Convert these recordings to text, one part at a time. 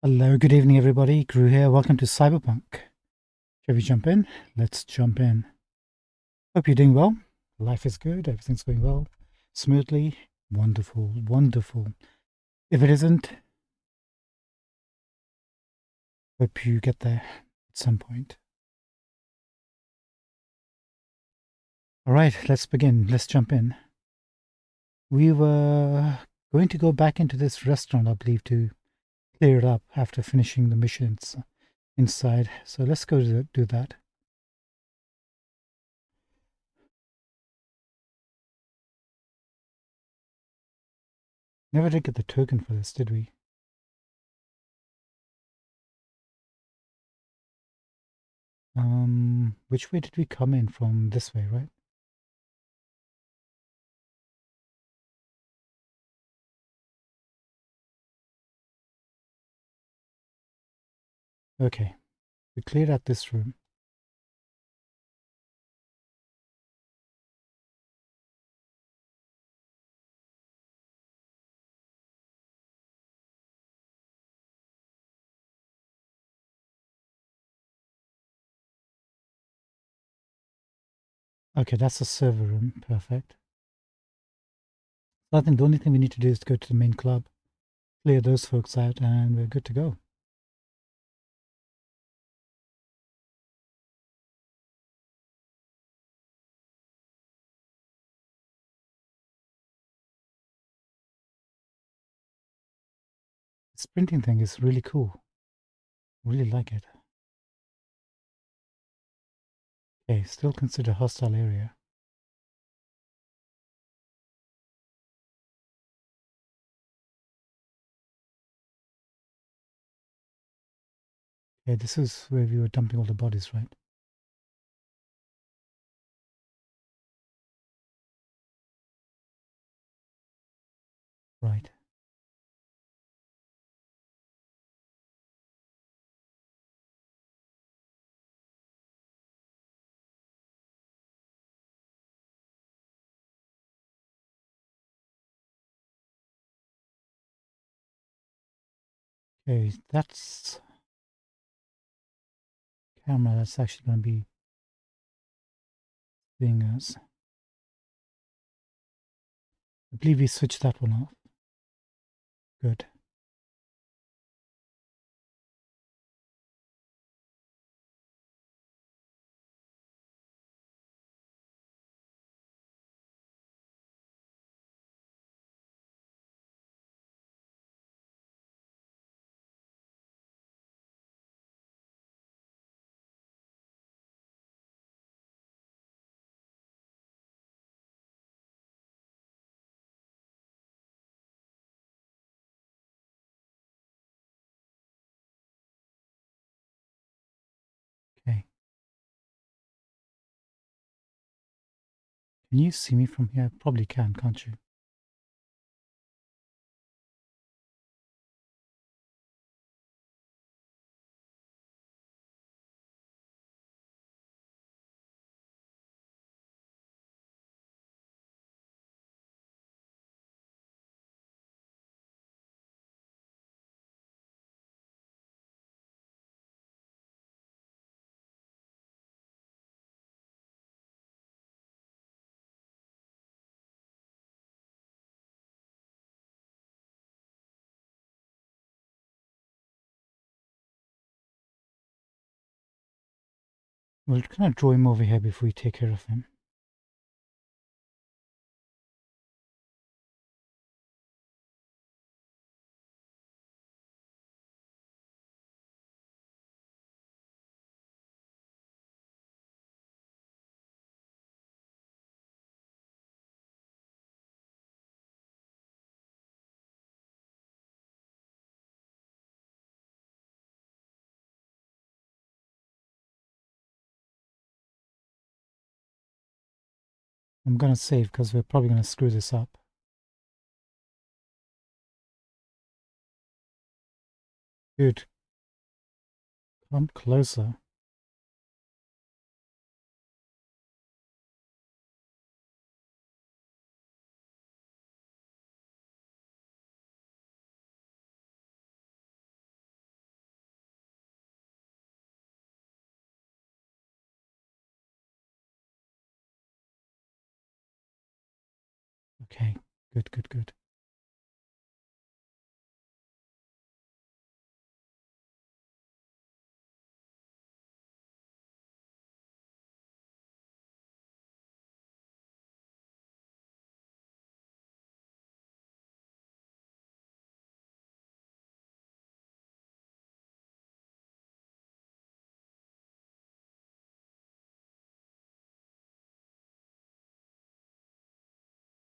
Hello, good evening, everybody. Gru here. Welcome to Cyberpunk. Shall we jump in? Let's jump in. Hope you're doing well. Life is good. Everything's going well, smoothly. Wonderful, wonderful. If it isn't, hope you get there at some point. All right, let's begin. Let's jump in. We were going to go back into this restaurant, I believe, to clear it up after finishing the missions inside. So let's go do that. Never did get the token for this, did we? Which way did we come in from? This way, right? Okay, we cleared out this room. Okay, that's the server room. Perfect. So I think the only thing we need to do is to go to the main club, clear those folks out, and we're good to go. This printing thing is really cool. Really like it. Okay, still consider hostile area. Okay, this is where we were dumping all the bodies, right? Right. Okay, that's camera that's actually going to be seeing us. I believe we switched that one off. Good. Okay. Can you see me from here? Probably can, can't you? We'll kind of draw him over here before we take care of him. I'm going to save because we're probably going to screw this up. Dude, come closer. Okay, good, good, good.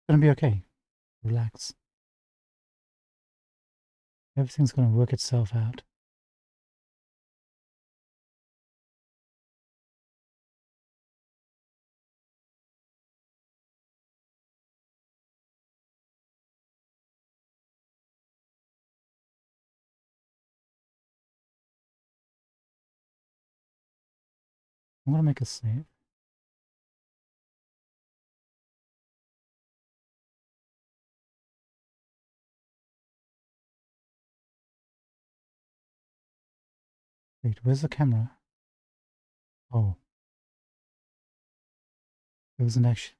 Gonna be okay. Relax. Everything's gonna work itself out. I'm gonna make a save. Wait, where's the camera? Oh, there was an action.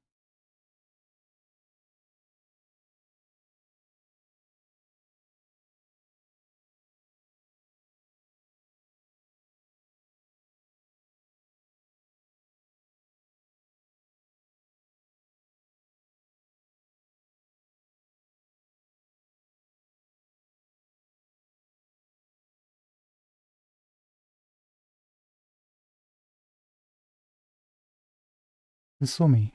Who saw me?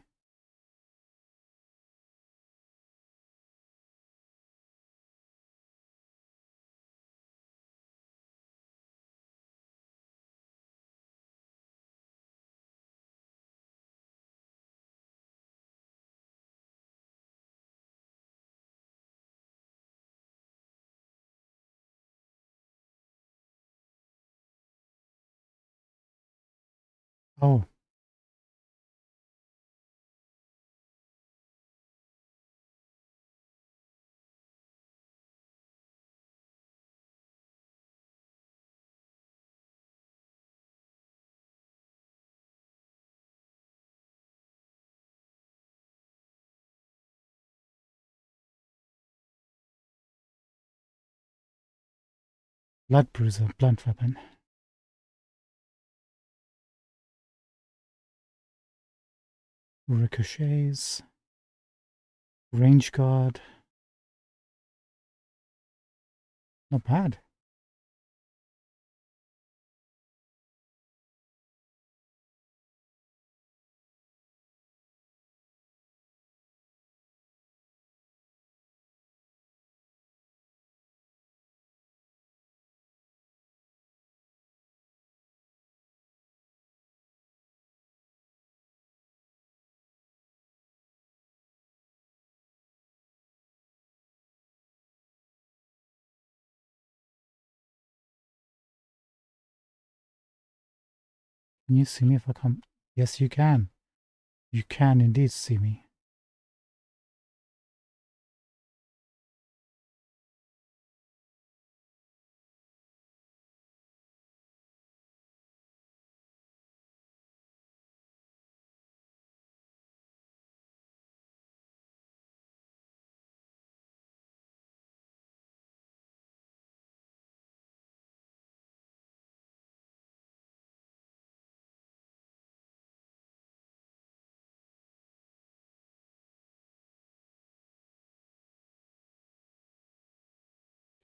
Oh, blood bruiser, blunt weapon. Ricochets. Range guard. Not bad. Can you see me if I come? Yes, you can. You can indeed see me.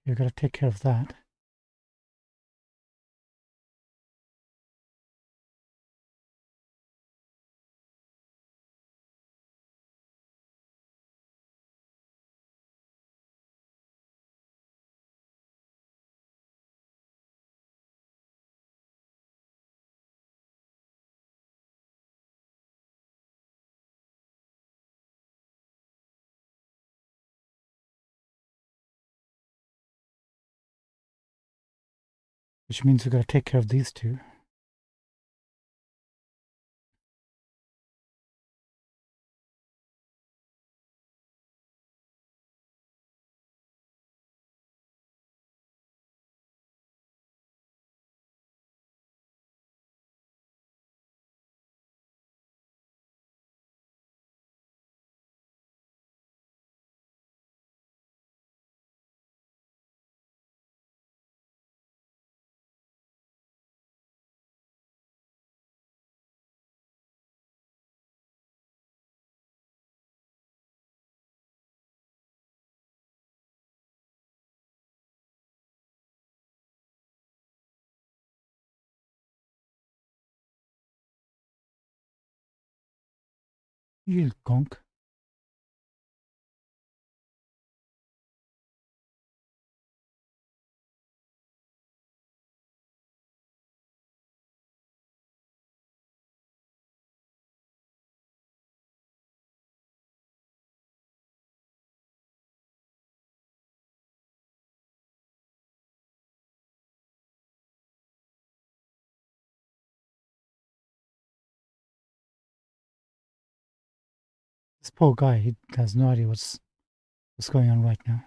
You gotta take care of that. Which means we gotta take care of these two. You gonk. This poor guy, he has no idea what's going on right now.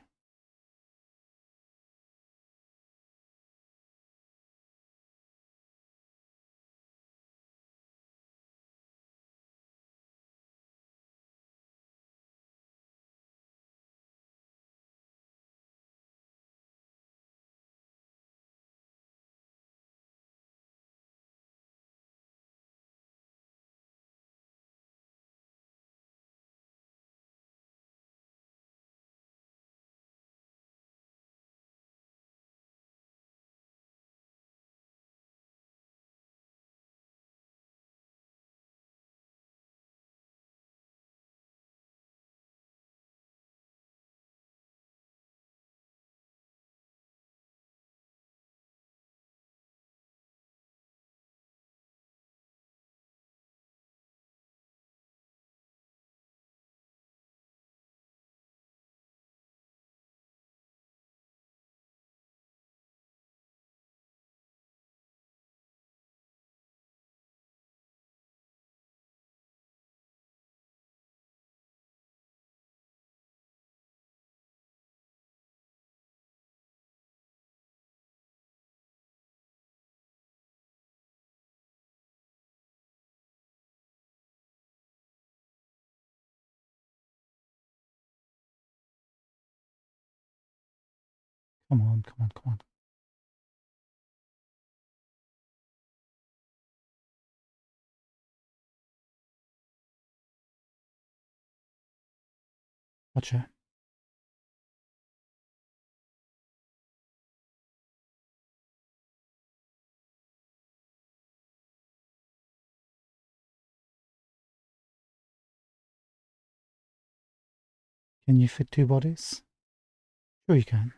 Come on, come on, come on. Gotcha. Can you fit two bodies? Sure you can.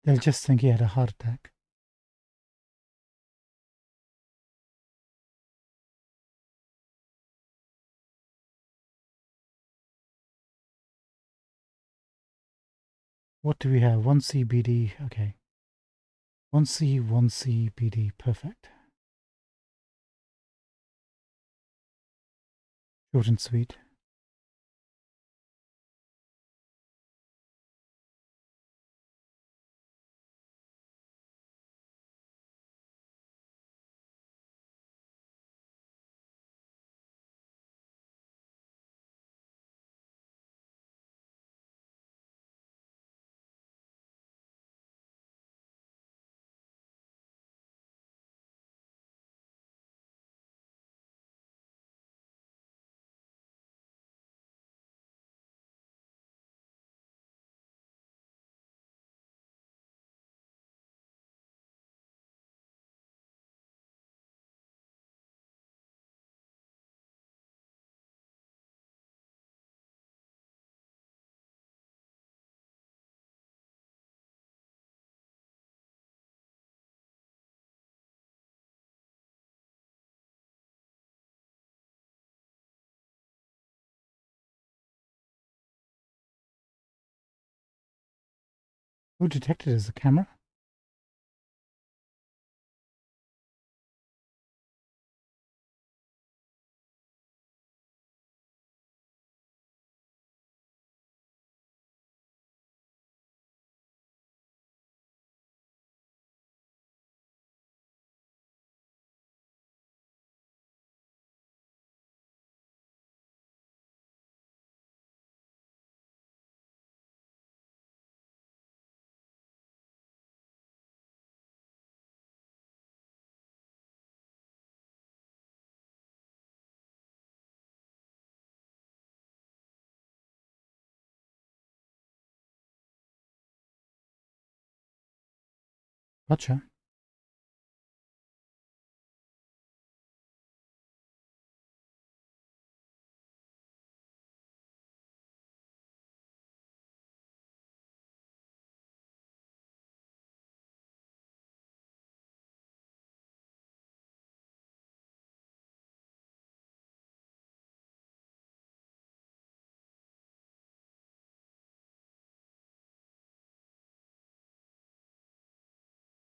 They'll just think he had a heart attack. What do we have? 1C BD. Okay. 1C, 1C BD. Perfect. Short and sweet. Who detected as a camera? Gotcha.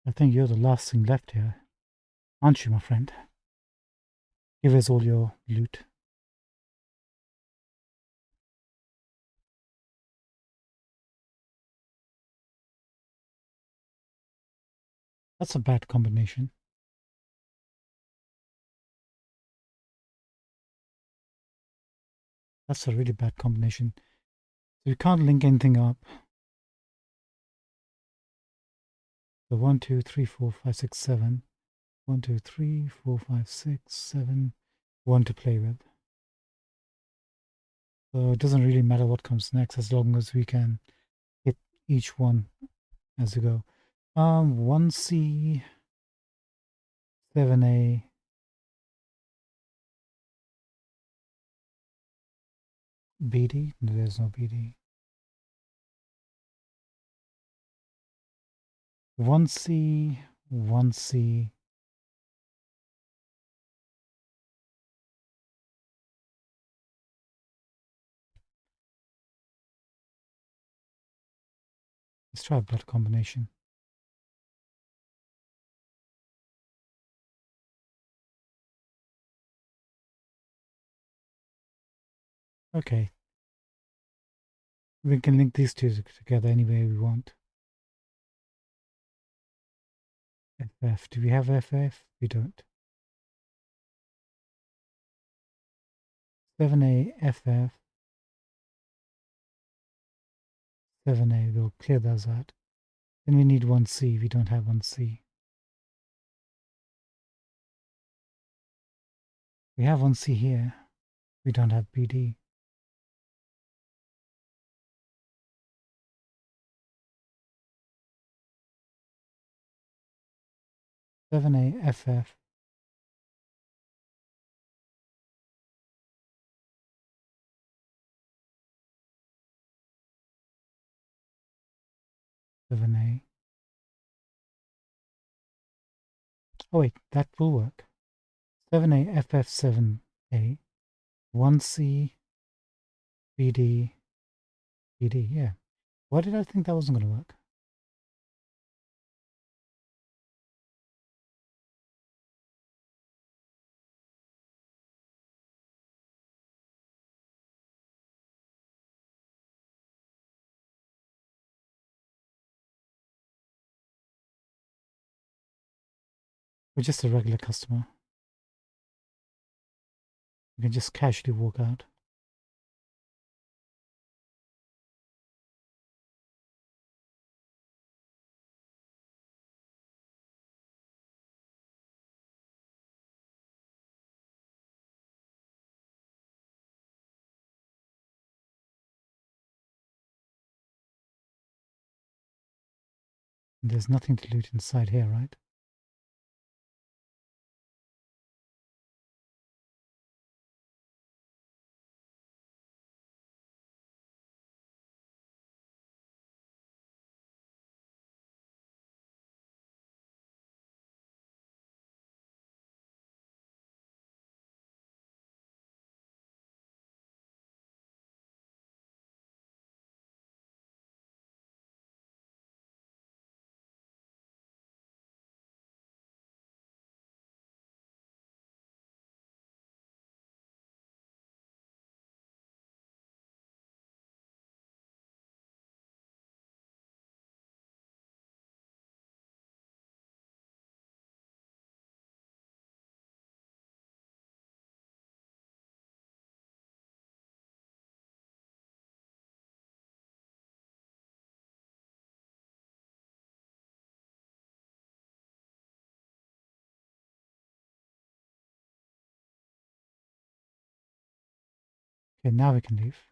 I think you're the last thing left here, aren't you, my friend? Give us all your loot. That's a bad combination. That's a really bad combination. So we can't link anything up. So 1, 2, 3, 4, 5, 6, 7. 1, 2, 3, 4, 5, 6, 7. 1 to play with. So it doesn't really matter what comes next as long as we can hit each one as we go. 1C, 7A, BD. No, there's no BD. 1C, 1C. Let's try a blood combination. Okay. We can link these two together any way we want. FF. Do we have FF? We don't. 7A, FF. 7A. We'll clear those out. Then we need 1C. We don't have 1C. We have 1C here. We don't have BD. Seven A FF. Seven A. Oh wait, that will work. 7A FF 7A. 1C BD BD. Yeah. Why did I think that wasn't going to work? We're just a regular customer. We can just casually walk out. There's nothing to loot inside here, right? Okay, now we can leave.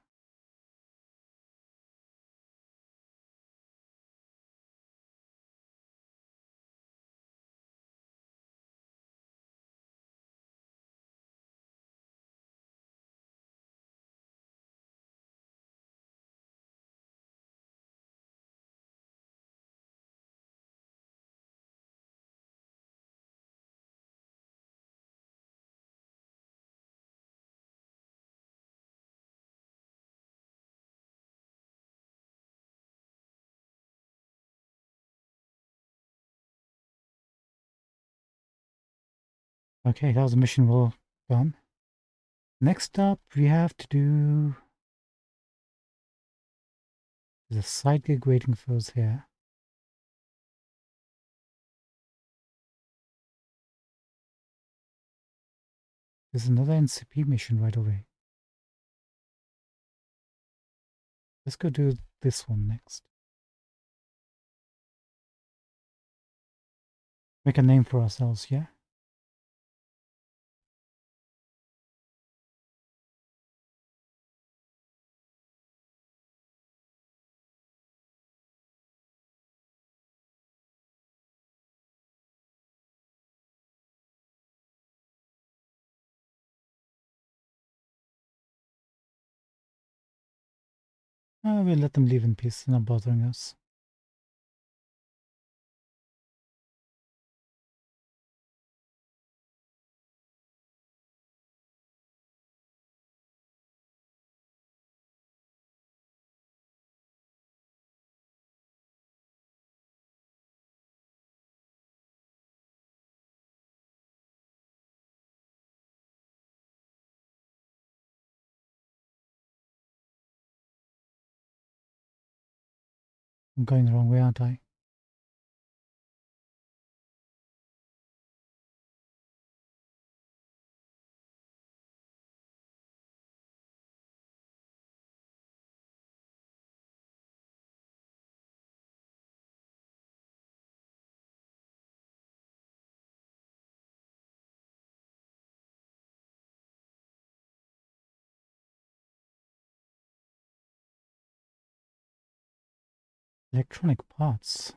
Okay, that was a mission well done. Next up, we have to do... There's a side gig waiting for us here. There's another NCP mission right away. Let's go do this one next. Make a name for ourselves, yeah? We'll let them leave in peace, they're not bothering us. I'm going the wrong way, aren't I? Electronic parts.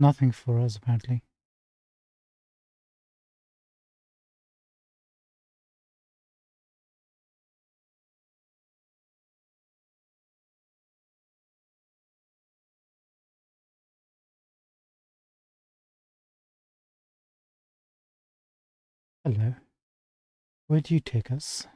Nothing for us, apparently. Hello. Where do you take us?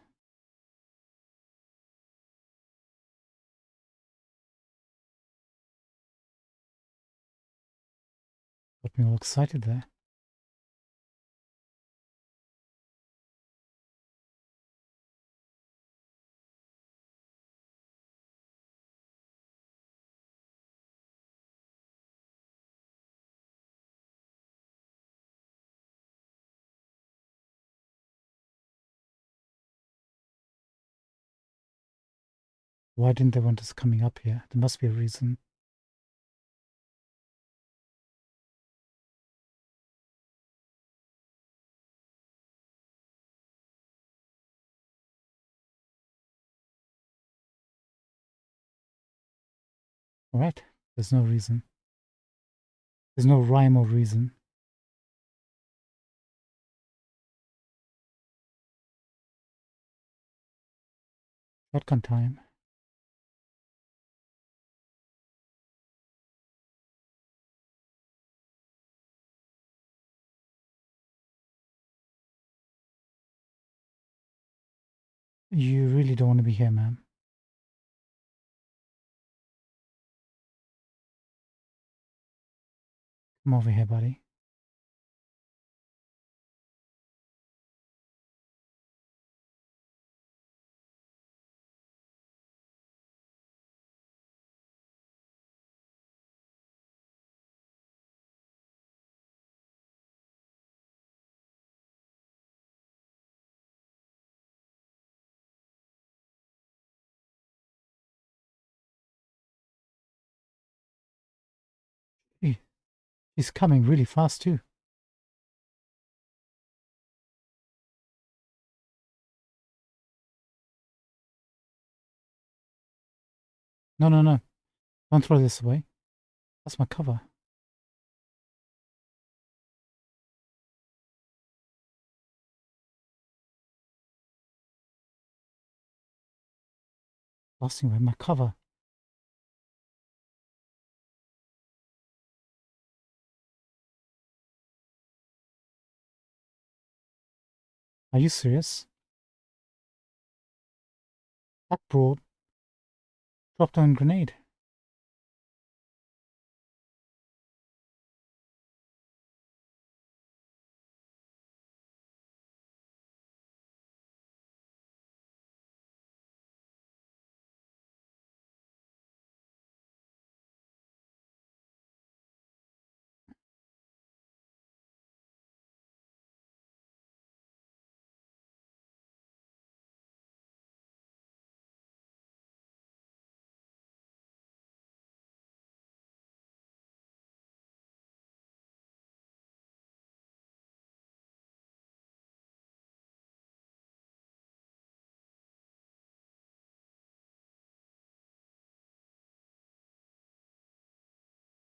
Got me all excited there. Why didn't they want us coming up here? There must be a reason. Alright, there's no reason. There's no rhyme or reason. Shotgun time. You really don't want to be here, ma'am. Come over here, buddy. He- He's coming really fast, too. No, no, no. Don't throw this away. That's my cover. Blasting away my cover. Are you serious? That broad dropped down grenade.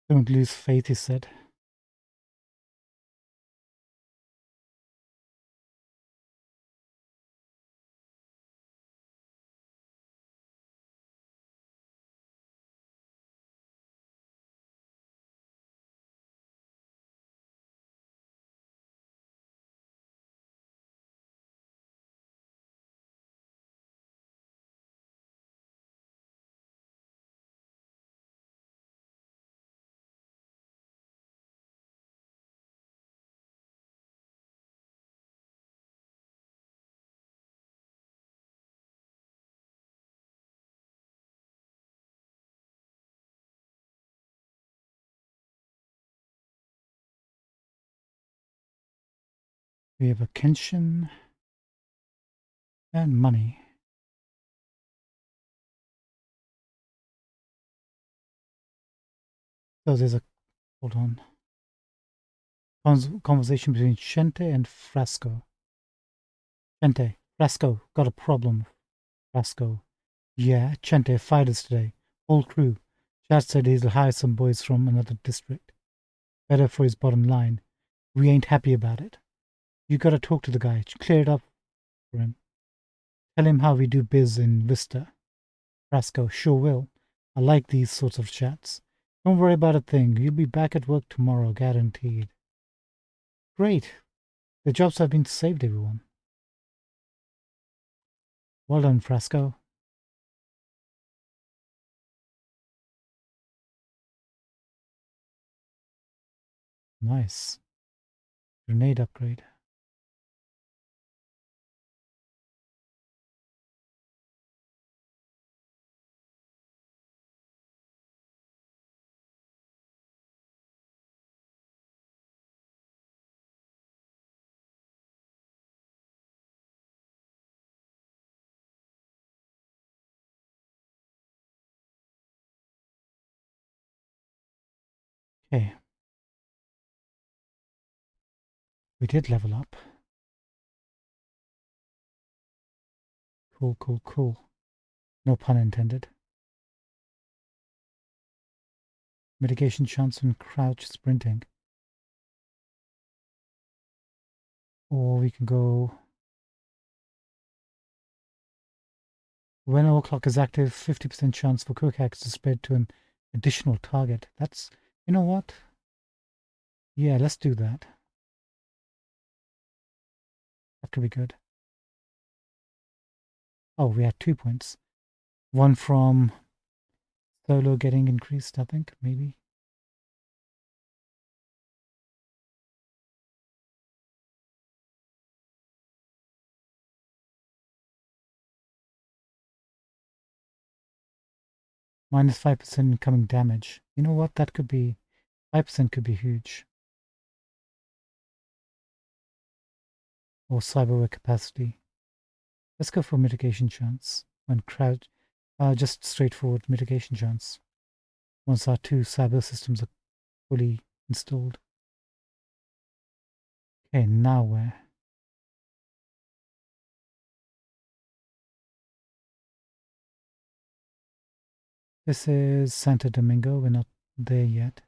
Don't lose faith, he said. We have a Kenshin and money. So there's a, hold on, conversation between Shente and Frasco. Shente, Frasco, got a problem. Frasco. Yeah, Chente fired us today. Whole crew. Chad said he'll hire some boys from another district. Better for his bottom line. We ain't happy about it. You gotta talk to the guy. Clear it up for him. Tell him how we do biz in Vista. Frasco, sure will. I like these sorts of chats. Don't worry about a thing. You'll be back at work tomorrow, guaranteed. Great. The jobs have been saved, everyone. Well done, Frasco. Nice. Grenade upgrade. Okay. We did level up. Cool, cool, cool. No pun intended. Mitigation chance and crouch sprinting. Or we can go when overclock is active, 50% chance for quick hacks to spread to an additional target. That's, you know what? Yeah, let's do that. That could be good. Oh, we had 2 points. One from solo getting increased, I think, maybe. Minus 5% incoming damage. You know what? That could be 5% could be huge. Or cyberware capacity. Let's go for mitigation chance. When crowd just straightforward mitigation chance. Once our two cyber systems are fully installed. Okay, now where? This is Santo Domingo. We're not there yet.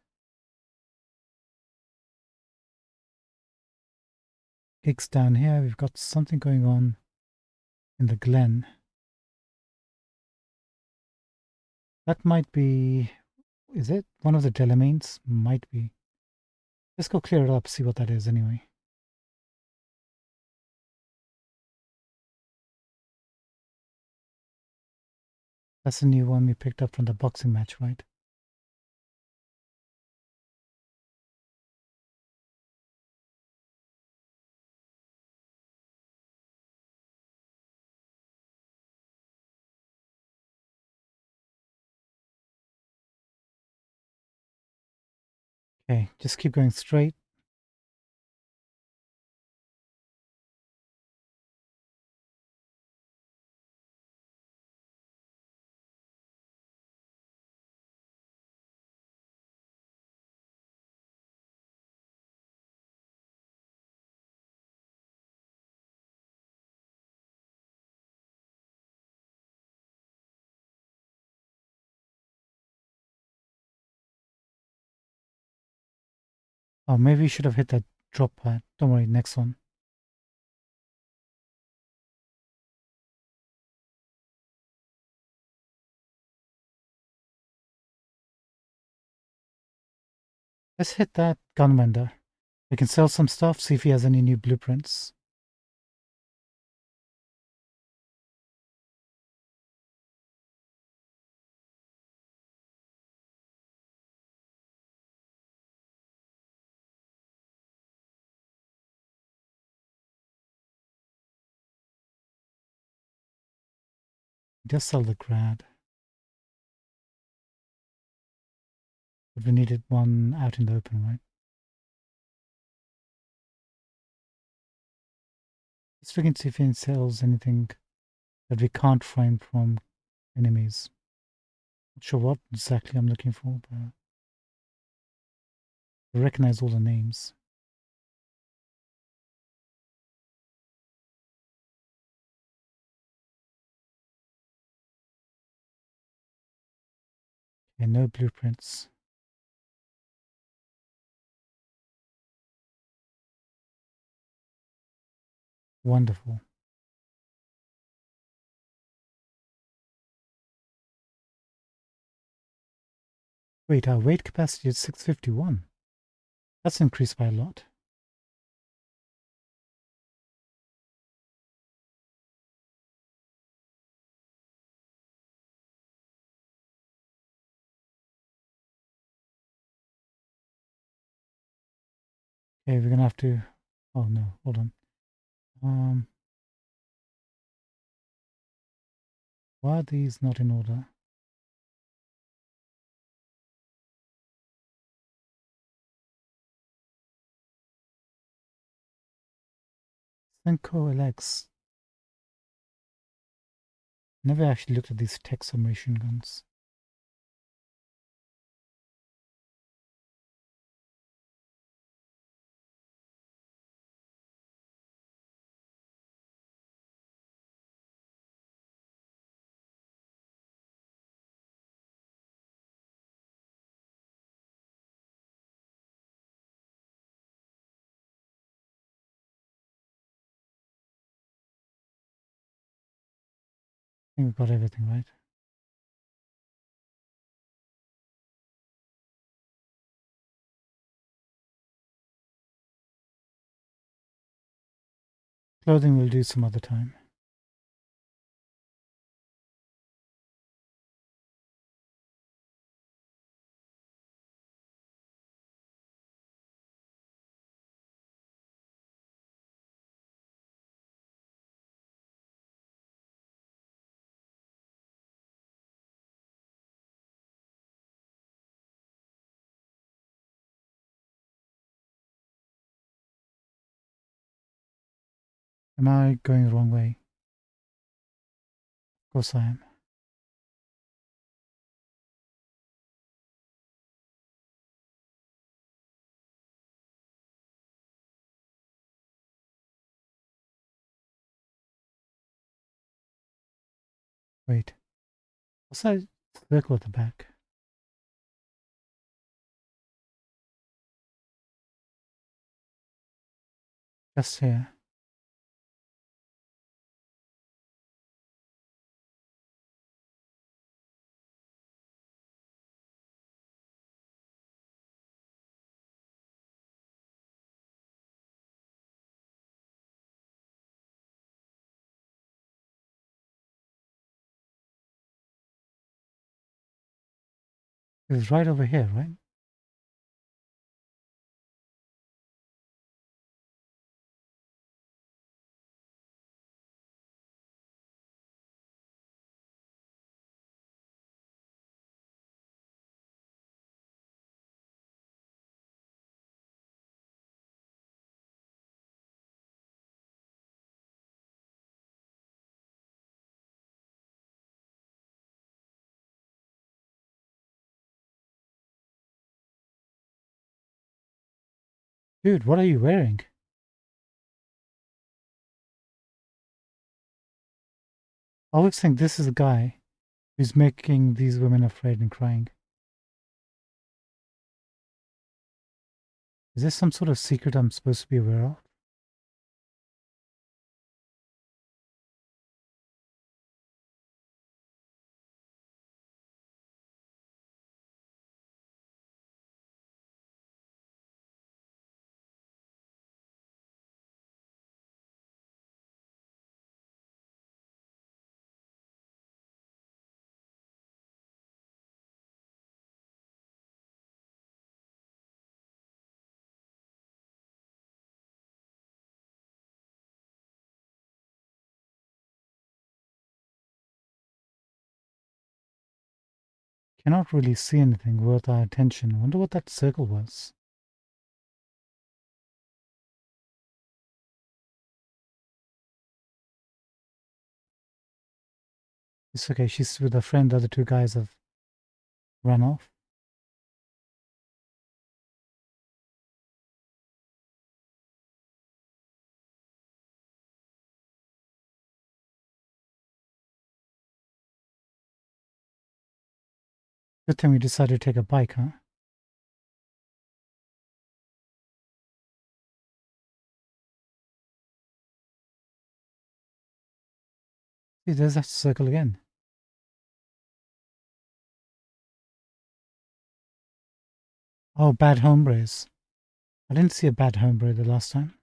Gigs down here. We've got something going on in the Glen. That might be. Is it one of the Delamains? Might be. Let's go clear it up, see what that is anyway. That's a new one we picked up from the boxing match, right? Okay, just keep going straight. Oh, maybe we should have hit that drop pad. Don't worry, next one. Let's hit that gun vendor. We can sell some stuff, see if he has any new blueprints. Just sell the grad. But we needed one out in the open, right? Let's look and see if he sells anything that we can't find from enemies. Not sure what exactly I'm looking for, but I recognize all the names. Okay, no blueprints. Wonderful. Wait, our weight capacity is 651. That's increased by a lot. Okay, we're gonna have to. Oh no, hold on. Why are these not in order? Senko LX. Never actually looked at these tech submachine guns. I think we've got everything right. Clothing we'll do some other time. Am I going the wrong way? Of course I am. Wait. What's that circle at the back? Just here. It's right over here, right? Dude, what are you wearing? I always think this is the guy who's making these women afraid and crying. Is this some sort of secret I'm supposed to be aware of? Cannot really see anything worth our attention. I wonder what that circle was. It's okay, she's with her friend, the other two guys have run off. Good thing we decided to take a bike, huh? See, there's that circle again. Oh, bad hombres. I didn't see a bad hombre the last time.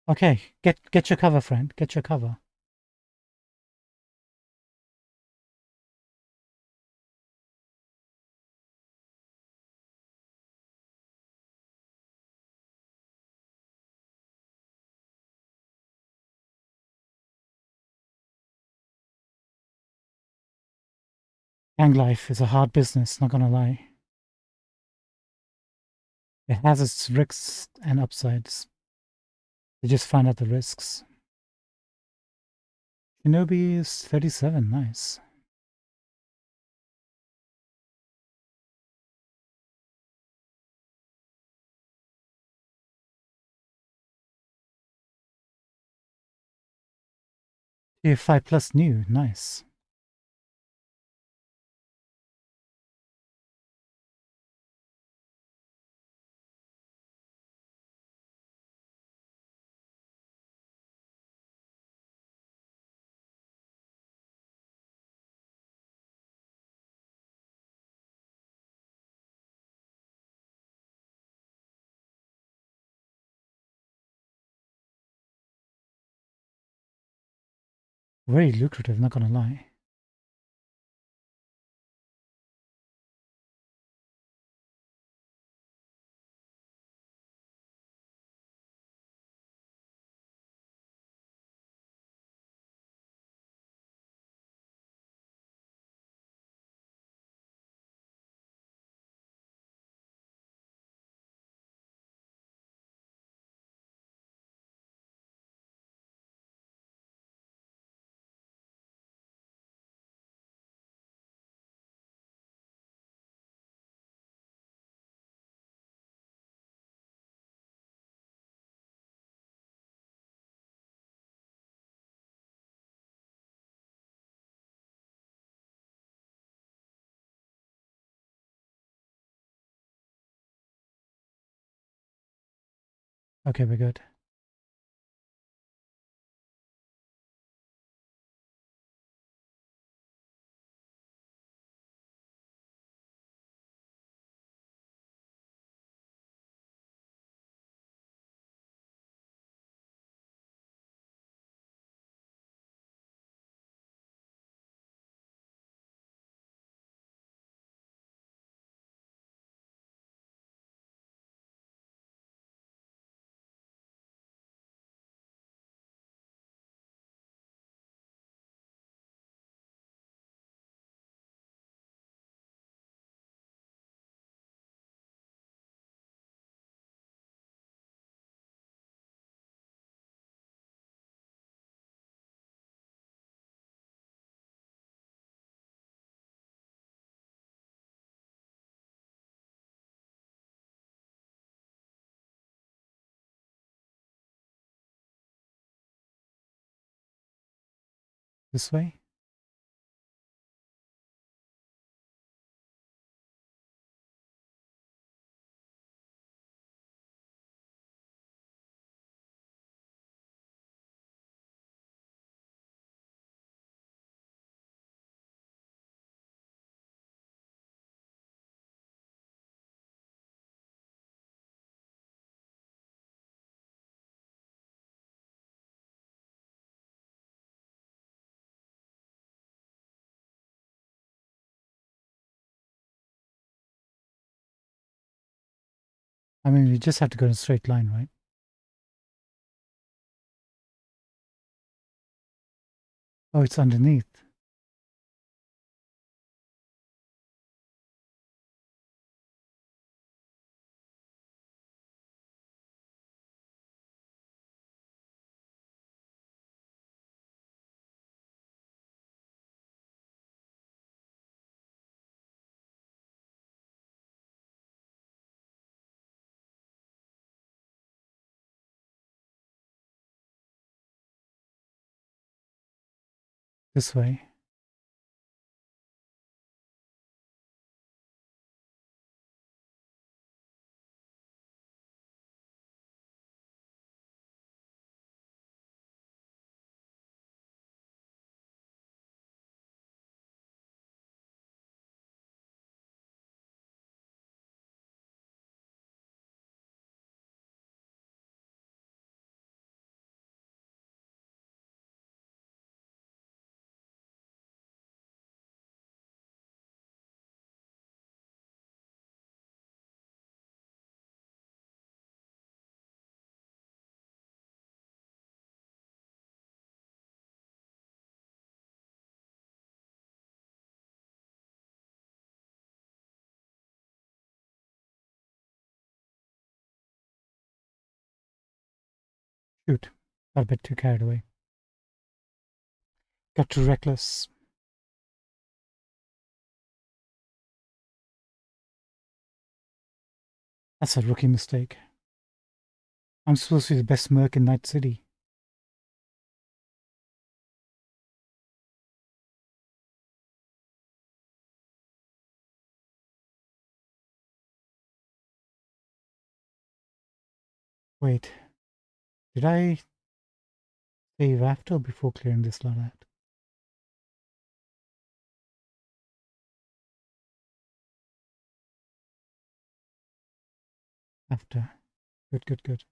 Okay, get your cover, friend. Get your cover. Gang life is a hard business, not gonna lie. It has its risks and upsides. You just find out the risks. Shinobi is 37, nice. Tier 5 plus new, nice. Very lucrative, not gonna lie. Okay, we're good. This way? I mean, we just have to go in a straight line, right? Oh, it's underneath. This way. Shoot. Got a bit too carried away. Got too reckless. That's a rookie mistake. I'm supposed to be the best merc in Night City. Wait. Did I save after or before clearing this lot out? After. Good, good, good.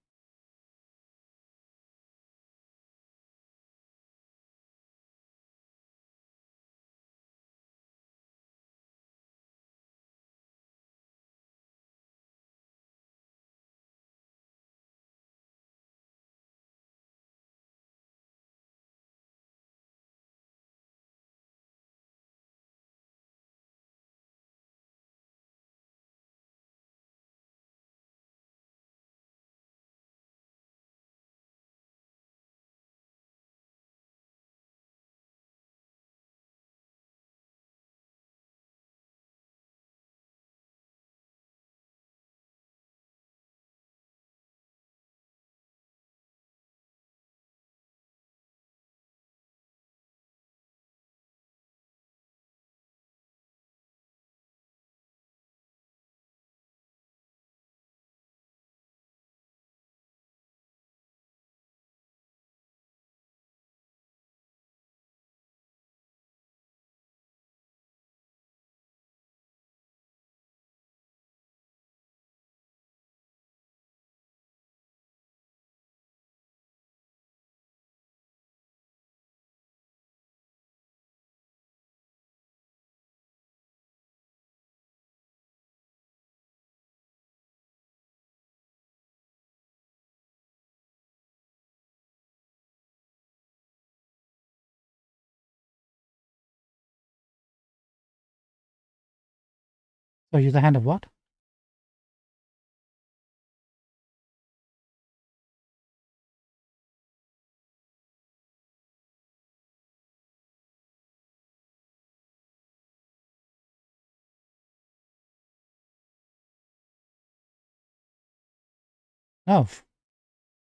So you're the hand of what? No.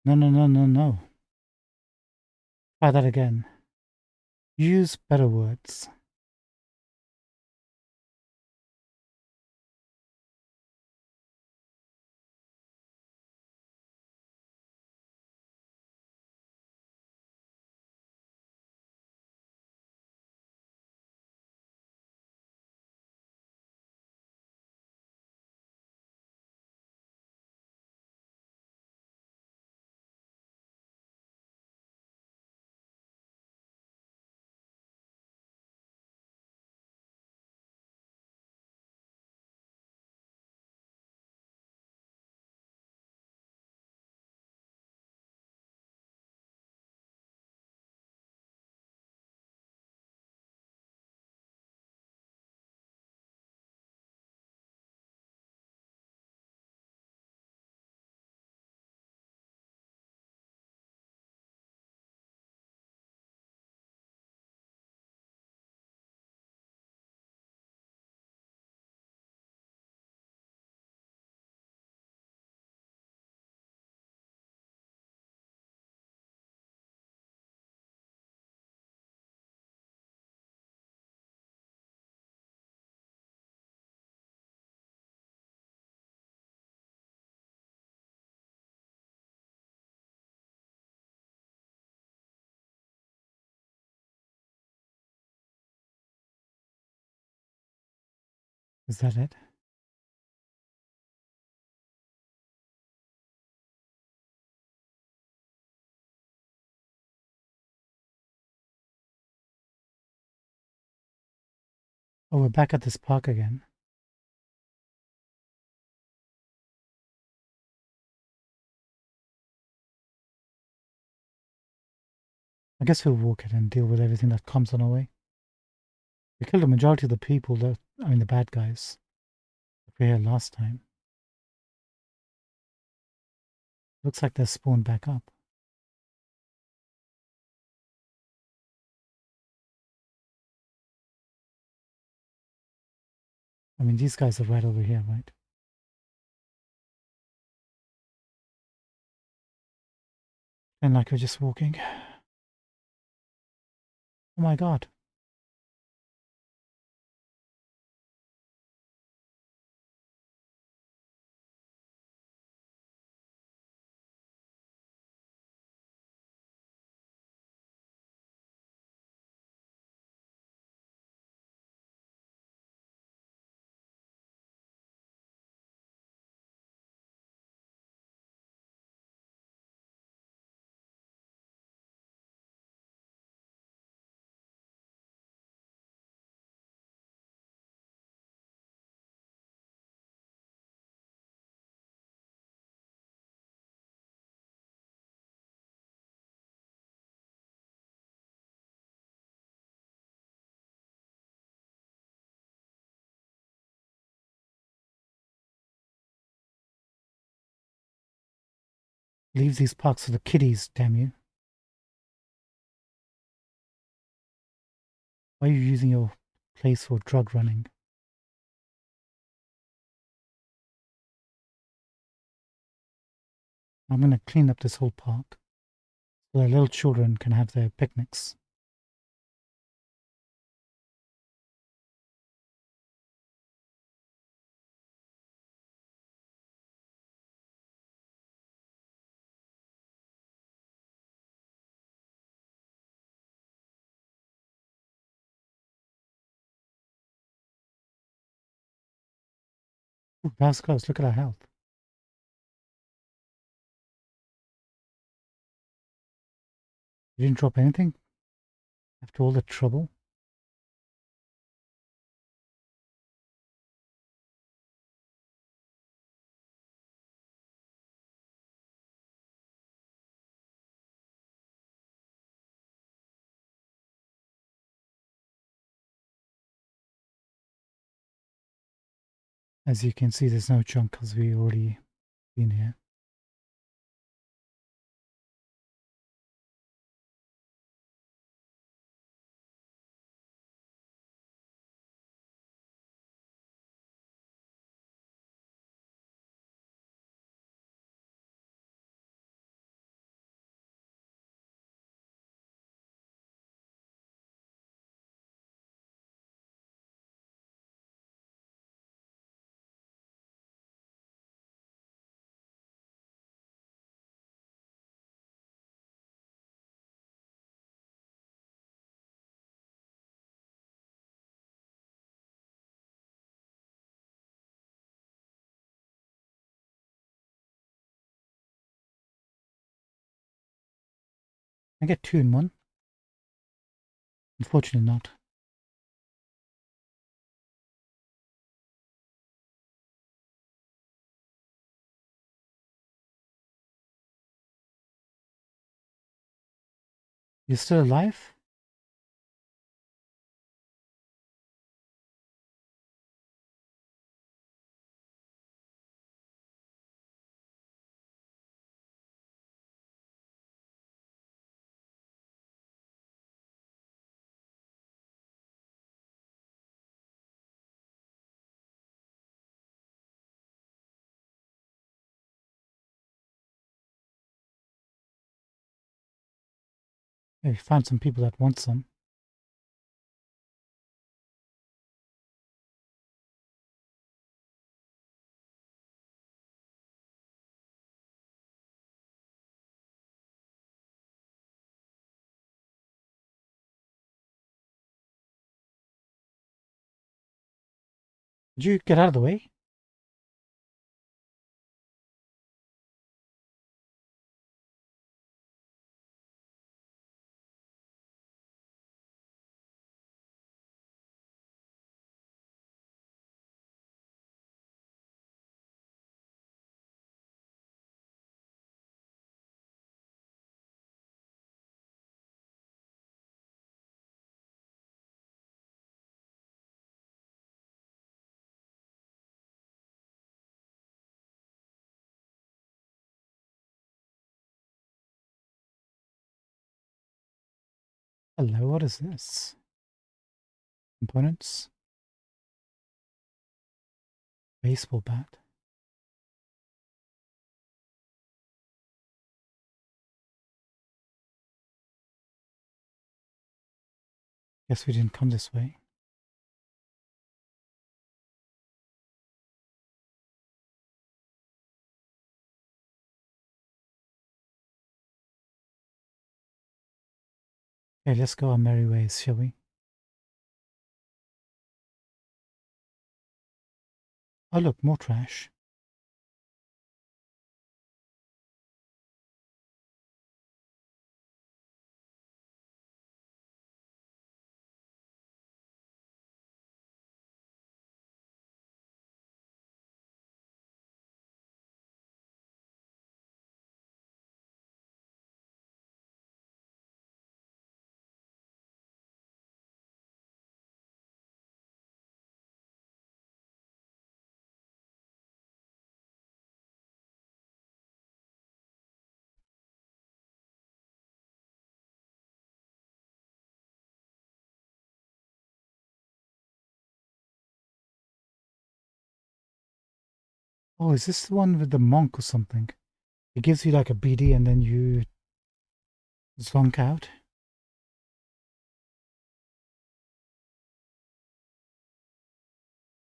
No, no, no, no, no. Try that again. Use better words. Is that it? Oh, we're back at this park again. I guess we'll walk it and deal with everything that comes on our way. We killed the majority of the people that, I mean, the bad guys that were here last time. Looks like they're spawned back up. I mean, these guys are right over here, right? And like we're just walking. Oh my god. Leave these parks for the kiddies, damn you. Why are you using your place for drug running? I'm going to clean up this whole park so that little children can have their picnics. Ooh, that was close. Look at our health. You didn't drop anything after all the trouble. As you can see, there's no junk because we already been here. I get 2 in 1. Unfortunately not. You're still alive? Yeah, we found some people that want some. Did you get out of the way? Hello, what is this? Components? Baseball bat. Guess we didn't come this way. Okay, let's go our merry ways, shall we? Oh, look, more trash. Oh, is this the one with the monk or something? It gives you like a BD and then you zonk out.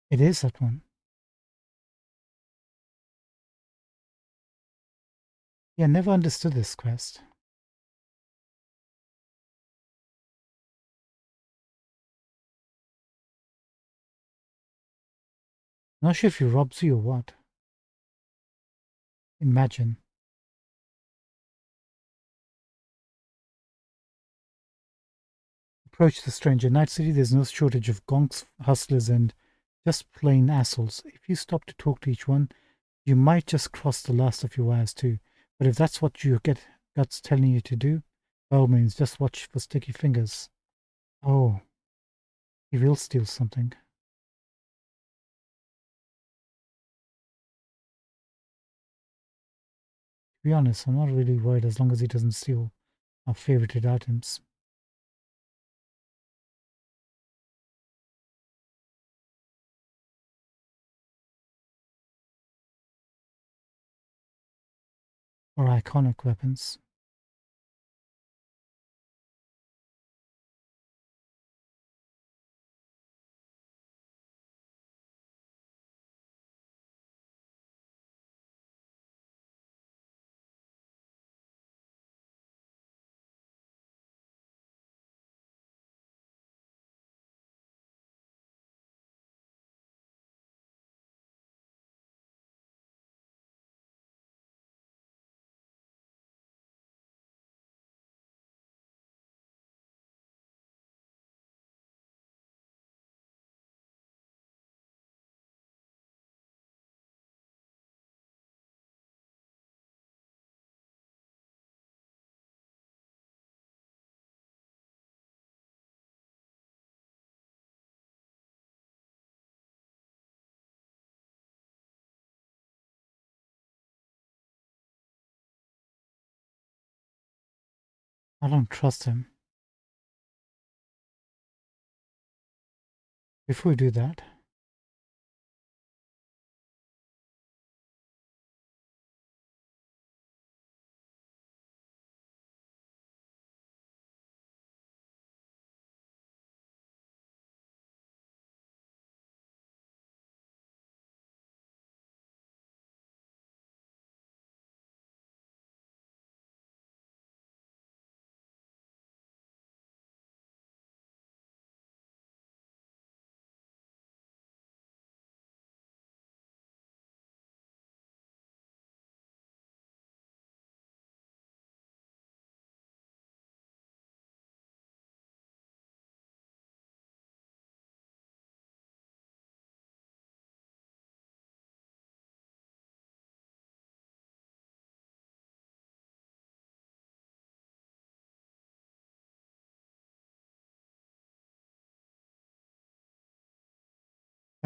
It is that one. Yeah, never understood this quest. Not sure if he robs you or what. Imagine. Approach the stranger. Night City, there's no shortage of gonks, hustlers, and just plain assholes. If you stop to talk to each one, you might just cross the last of your wires too. But if that's what you get guts telling you to do, by all means, just watch for sticky fingers. Oh, he will steal something. To be honest, I'm not really worried as long as he doesn't steal our favorited items. Or iconic weapons. I don't trust him. Before we do that,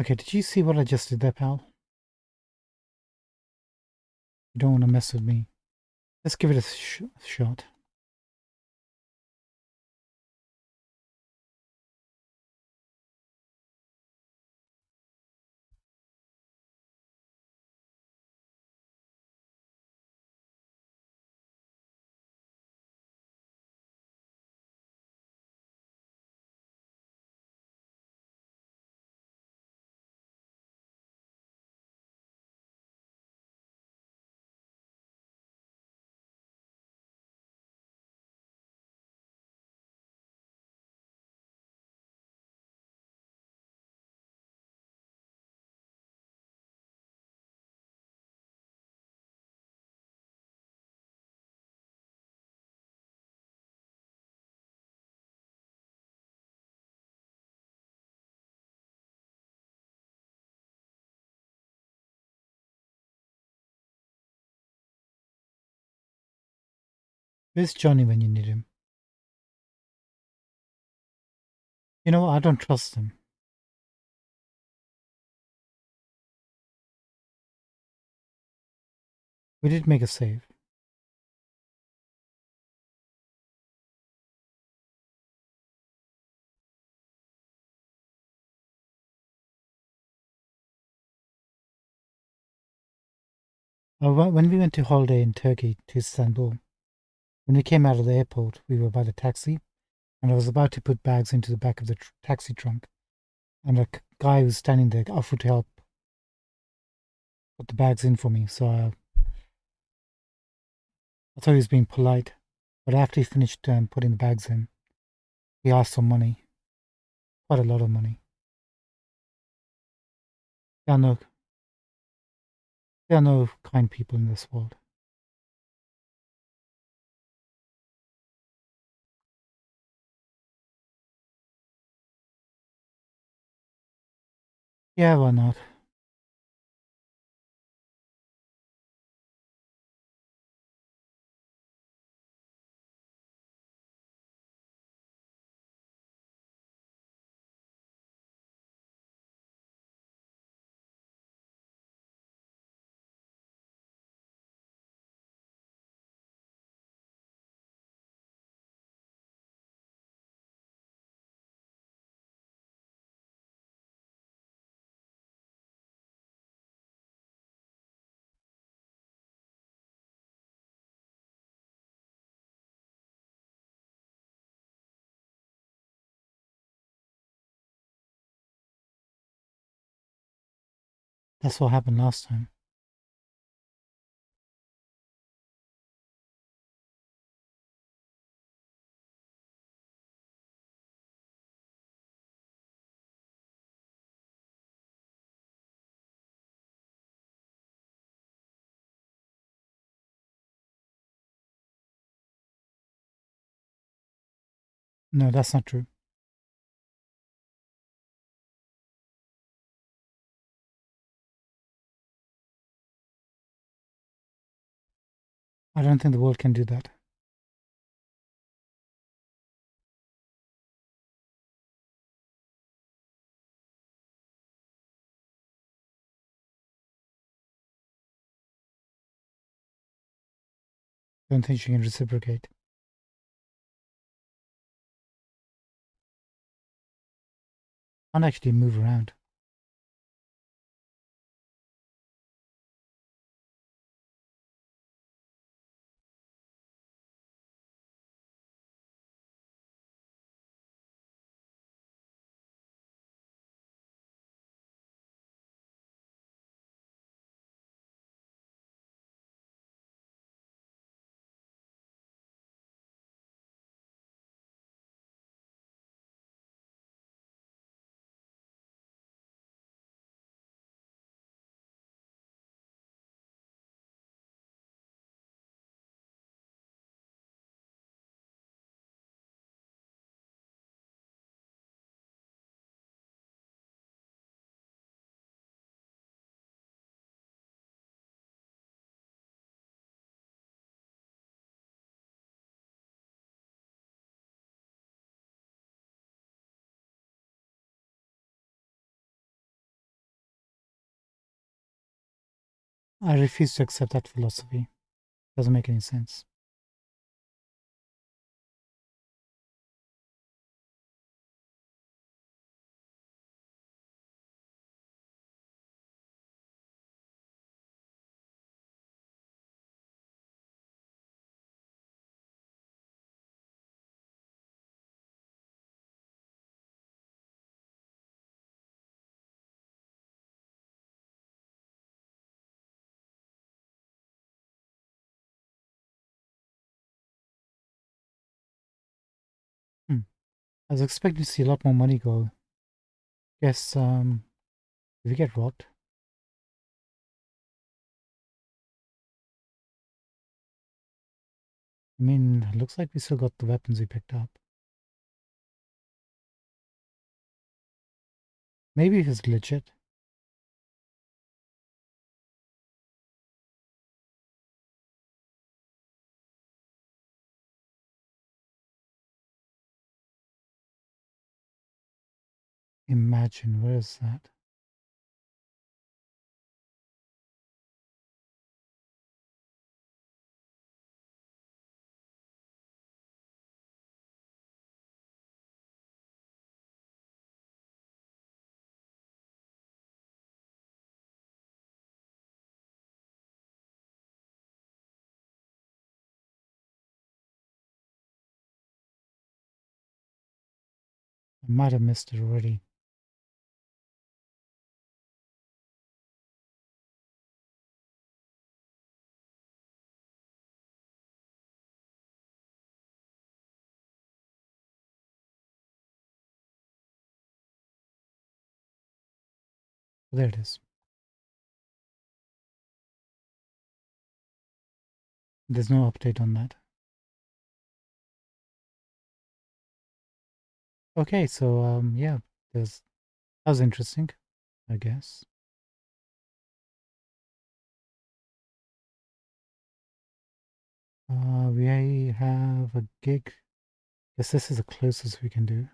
okay, did you see what I just did there, pal? You don't want to mess with me. Let's give it a shot. Where's Johnny when you need him? You know what? I don't trust him. We did make a save. When we went to holiday in Turkey to Istanbul, when we came out of the airport, we were by the taxi, and I was about to put bags into the back of the taxi trunk, and a guy who was standing there offered to help put the bags in for me. So I thought he was being polite, but after he finished putting the bags in, he asked for money, quite a lot of money. There are no, there are no kind people in this world. Yeah, why not? That's what happened last time. No, that's not true. I don't think the world can do that. I don't think she can reciprocate. Can't actually move around. I refuse to accept that philosophy. Doesn't make any sense. Hmm. I was expecting to see a lot more money go. Guess, did we get robbed? I mean, it looks like we still got the weapons we picked up. Maybe if it's legit. Imagine, where is that? I might have missed it already. There it is. There's no update on that. Okay, so yeah, that was interesting, I guess. We have a gig. Guess this is the closest we can do.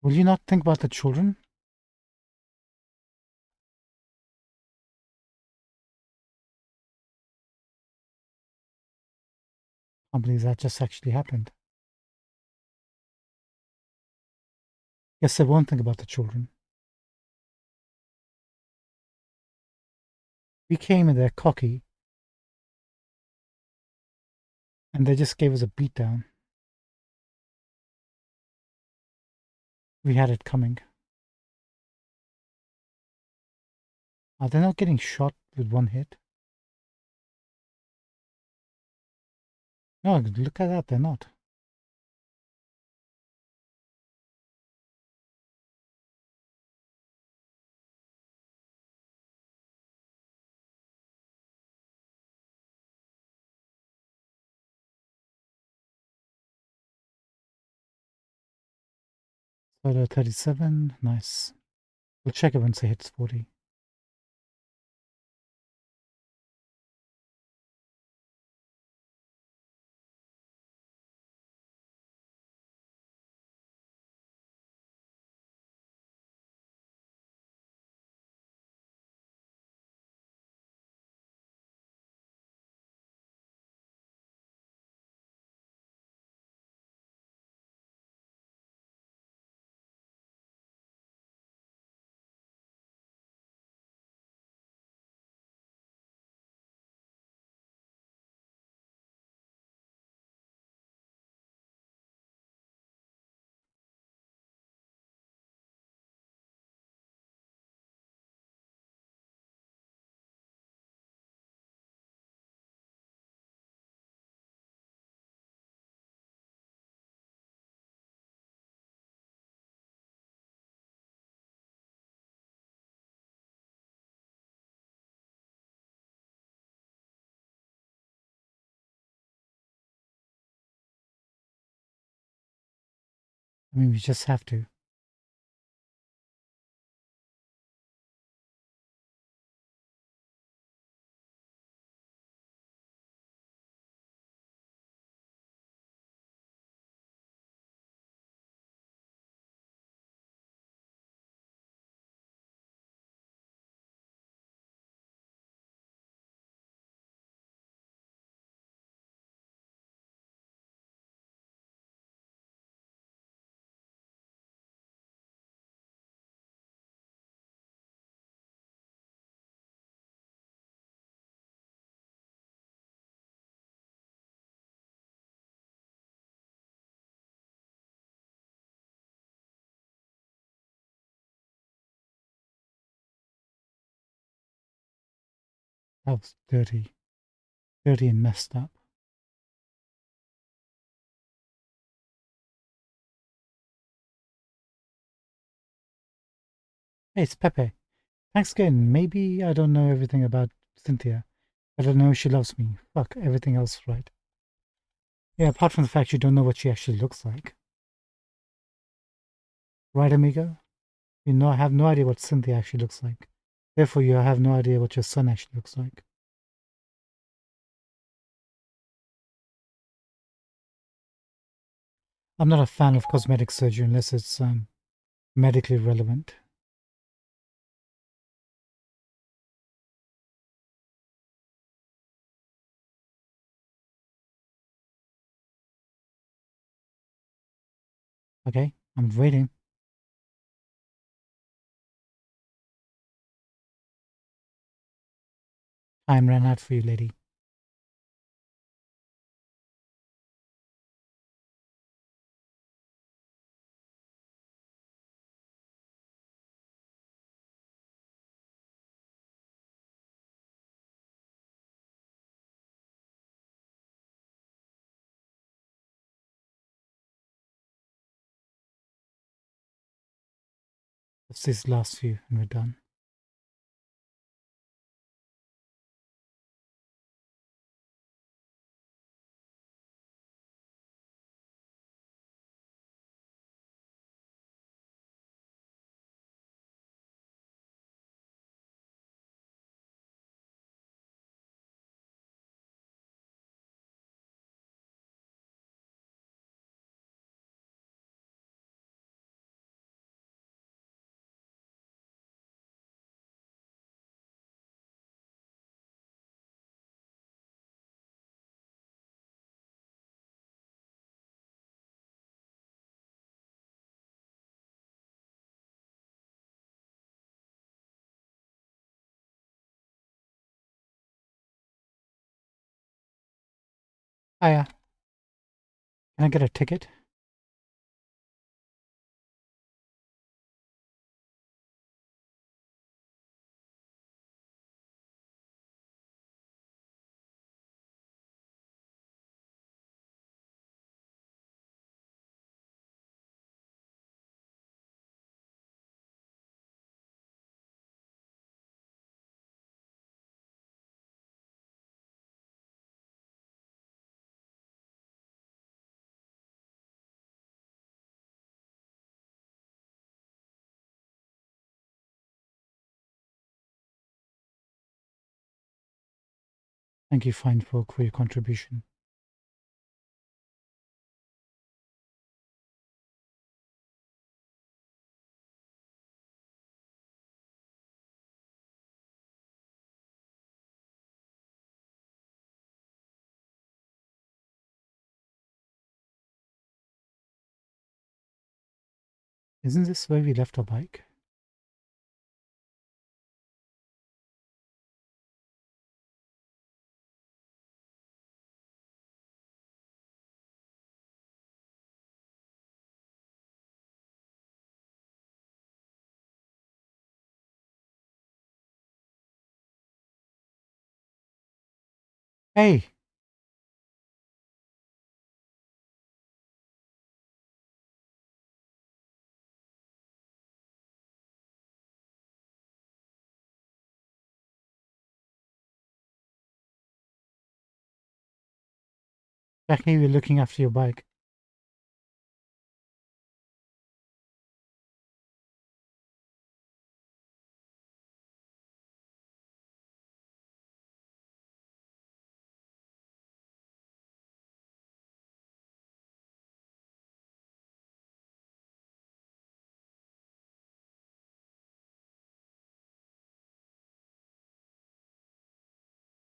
Will you not think about the children? I believe that just actually happened. Guess I won't think about the children. We came in there cocky, and they just gave us a beatdown. We had it coming. Are they not getting shot with one hit? No, look at that, they're not. So 37, nice. We'll check it once it hits 40. I mean, we just have to. That was dirty. Dirty and messed up. Hey, it's Pepe. Thanks again. Maybe I don't know everything about Cynthia, but I know she loves me. Fuck, everything else right. Yeah, apart from the fact you don't know what she actually looks like. Right, amigo? You know, I have no idea what Cynthia actually looks like. Therefore, you have no idea what your son actually looks like. I'm not a fan of cosmetic surgery unless it's medically relevant. Okay, I'm waiting. Time ran out for you, lady. That's these last few, and we're done. Hiya, can I get a ticket? Thank you, fine folk, for your contribution. Isn't this where we left our bike? Hey! Jackie, we're looking after your bike.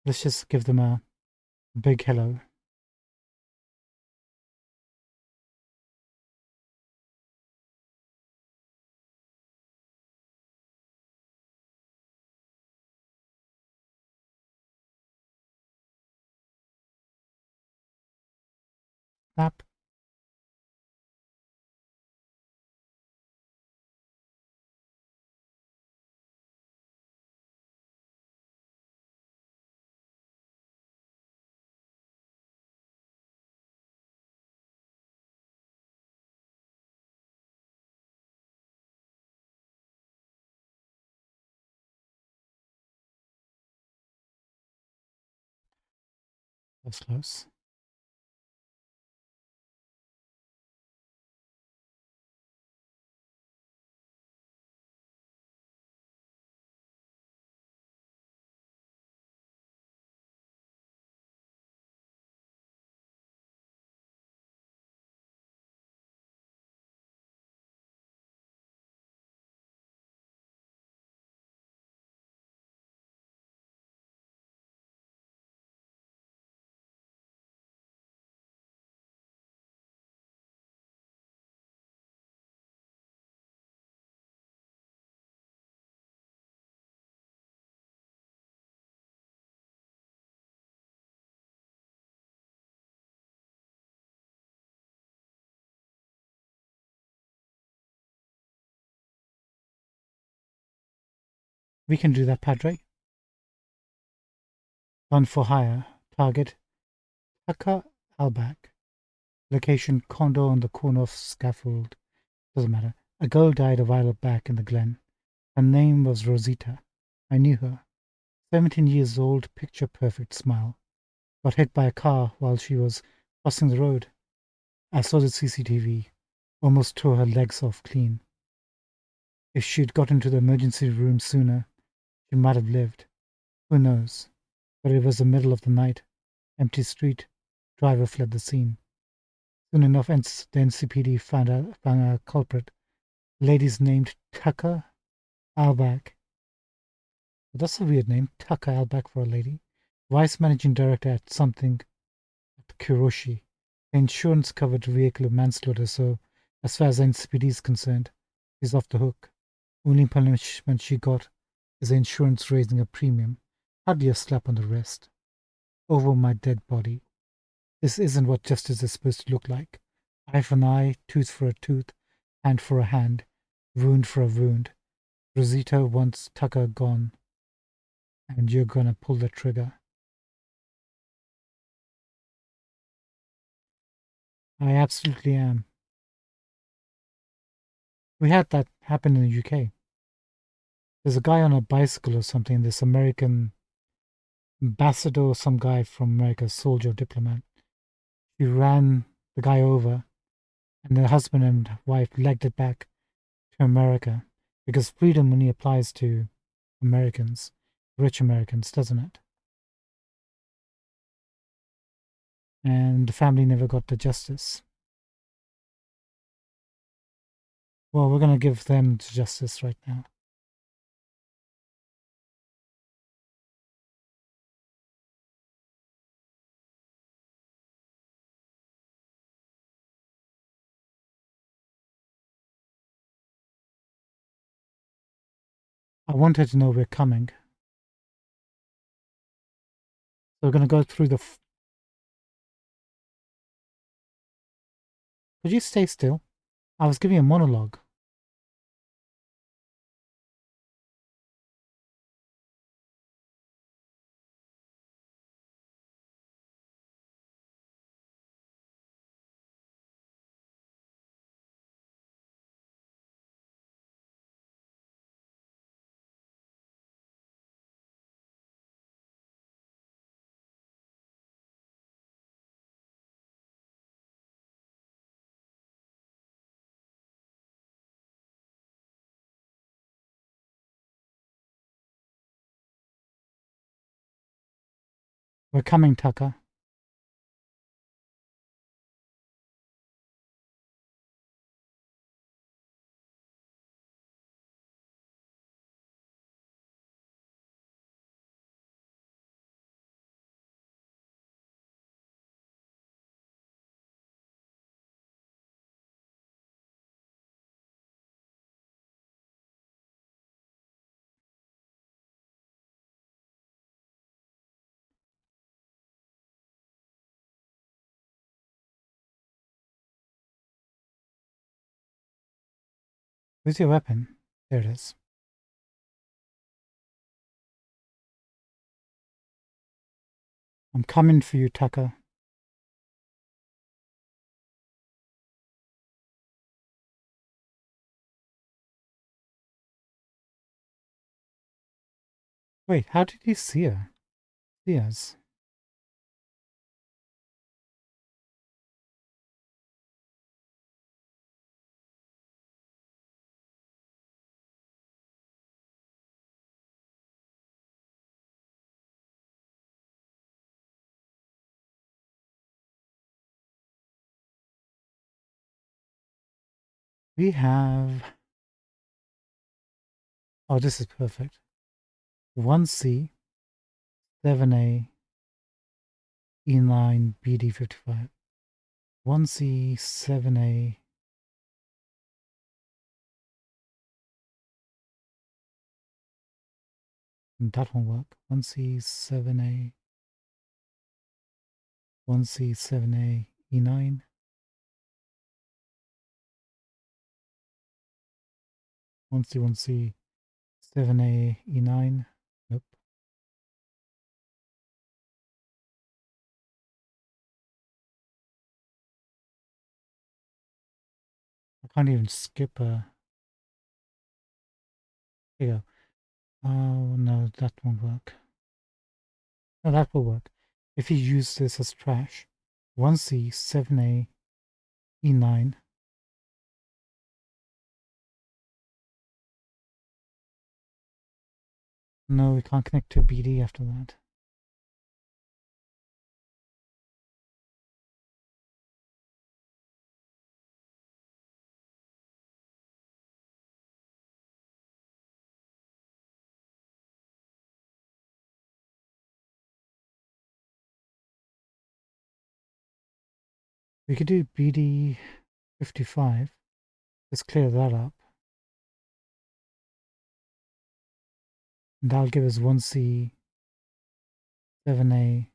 Let's just give them a big hello. Snap. That's close. We can do that, Padre. Gun for hire. Target Tucker Alback. Location condo on the corner of scaffold. Doesn't matter. A girl died a while back in the glen. Her name was Rosita. I knew her. 17 years old, picture perfect smile. Got hit by a car while she was crossing the road. I saw the CCTV. Almost tore her legs off clean. If she'd got into the emergency room sooner, she might have lived. Who knows? But it was the middle of the night. Empty street. Driver fled the scene. Soon enough, the NCPD found a culprit. Lady's named Tucker Alback. That's a weird name, Tucker Alback for a lady. Vice Managing Director at something at Kuroshi. The insurance covered vehicle manslaughter, so as far as NCPD is concerned, she's off the hook. Only punishment she got is the insurance raising a premium. Hardly a slap on the wrist. Over my dead body. This isn't what justice is supposed to look like. Eye for an eye, tooth for a tooth, hand for a hand, wound for a wound. Rosita wants Tucker gone, and you're gonna pull the trigger. I absolutely am. We had that happen in the UK. There's a guy on a bicycle or something, this American ambassador or some guy from America, soldier, diplomat. He ran the guy over, and the husband and wife legged it back to America because freedom only applies to Americans, rich Americans, doesn't it? And the family never got the justice. Well, we're going to give them the justice right now. I wanted to know we're coming. So we're going to go through the. Could you stay still? I was giving a monologue. We're coming, Tucker. Where's your weapon? There it is. I'm coming for you, Tucker. Wait, how did he see her? See us? We have... Oh, this is perfect. 1C, 7A, E9, BD55. 1C, 7A. That won't work. 1C, 7A. 1C, 7A, E9. 1C, 1C, 7A, E9. Nope. I can't even skip a... Here you go. Oh, no, that won't work. No, that will work. If you use this as trash, 1C, 7A, E9. No, we can't connect to BD after that. We could do BD 55. Let's clear that up. And that'll give us 1C, 7A,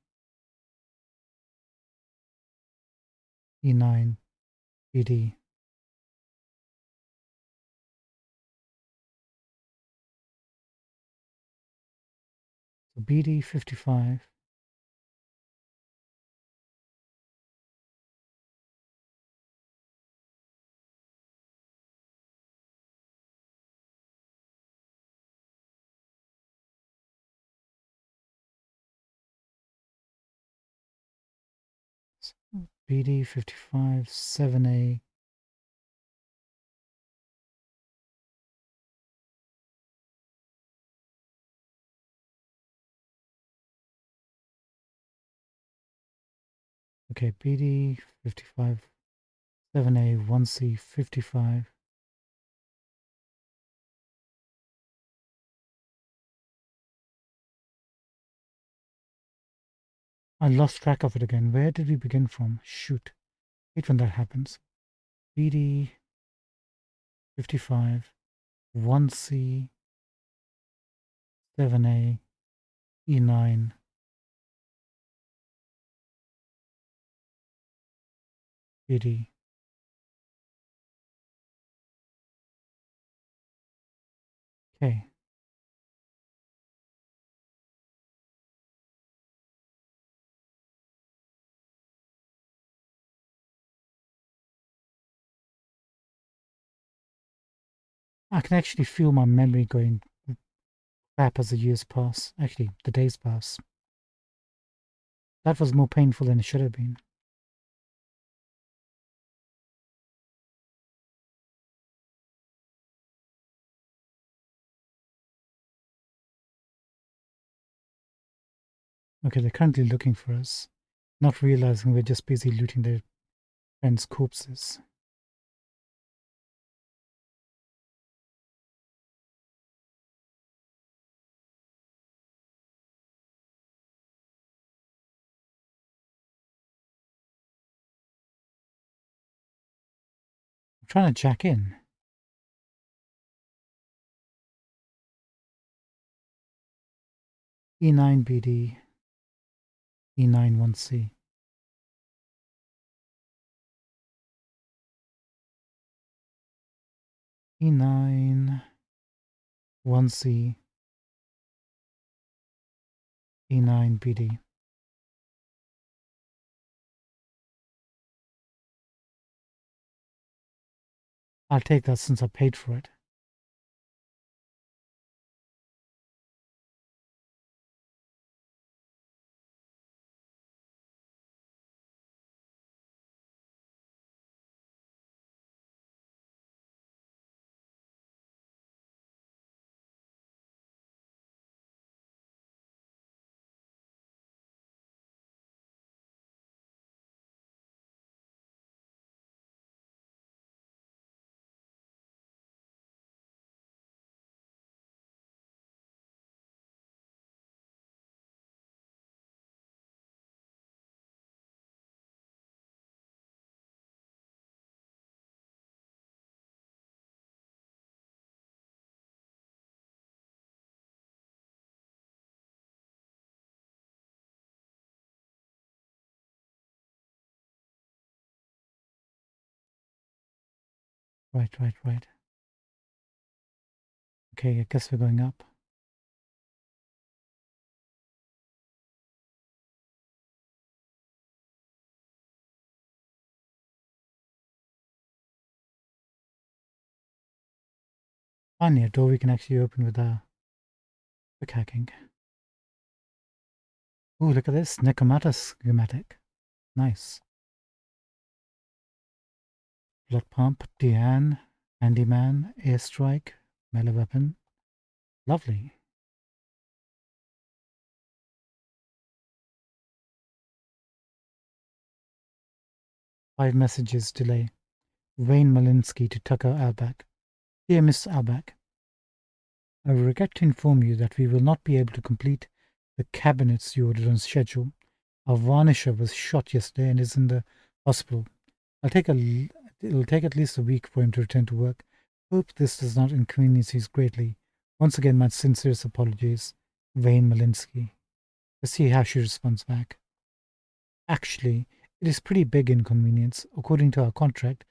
E9, BD. So BD 55. BD 55, 7A. Okay, BD 55, 7A, 1C 55. I lost track of it again. Where did we begin from? Shoot. Hate when that happens. BD 55, 1C, 7A, E9, BD. Okay. I can actually feel my memory going crap as the years pass. Actually, the days pass. That was more painful than it should have been. Okay, they're currently looking for us, not realizing we're just busy looting their friends' corpses. I'm trying to jack in. E9 BD, E9 1C. E9 1C, E9 BD. I'll take that since I paid for it. Right, right, right. Okay, I guess we're going up. Finally, a door we can actually open with our quick hacking. Ooh, look at this. Necromata schematic. Nice. Blood pump, Diane, handyman, airstrike, melee weapon. Lovely. 5 messages delay. Wayne Malinsky to Tucker Alback. Dear Miss Alback, I regret to inform you that we will not be able to complete the cabinets you ordered on schedule. Our varnisher was shot yesterday and is in the hospital. It'll take at least a week for him to return to work. Hope this does not inconvenience you greatly. Once again, my sincerest apologies. Wayne Malinsky. Let's see how she responds back. Actually, it is pretty big inconvenience. According to our contract,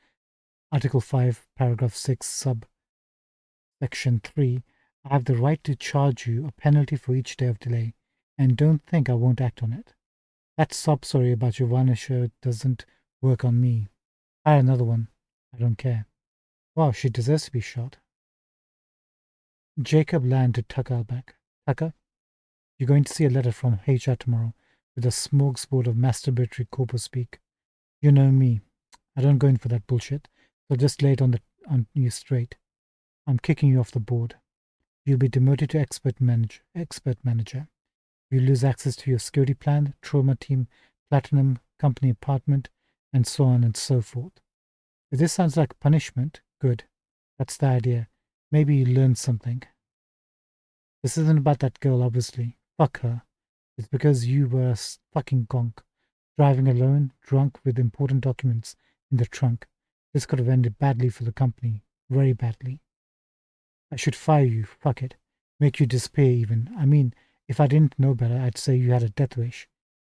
Article 5, Paragraph 6, Subsection 3, I have the right to charge you a penalty for each day of delay, and don't think I won't act on it. That sob story about your varnisher doesn't work on me. Hire another one. I don't care. Wow, she deserves to be shot. Jacob Land to Tucker Alback. Tucker, you're going to see a letter from HR tomorrow with a smorgasbord of masturbatory corpus speak. You know me. I don't go in for that bullshit, so just lay it on you straight. I'm kicking you off the board. You'll be demoted to expert manager. You lose access to your security plan, trauma team, platinum, company apartment, and so on and so forth. If this sounds like punishment, good. That's the idea. Maybe you learn something. This isn't about that girl, obviously. Fuck her. It's because you were a fucking gonk, driving alone, drunk with important documents in the trunk. This could have ended badly for the company. Very badly. I should fire you. Fuck it. Make you disappear even. I mean, if I didn't know better, I'd say you had a death wish.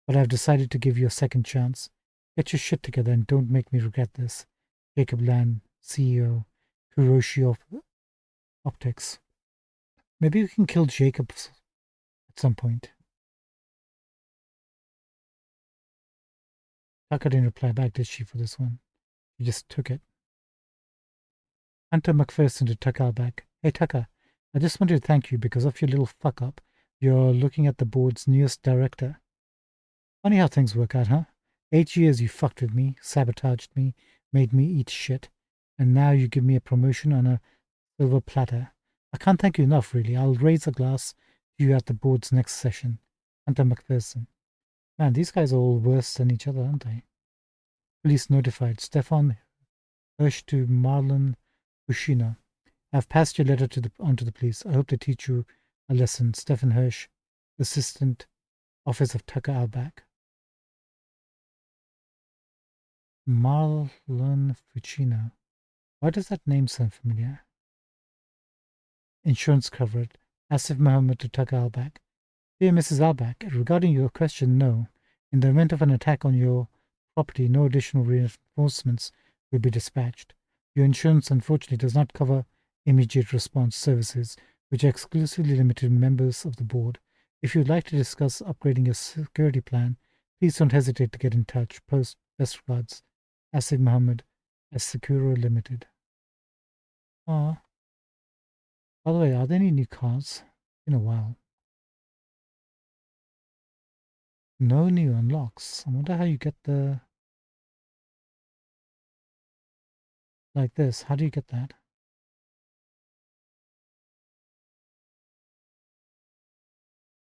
But I've decided to give you a second chance. Get your shit together and don't make me regret this. Jacob Land, CEO, Hiroshi of Optics. Maybe we can kill Jacob at some point. Tucker didn't reply back, did she, for this one? She just took it. Hunter McPherson to Tucker back. Hey, Tucker, I just wanted to thank you because of your little fuck up. You're looking at the board's newest director. Funny how things work out, huh? 8 years you fucked with me, sabotaged me, made me eat shit, and now you give me a promotion on a silver platter. I can't thank you enough, really. I'll raise a glass to you at the board's next session. Hunter McPherson. Man, these guys are all worse than each other, aren't they? Police notified. Stefan Hirsch to Marlon Ushina. I've passed your letter on to the police. I hope to teach you a lesson. Stefan Hirsch, Assistant Office of Tucker Alback. Marlon Fucina. Why does that name sound familiar? Insurance covered. Asif Mohammed to Tucker Alback. Dear Mrs. Alback, regarding your question, no. In the event of an attack on your property, no additional reinforcements will be dispatched. Your insurance, unfortunately, does not cover immediate response services, which are exclusively limited to members of the board. If you'd like to discuss upgrading your security plan, please don't hesitate to get in touch. Post best regards, Asif Mohammed, as Securo Limited. Ah, by the way, are there any new cars? In a while. No new unlocks. I wonder how you get the like this. How do you get that?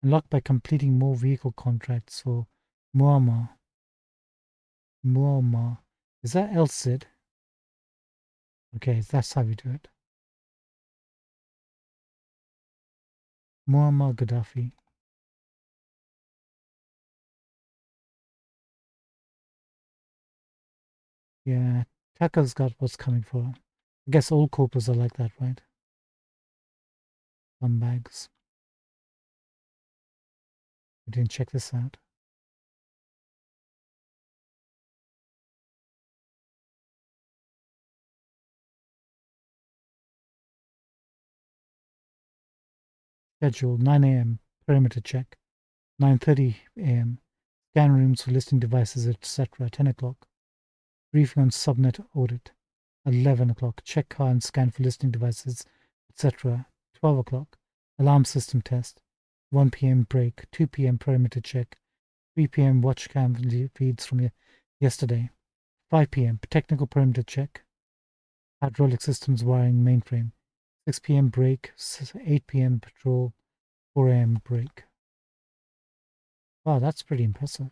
Unlocked by completing more vehicle contracts for Muammar. Muammar. Is that El Cid? Okay, that's how we do it. Muammar Gaddafi. Yeah, Tucker's got what's coming for her. I guess all corpers are like that, right? Bags. We didn't check this out. Schedule 9 a.m. Perimeter check. 9:30 a.m. Scan rooms for listing devices, etc. 10 o'clock. Briefing on subnet audit. 11 o'clock. Check car and scan for listing devices, etc. 12 o'clock. Alarm system test. 1 p.m. break. 2 p.m. perimeter check. 3 p.m. watch cam feeds from yesterday. 5 p.m. technical perimeter check. Hydraulic systems wiring mainframe. 6 p.m. break. 8 p.m. patrol. 4 a.m. break. Wow, that's pretty impressive.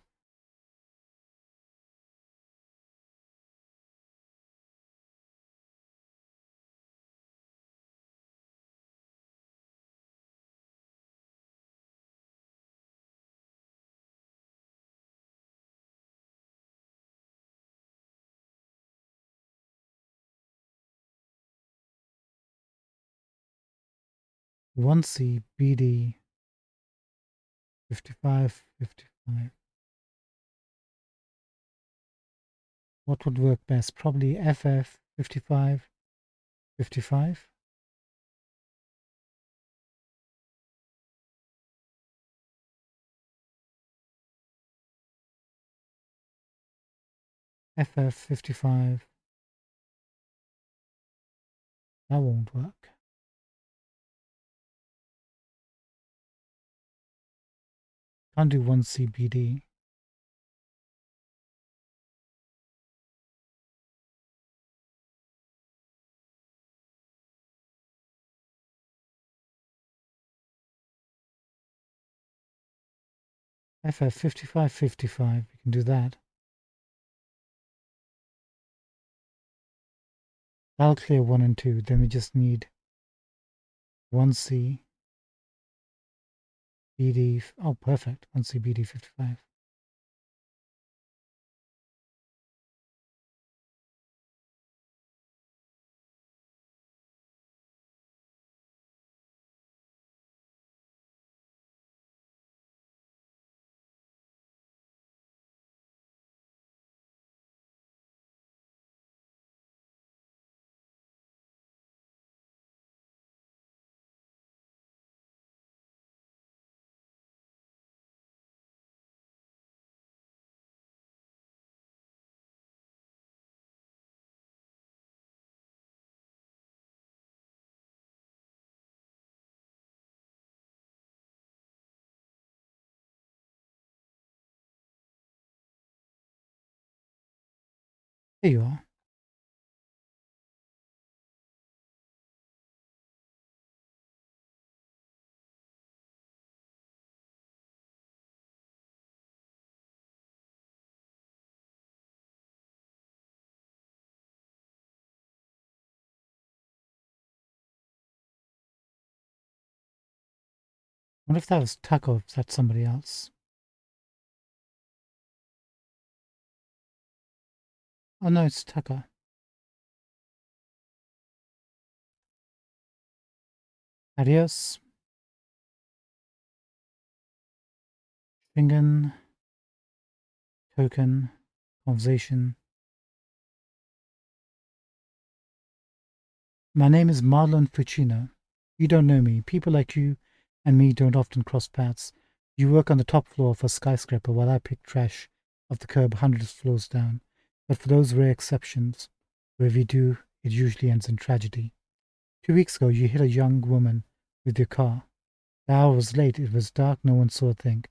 One C BD 55 55. What would work best? Probably FF 55 55. FF 55. That won't work. Can't do 1C BD. FF 55 55. We can do that. That'll clear 1 and 2. Then we just need 1C BD. Oh, perfect. 1C BD 55. There you are. What if that was Tucker? If that's somebody else? Oh no, it's Tucker. Adios. Schwingen. Token. Conversation. My name is Marlon Fucino. You don't know me. People like you and me don't often cross paths. You work on the top floor of a skyscraper while I pick trash off the curb hundreds of floors down. But for those rare exceptions, where we do, it usually ends in tragedy. 2 weeks ago, you hit a young woman with your car. The hour was late. It was dark. No one saw a thing.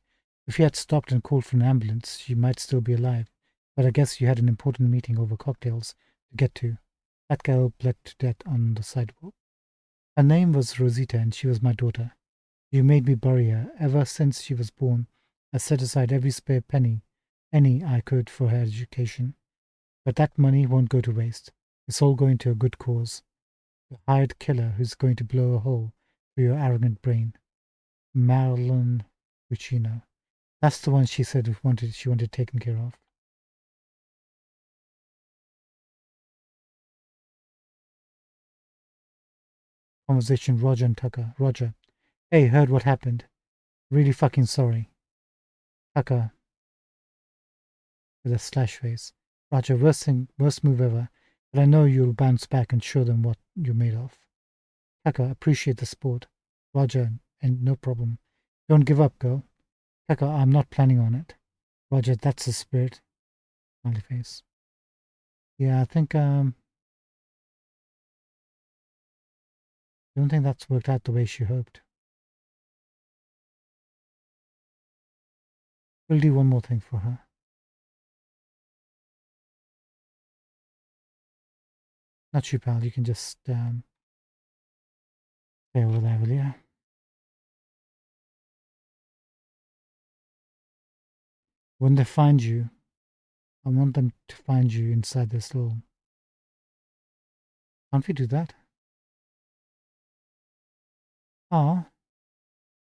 If you had stopped and called for an ambulance, she might still be alive. But I guess you had an important meeting over cocktails to get to. That girl bled to death on the sidewalk. Her name was Rosita, and she was my daughter. You made me bury her. Ever since she was born, I set aside every spare any I could for her education. But that money won't go to waste. It's all going to a good cause. The hired killer who's going to blow a hole through your arrogant brain. Marilyn Ruccino. That's the one she said she wanted taken care of. Conversation Roger and Tucker. Roger. Hey, heard what happened. Really fucking sorry. Tucker with a slash face. Roger, worst move ever. But I know you'll bounce back and show them what you're made of. Tucker, appreciate the sport. Roger, and no problem. Don't give up, girl. Kaka, I'm not planning on it. Roger, that's the spirit. Smiley face. Yeah, I think don't think that's worked out the way she hoped. We'll do one more thing for her. Not you, pal. You can just stay over there, will you? When they find you, I want them to find you inside this little. Can't we do that? Oh,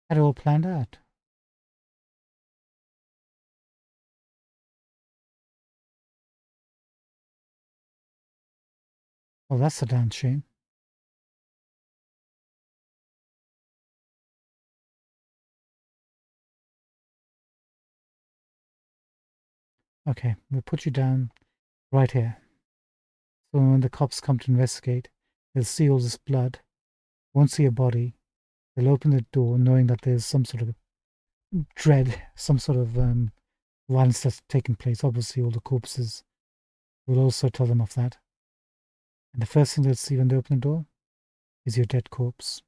had it all planned out. Oh, that's a damn shame. Okay, we'll put you down right here. So when the cops come to investigate, they'll see all this blood, won't see a body. They'll open the door knowing that there's some sort of dread, some sort of violence that's taken place. Obviously, all the corpses will also tell them of that. And the first thing they'll see when they open the door is your dead corpse.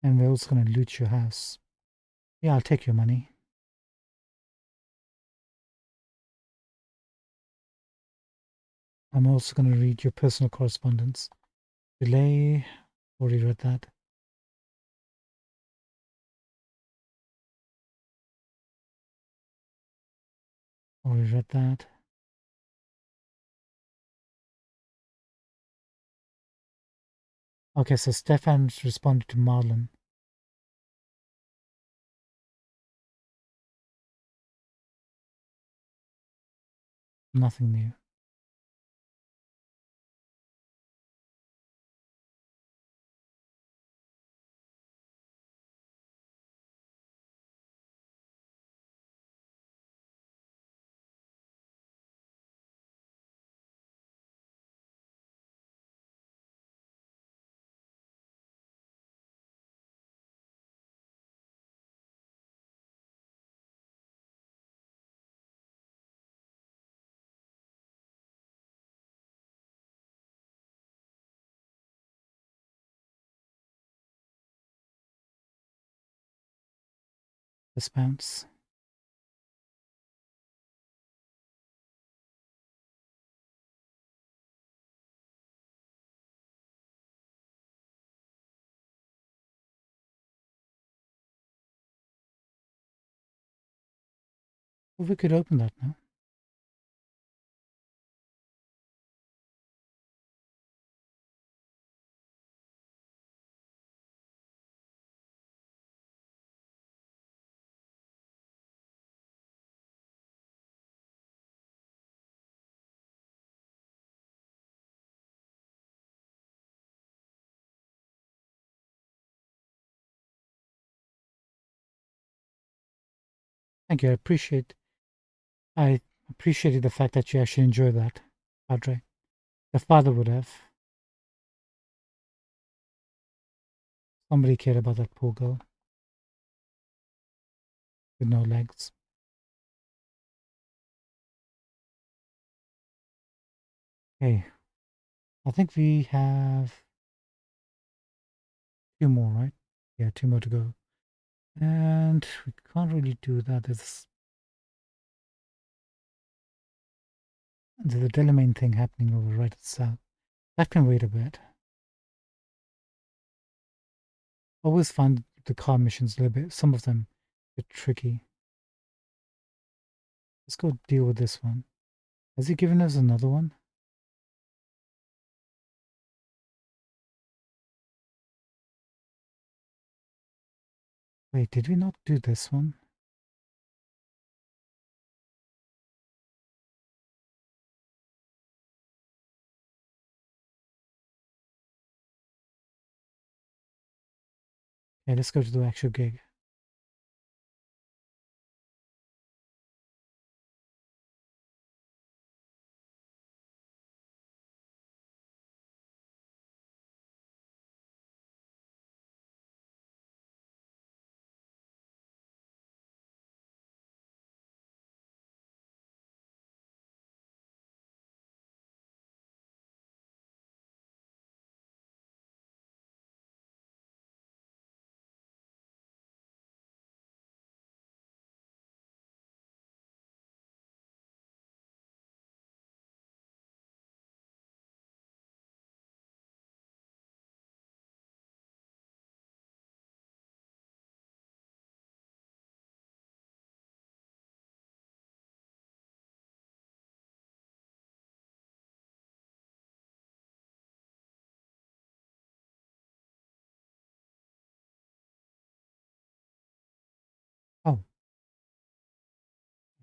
And they're also going to loot your house. Yeah, I'll take your money. I'm also going to read your personal correspondence. Delay. Already read that. Already read that. Okay, so Stefan's responded to Marlon. Nothing new. Just bounce. Well, we could open that now. Thank you. I appreciated the fact that you actually enjoy that, Padre. The father would have. Somebody cared about that poor girl with no legs. Hey, I think we have two more, right? Yeah, two more to go. And we can't really do that. There's a Delamain thing happening over right at south. That can wait a bit. Always find the car missions a little bit, some of them a bit tricky. Let's go deal with this one. Has he given us another one? Wait, did we not do this one? Okay, let's go to the actual gig.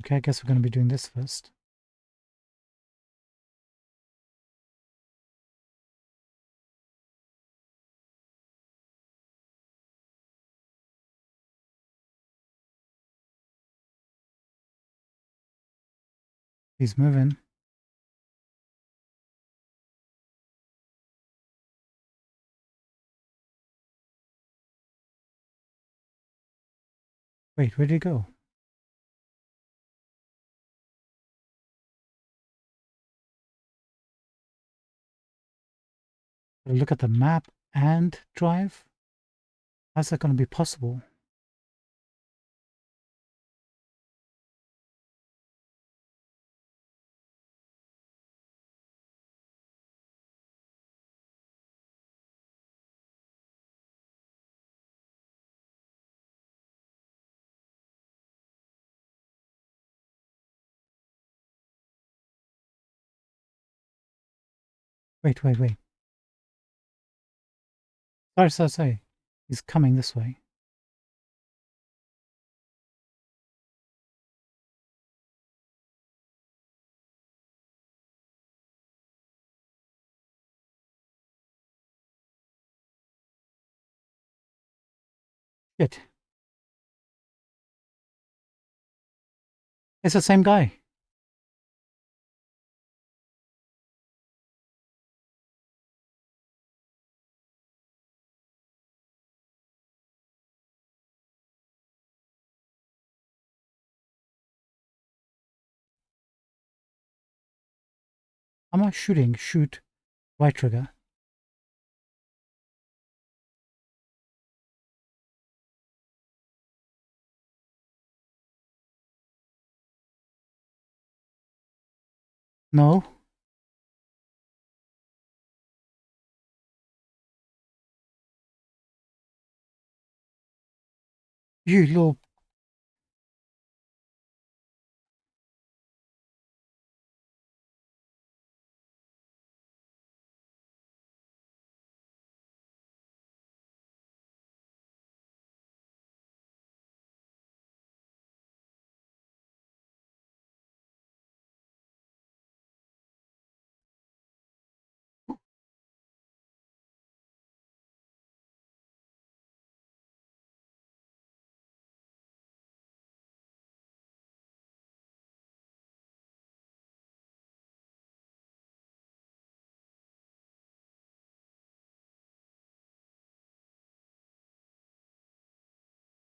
Okay, I guess we're going to be doing this first. He's moving. Wait, where did he go? Look at the map and drive? How's that going to be possible? Wait. Sorry. He's coming this way. Shit. It's the same guy. I'm not shooting. Shoot. Right trigger. No. You little...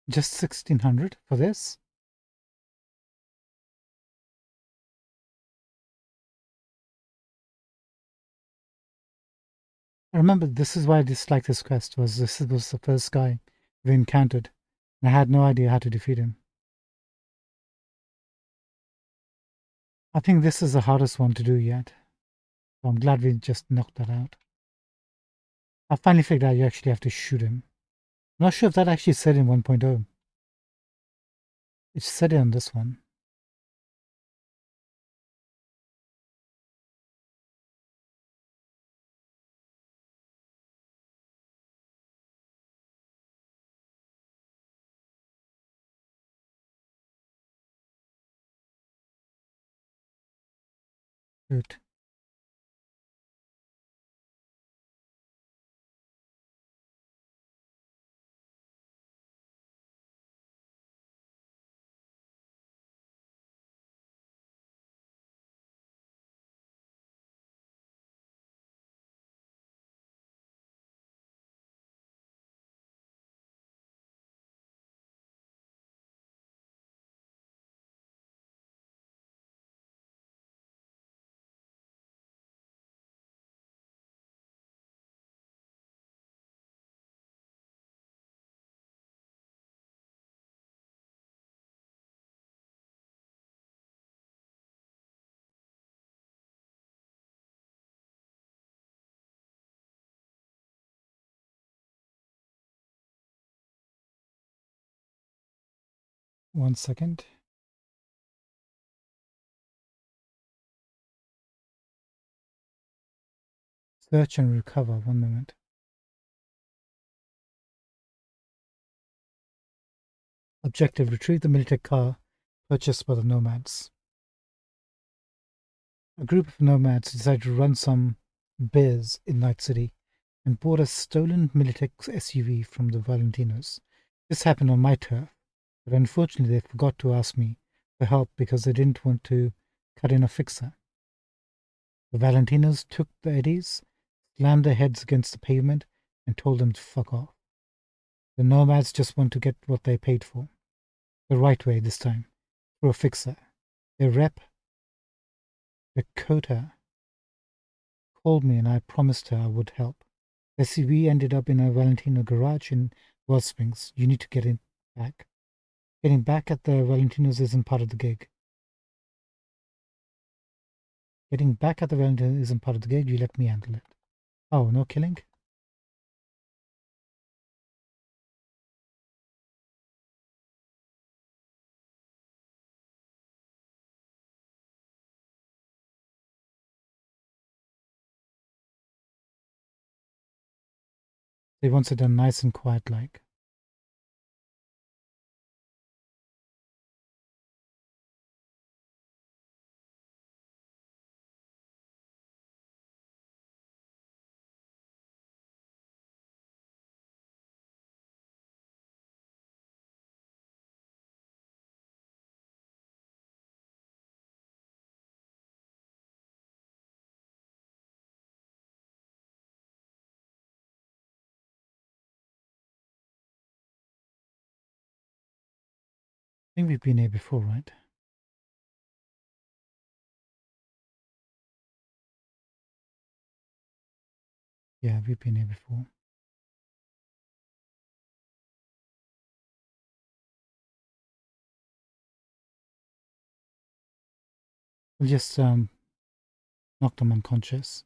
Just 1600 for this? I remember this is why I disliked this quest, was this was the first guy we encountered, and I had no idea how to defeat him. I think this is the hardest one to do yet. So I'm glad we just knocked that out. I finally figured out you actually have to shoot him. I'm not sure if that actually said in 1.0. It said it on this one. Good. One second. Search and recover. One moment. Objective: retrieve the military car purchased by the Nomads. A group of nomads decided to run some bears in Night City and bought a stolen Militex SUV from the Valentinos. This happened on my turf, but unfortunately they forgot to ask me for help because they didn't want to cut in a fixer. The Valentinos took the Eddies, slammed their heads against the pavement, and told them to fuck off. The nomads just want to get what they paid for. The right way this time, through a fixer. Their rep, Dakota, called me and I promised her I would help. The SUV ended up in a Valentino garage in Wall Springs. You need to get it back. Getting back at the Valentinos isn't part of the gig. Getting back at the Valentinos isn't part of the gig. You let me handle it. Oh, no killing? They wants it done nice and quiet like. I think we've been here before, right? Yeah, we've been here before. We'll just knock them unconscious.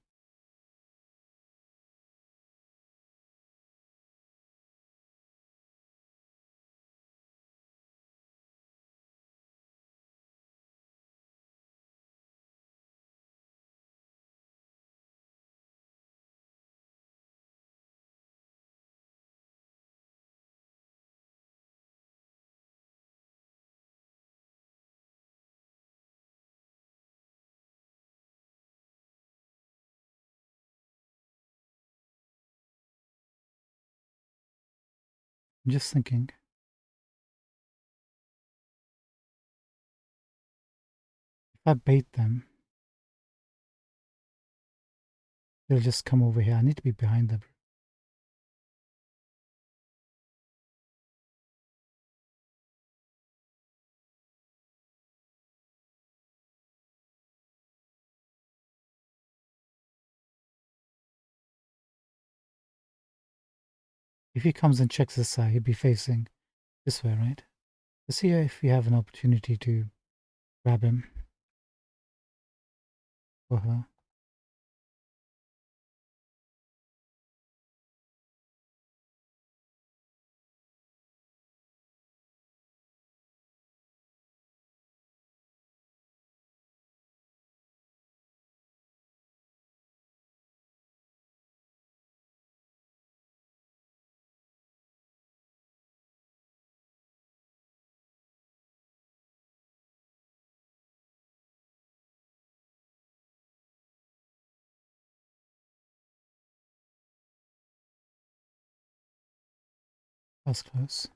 I'm just thinking. If I bait them, they'll just come over here. I need to be behind them. If he comes and checks this side, he'd be facing this way, right? Let's see if we have an opportunity to grab him or her. That's close.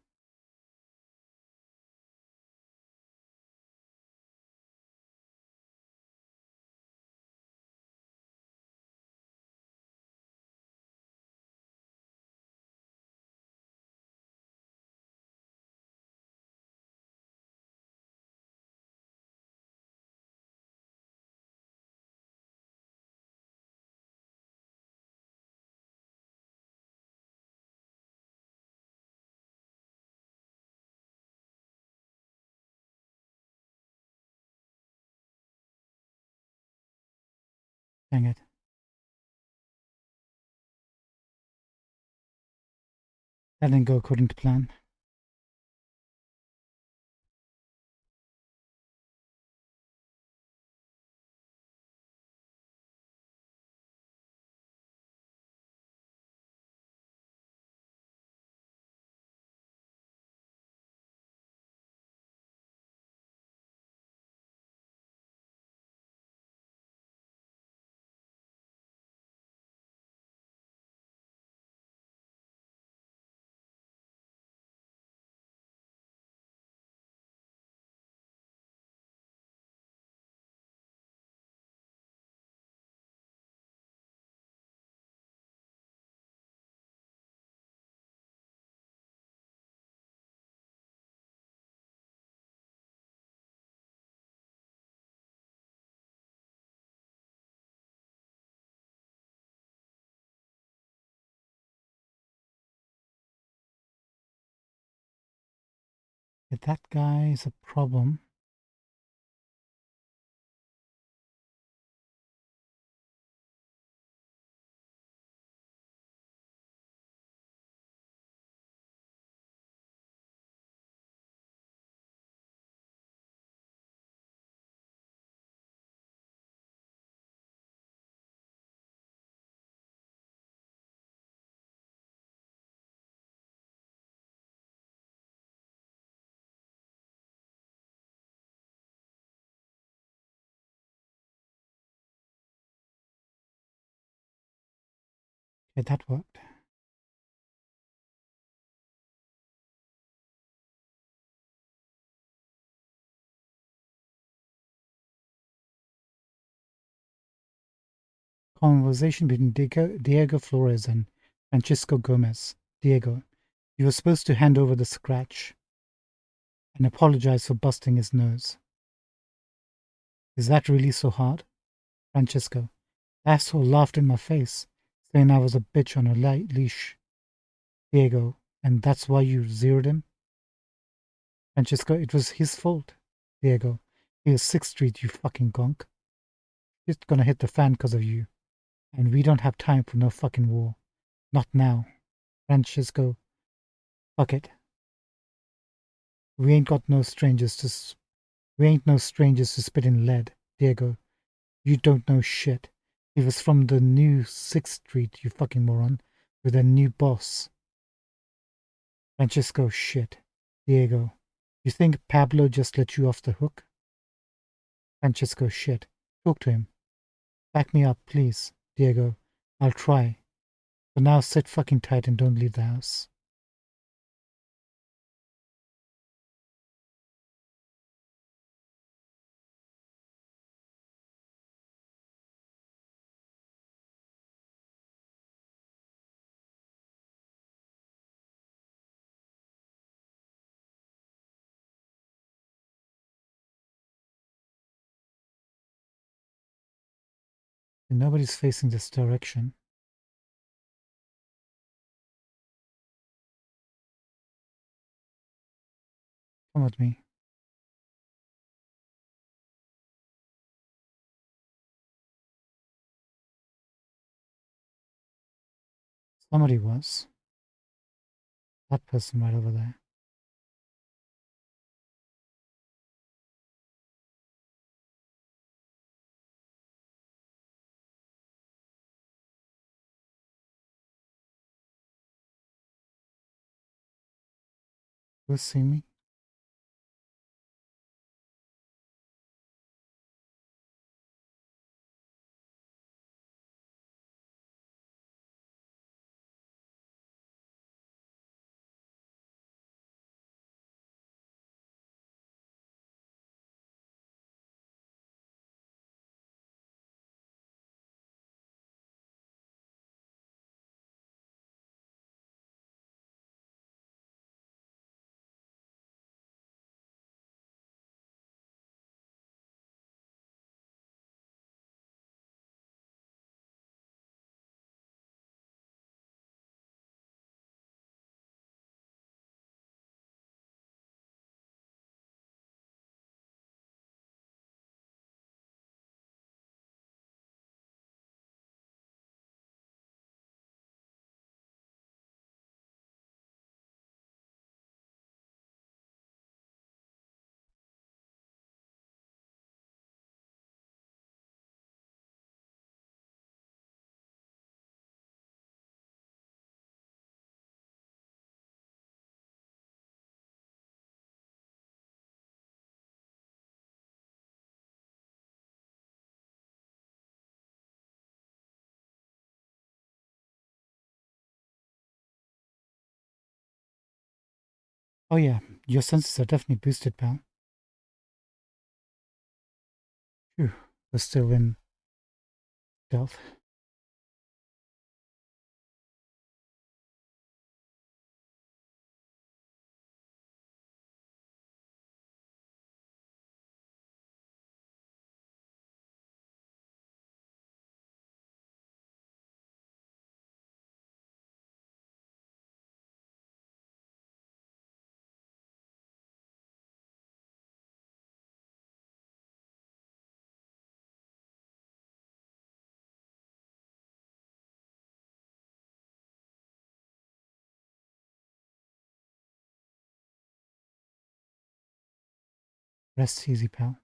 Dang it. That didn't go according to plan. If that guy is a problem, okay, that worked. Conversation between Diego Flores and Francisco Gomez. Diego, you were supposed to hand over the scratch and apologize for busting his nose. Is that really so hard? Francisco, asshole laughed in my face, saying I was a bitch on a leash. Diego, and that's why you zeroed him? Francisco, it was his fault. Diego, he was 6th Street, you fucking gonk. It's gonna hit the fan because of you. And we don't have time for no fucking war. Not now. Francisco, fuck it. We ain't got no strangers to we ain't no strangers to spit in lead. Diego, you don't know shit. He was from the new 6th Street, you fucking moron, with a new boss. Francisco, shit. Diego, you think Pablo just let you off the hook? Francisco, shit. Talk to him. Back me up, please. Diego, I'll try. But now sit fucking tight and don't leave the house. And nobody's facing this direction. Come with me. Somebody was. That person right over there. Who's seeing me? Oh yeah, your senses are definitely boosted, pal. Phew, we're still in stealth. Rest easy, pal.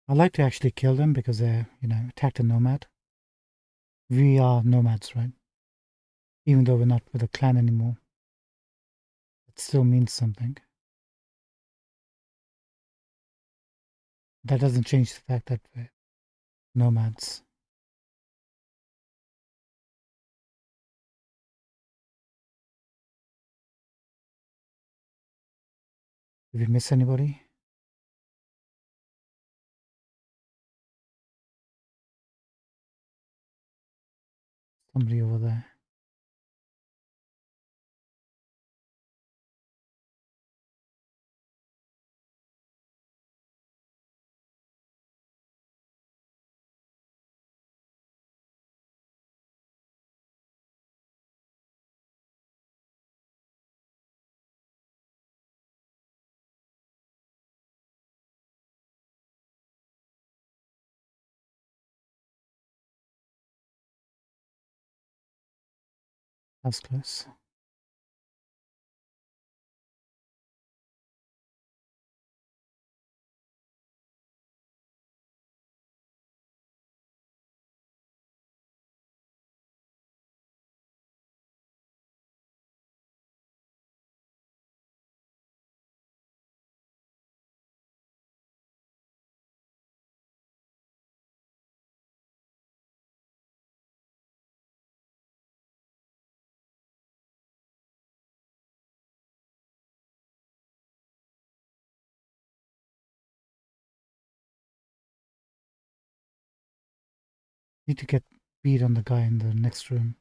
I'd like to actually kill them because they, attacked a nomad. We are nomads, right? Even though we're not with a clan anymore, it still means something. That doesn't change the fact that we're nomads. Did we miss anybody? Somebody over there. That was close. Need to get beat on the guy in the next room.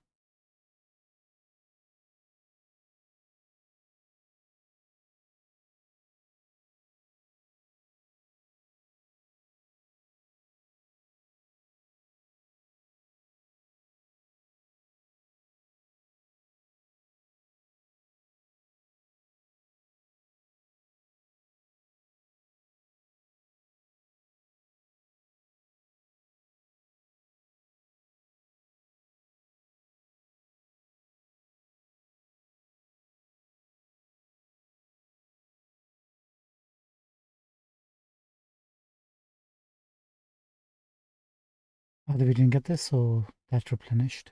Either we didn't get this or that's replenished.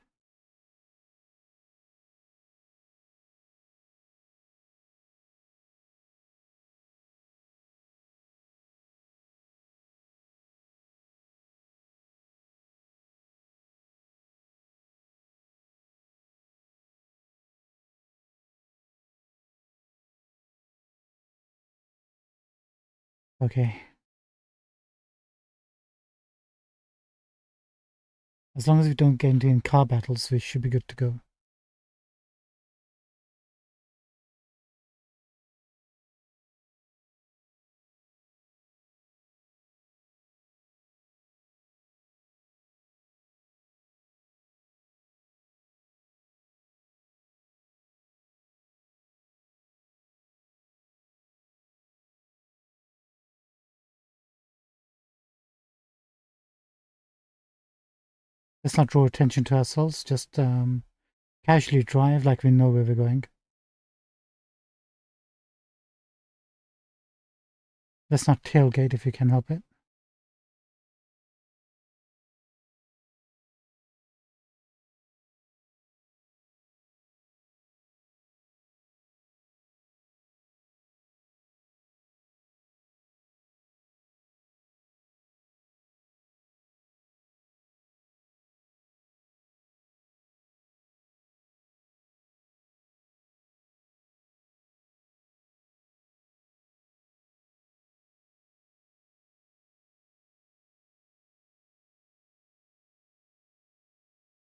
Okay. As long as we don't get into any car battles, we should be good to go. Let's not draw attention to ourselves, just casually drive like we know where we're going. Let's not tailgate if you can help it.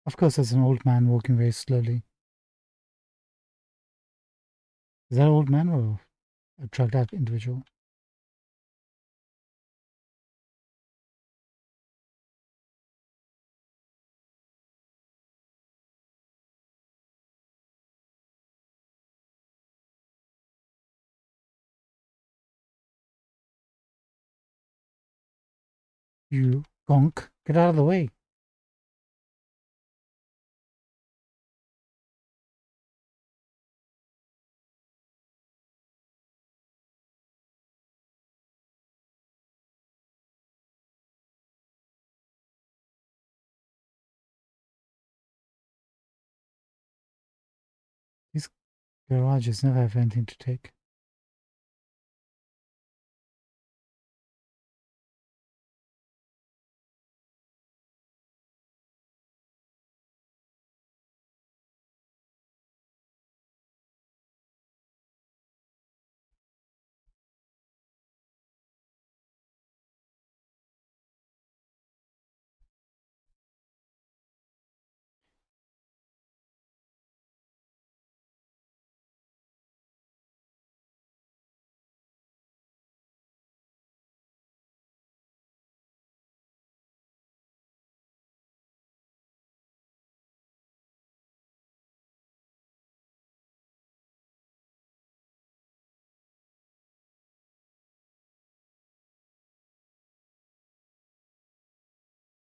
Of course, there's an old man walking very slowly. Is that an old man or a drugged out individual? You gonk. Get out of the way. These garages never have anything to take.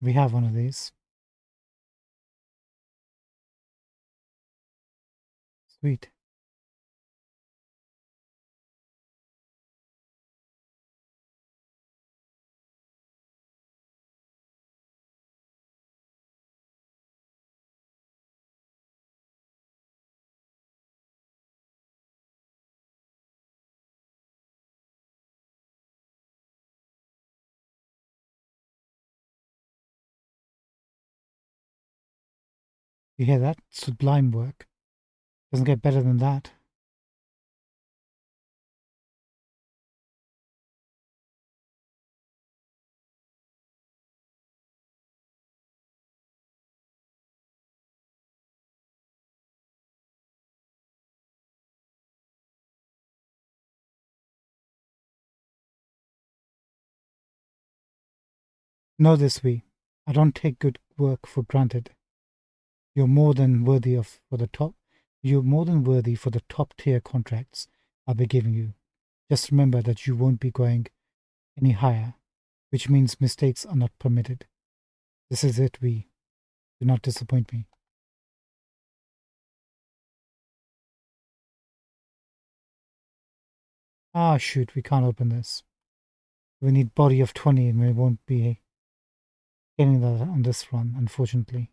We have one of these. Sweet. You hear that? Sublime work. Doesn't get better than that. Know this, we. I don't take good work for granted. You're more than worthy of for the top. You're more than worthy for the top tier contracts I'll be giving you. Just remember that you won't be going any higher, which means mistakes are not permitted. This is it, we. Do not disappoint me. Ah, shoot, we can't open this. We need body of 20 and we won't be getting that on this run, unfortunately.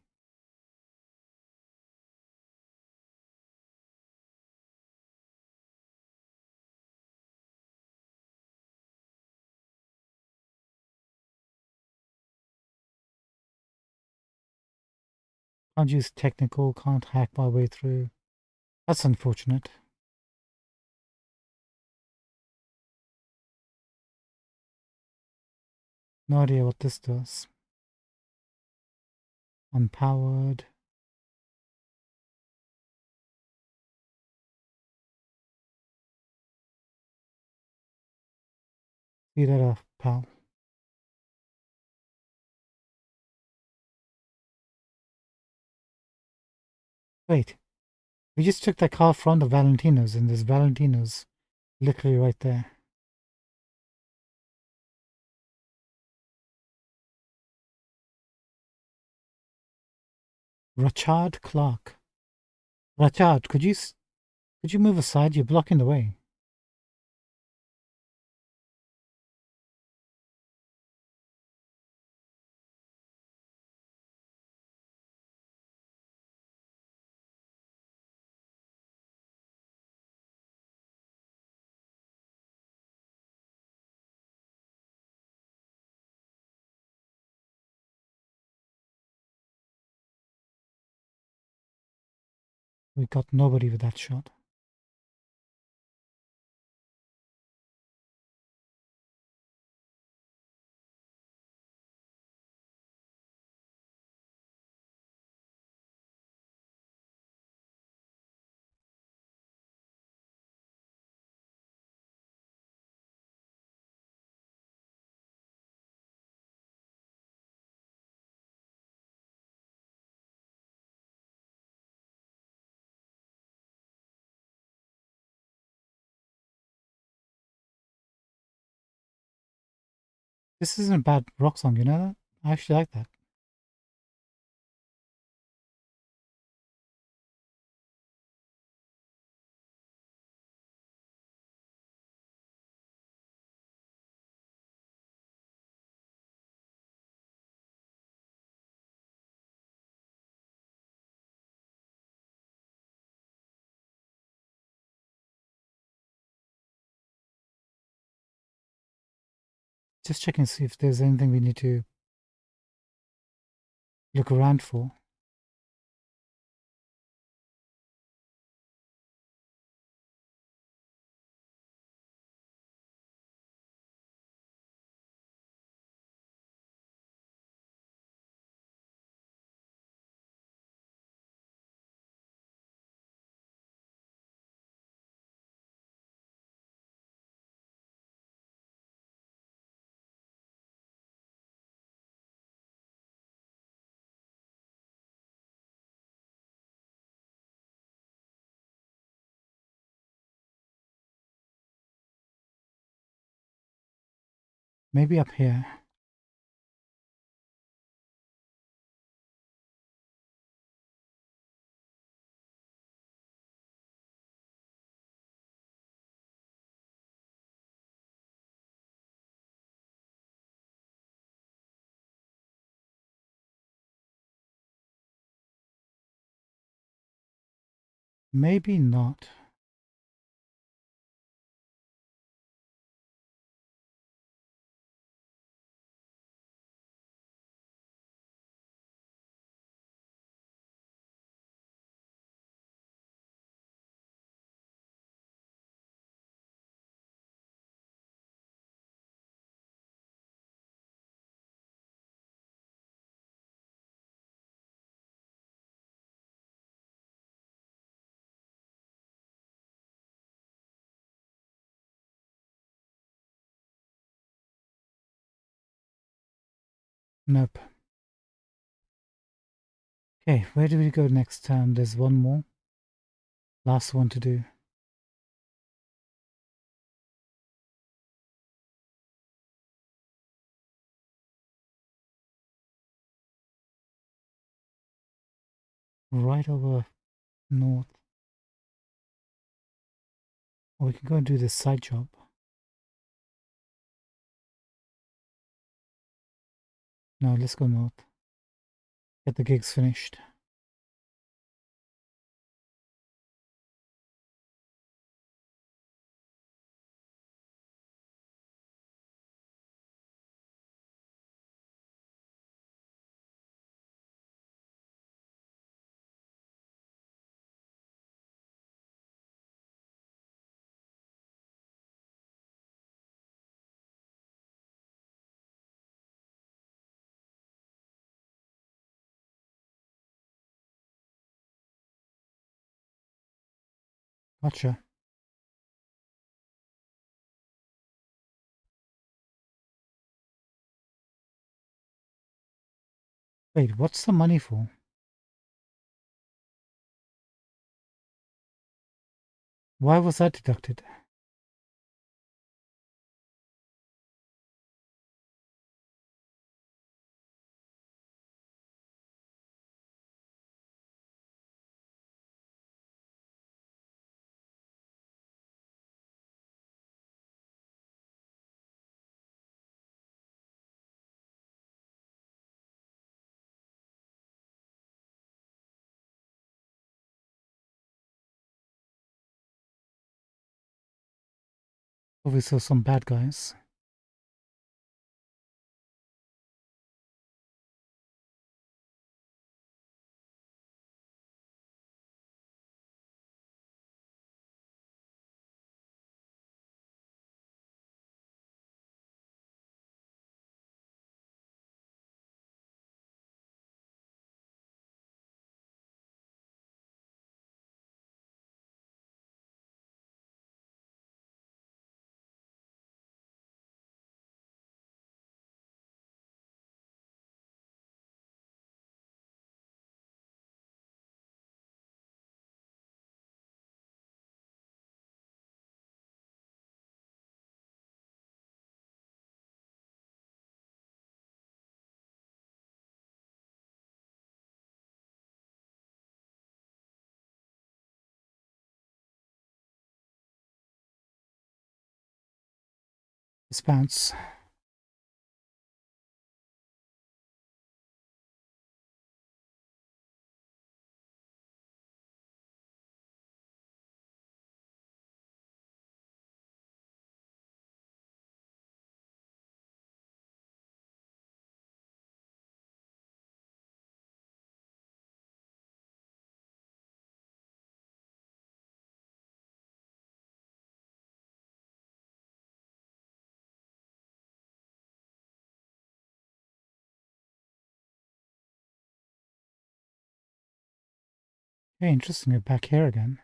Can't use technical, can't hack my way through. That's unfortunate. No idea what this does. Unpowered. See that off, pal. Wait, we just took that car from the Valentino's and there's Valentino's literally right there. Rachard Clark. Rachard, could you move aside? You're blocking the way. We got nobody with that shot. This isn't a bad rock song, you know that? I actually like that. Just checking to see if there's anything we need to look around for. Maybe up here. Maybe not. Nope. Okay, where do we go next? There's one more. Last one to do. Right over north. Or we can go and do this side job. No, let's go north. Get the gigs finished. Gotcha. Wait, what's the money for? Why was that deducted? Obviously, some bad guys. Let's bounce. Okay, interesting. We're back here again.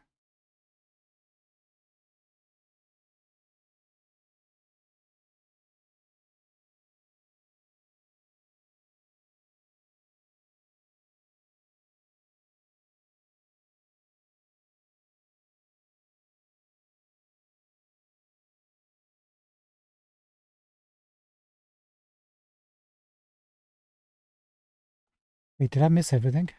Wait, did I miss everything?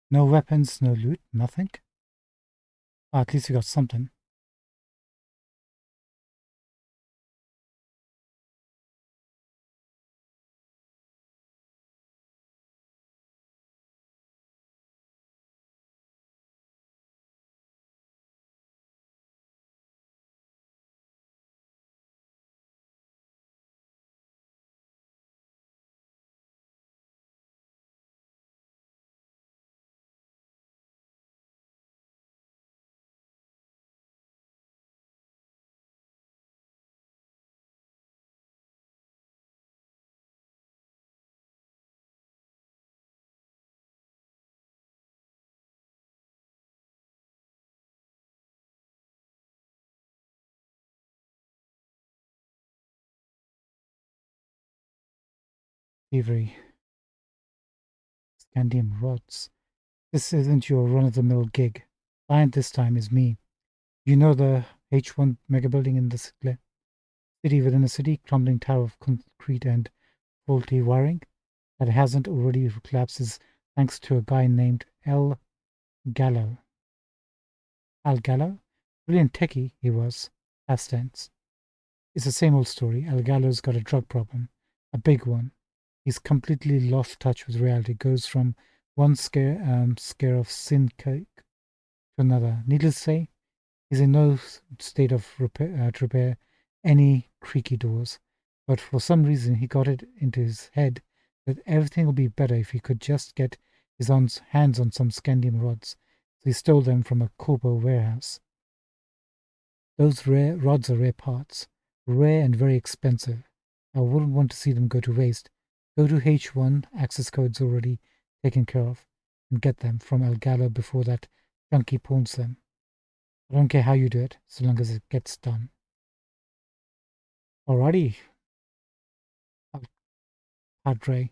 No weapons, no loot, nothing? Oh, at least we got something. Thievery. Scandium rods. This isn't your run-of-the-mill gig. Client this time is me. You know the H1 mega building in the city within a city, crumbling tower of concrete and faulty wiring that hasn't already collapsed is thanks to a guy named Gallo. Al Gallo? Brilliant techie he was. Past tense. It's the same old story. El Gallo's got a drug problem. A big one. He's completely lost touch with reality. Goes from one scare of sin cake to another. Needless to say, he's in no state of to repair any creaky doors. But for some reason, he got it into his head that everything will be better if he could just get his hands on some scandium rods. So he stole them from a corpo warehouse. Those rare rods are rare parts, rare and very expensive. I wouldn't want to see them go to waste. Go to H1, access codes already taken care of, and get them from El Gallo before that junkie pawns them. I don't care how you do it, so long as it gets done. Alrighty, Padre.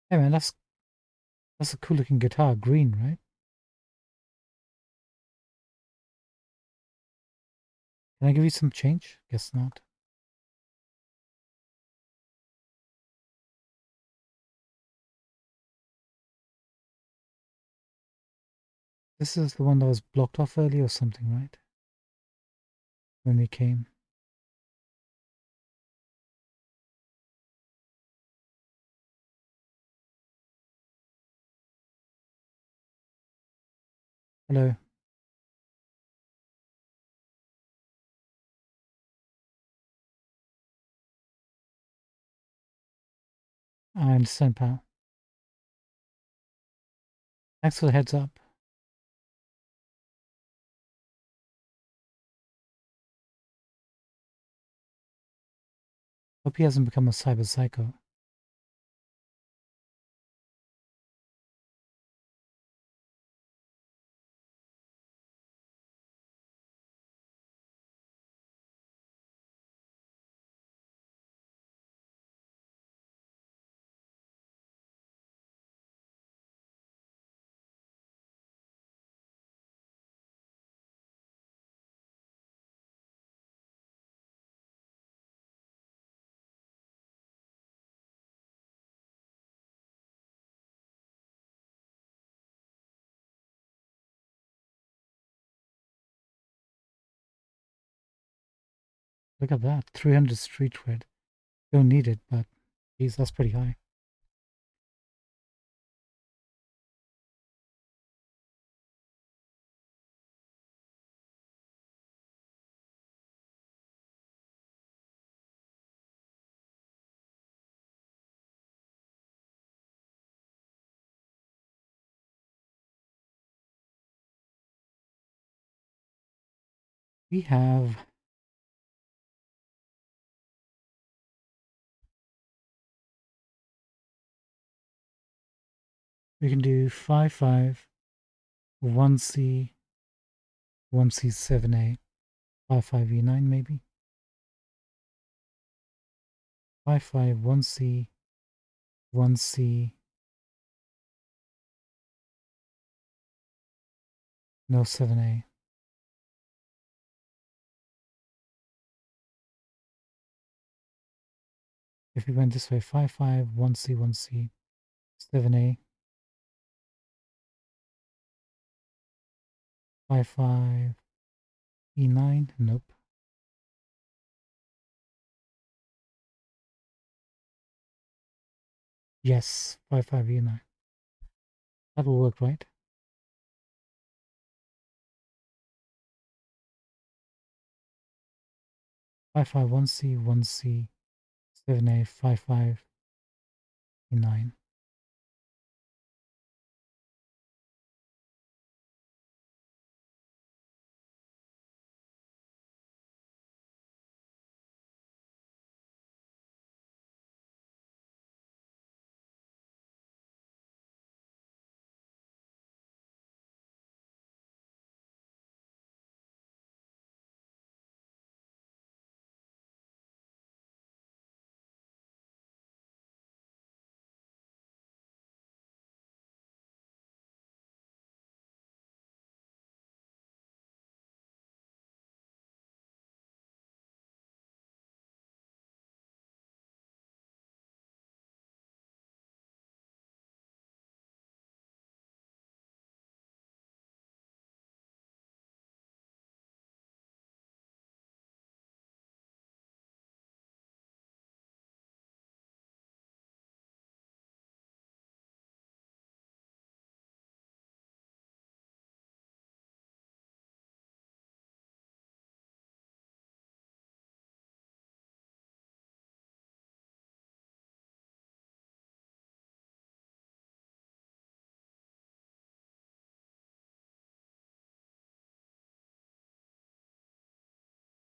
Hey man, that's a cool looking guitar, green, right? Can I give you some change? Guess not. This is the one that was blocked off earlier or something, right? When we came. Hello. I understand, pal. Thanks for the heads up. Hope he hasn't become a cyber psycho. Look at that. 300 street cred. Don't need it, but geez, that's pretty high. We have we can do 5-5, 1C, 1C 7A, 5-5 E9 maybe. 5-5, 1C, 1C, no 7A. If we went this way, 5-5, 1C, 1C, 7A, 5-5, E9, nope. Yes, 5-5 E9. That will work, right? 5-5, 1C, 1C, 7A, 5-5, E9.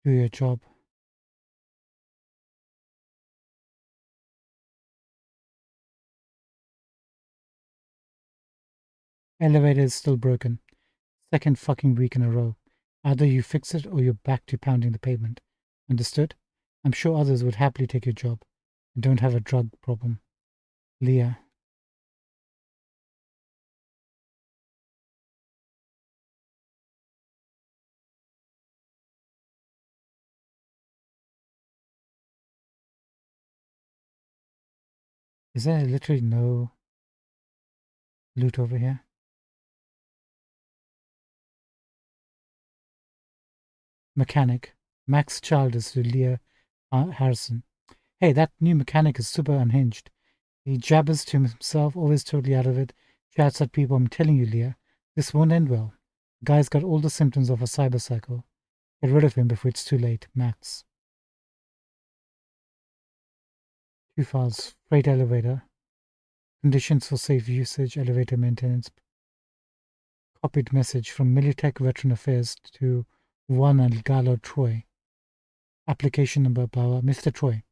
Do your job. Elevator is still broken. Second fucking week in a row. Either you fix it or you're back to pounding the pavement. Understood? I'm sure others would happily take your job and don't have a drug problem. Leah. Is there literally no loot over here? Mechanic. Max Child is to Leah Harrison. Hey, that new mechanic is super unhinged. He jabbers to himself, always totally out of it, shouts at people. I'm telling you, Leah, this won't end well. The guy's got all the symptoms of a cyber psycho. Get rid of him before it's too late. Max. Two files. Freight elevator. Conditions for safe usage, elevator maintenance. Copied message from Militech Veteran Affairs to Juan Algalo Troy. Application number, blah, Mr. Troy.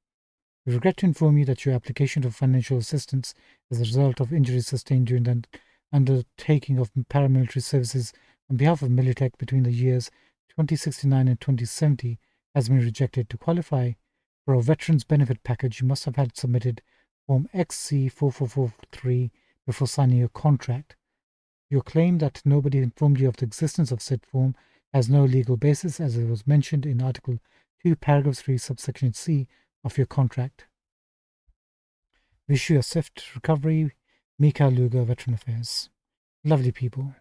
We regret to inform you that your application for financial assistance as a result of injuries sustained during the undertaking of paramilitary services on behalf of Militech between the years 2069 and 2070 has been rejected. To qualify for a veterans benefit package, you must have had submitted Form XC4443 before signing your contract. Your claim that nobody informed you of the existence of said form has no legal basis, as it was mentioned in Article 2, Paragraph 3, Subsection C of your contract. Wish you a swift recovery, Mika Luger, Veteran Affairs. Lovely people.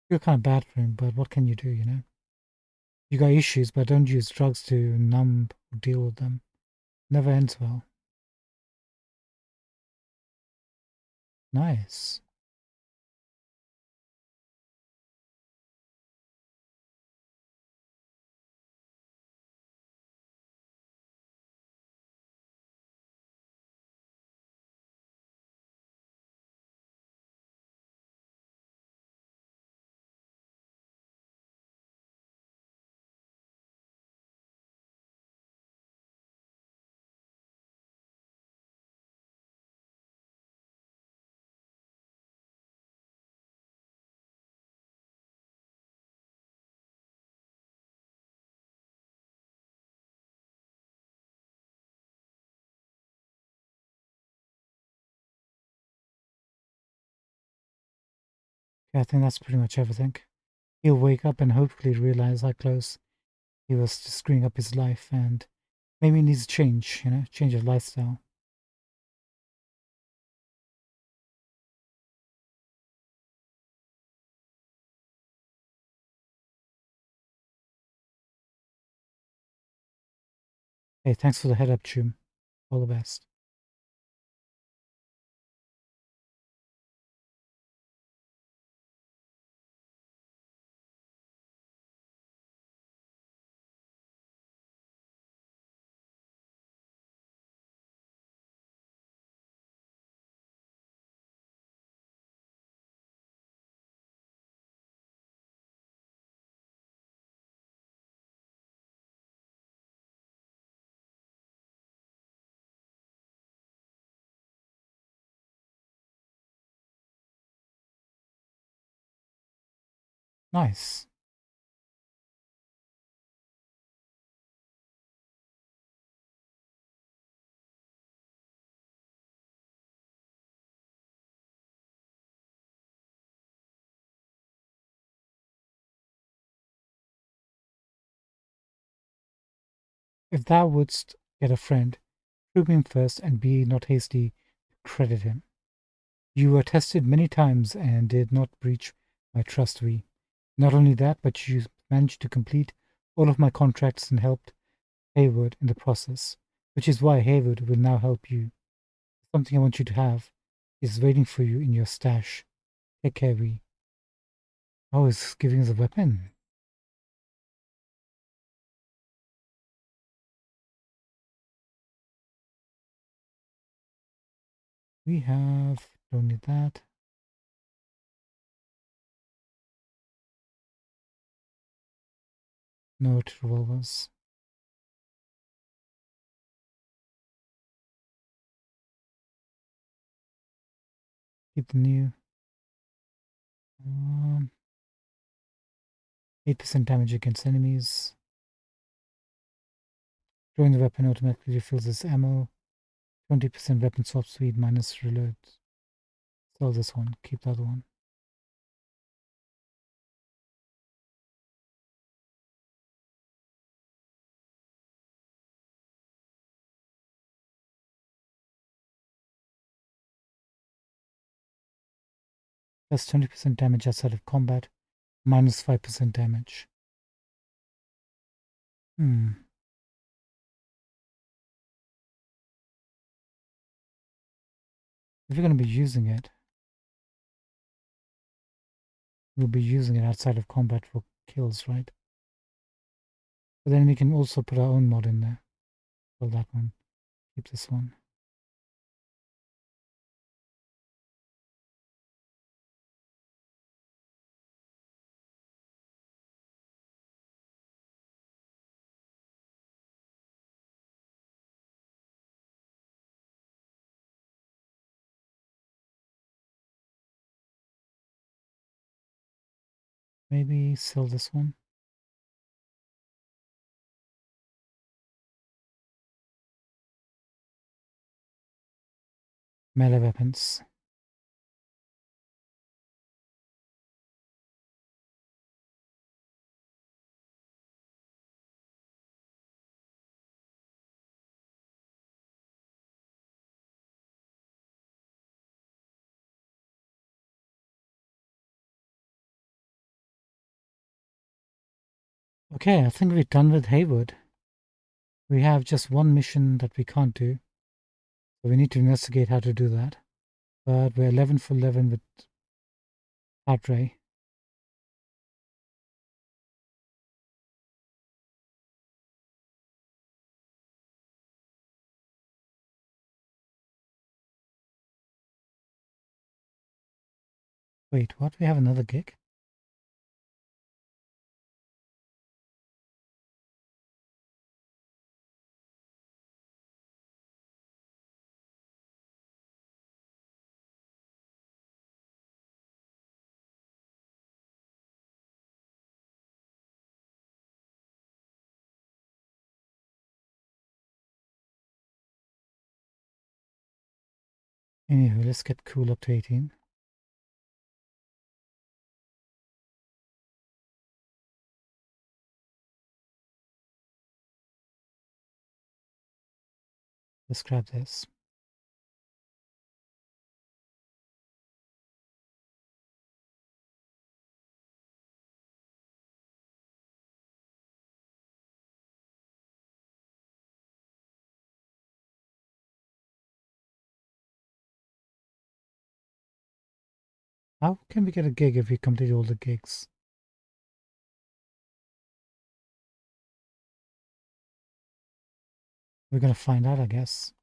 Feel kind of bad for him, but what can you do, you know? You got issues, but don't use drugs to numb or deal with them. Never ends well. Nice. Yeah, I think that's pretty much everything. He'll wake up and hopefully realize how close he was to screwing up his life, and maybe he needs a change, change of lifestyle. Hey, thanks for the head up, Chum. All the best. Nice. If thou wouldst get a friend, prove him first and be not hasty to credit him. You were tested many times and did not breach my trust, we. Not only that, but you managed to complete all of my contracts and helped Haywood in the process, which is why Haywood will now help you. Something I want you to have is waiting for you in your stash. Take care, we. Oh, it's giving us a weapon. We have, don't need that. No revolvers. Keep the new. 8% damage against enemies. Drawing the weapon automatically refills its ammo. 20% weapon swap speed minus reload. Sell this one. Keep the other one. Plus 20% damage outside of combat. Minus 5% damage. Hmm. If you're going to be using it, we'll be using it outside of combat for kills, right? But then we can also put our own mod in there. Well, that one. Keep this one. Maybe sell this one. Melee weapons. Okay, I think we're done with Haywood. We have just one mission that we can't do, so we need to investigate how to do that. But we're 11 for 11 with Padre. Wait, what? We have another gig? Anyway, let's get cool up to 18. Let's grab this. How can we get a gig if we complete all the gigs? We're gonna find out, I guess.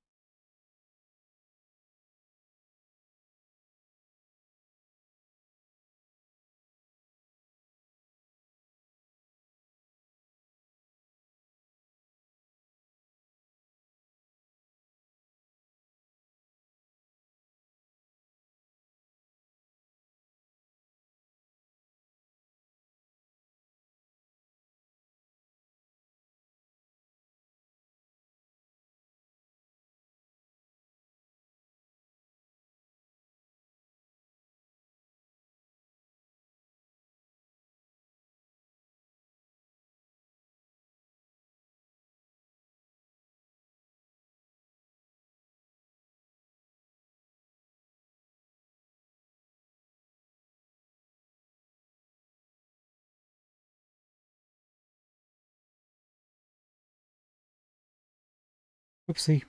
Oopsie.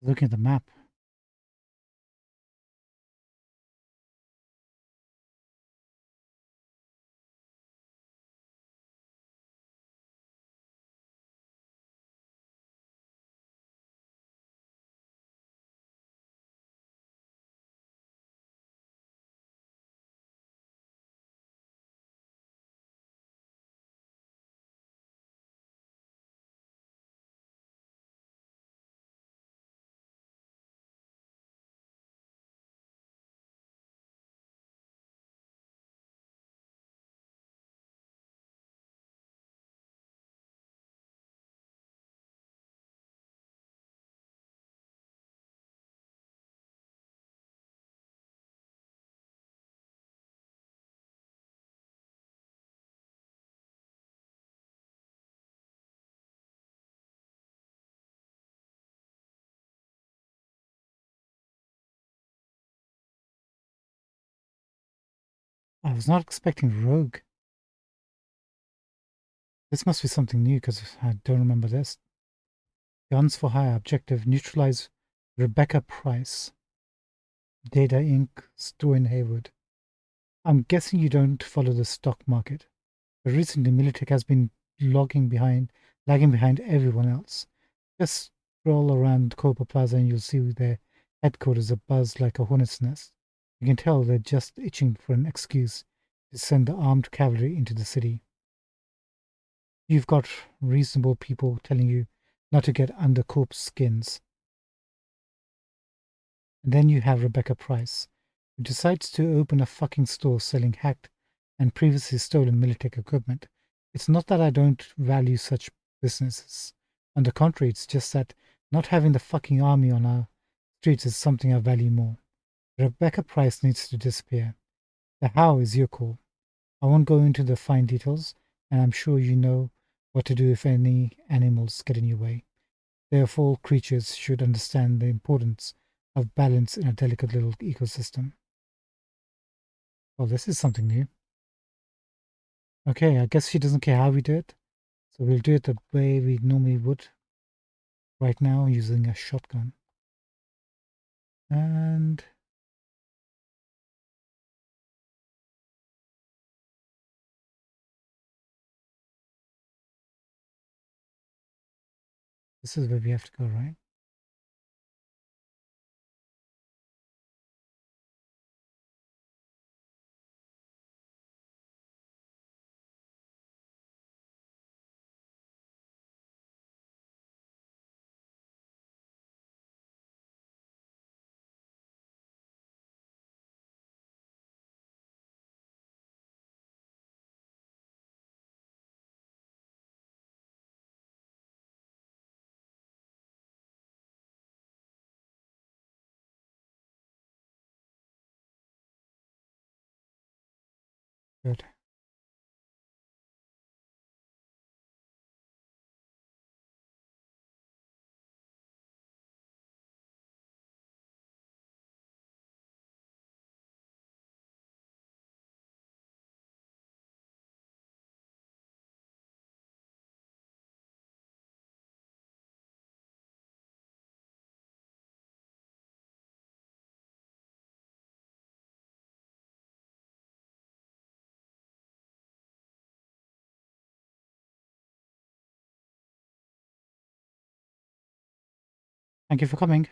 Looking at the map. I was not expecting Rogue. This must be something new because I don't remember this. Guns for Hire objective neutralize Rebecca Price. Data Inc. store in Haywood. I'm guessing you don't follow the stock market, but recently Militech has been lagging behind everyone else. Just stroll around Copa Plaza and you'll see their headquarters abuzz like a hornet's nest. You can tell they're just itching for an excuse to send the armed cavalry into the city. You've got reasonable people telling you not to get under corpse skins. And then you have Rebecca Price, who decides to open a fucking store selling hacked and previously stolen Militech equipment. It's not that I don't value such businesses. On the contrary, it's just that not having the fucking army on our streets is something I value more. Rebecca Price needs to disappear. The how is your call. I won't go into the fine details, and I'm sure you know what to do if any animals get in your way. Therefore, all creatures should understand the importance of balance in a delicate little ecosystem. Well, this is something new. Okay, I guess she doesn't care how we do it. So we'll do it the way we normally would right now using a shotgun. And this is where we have to go, right? Good. Thank you for coming.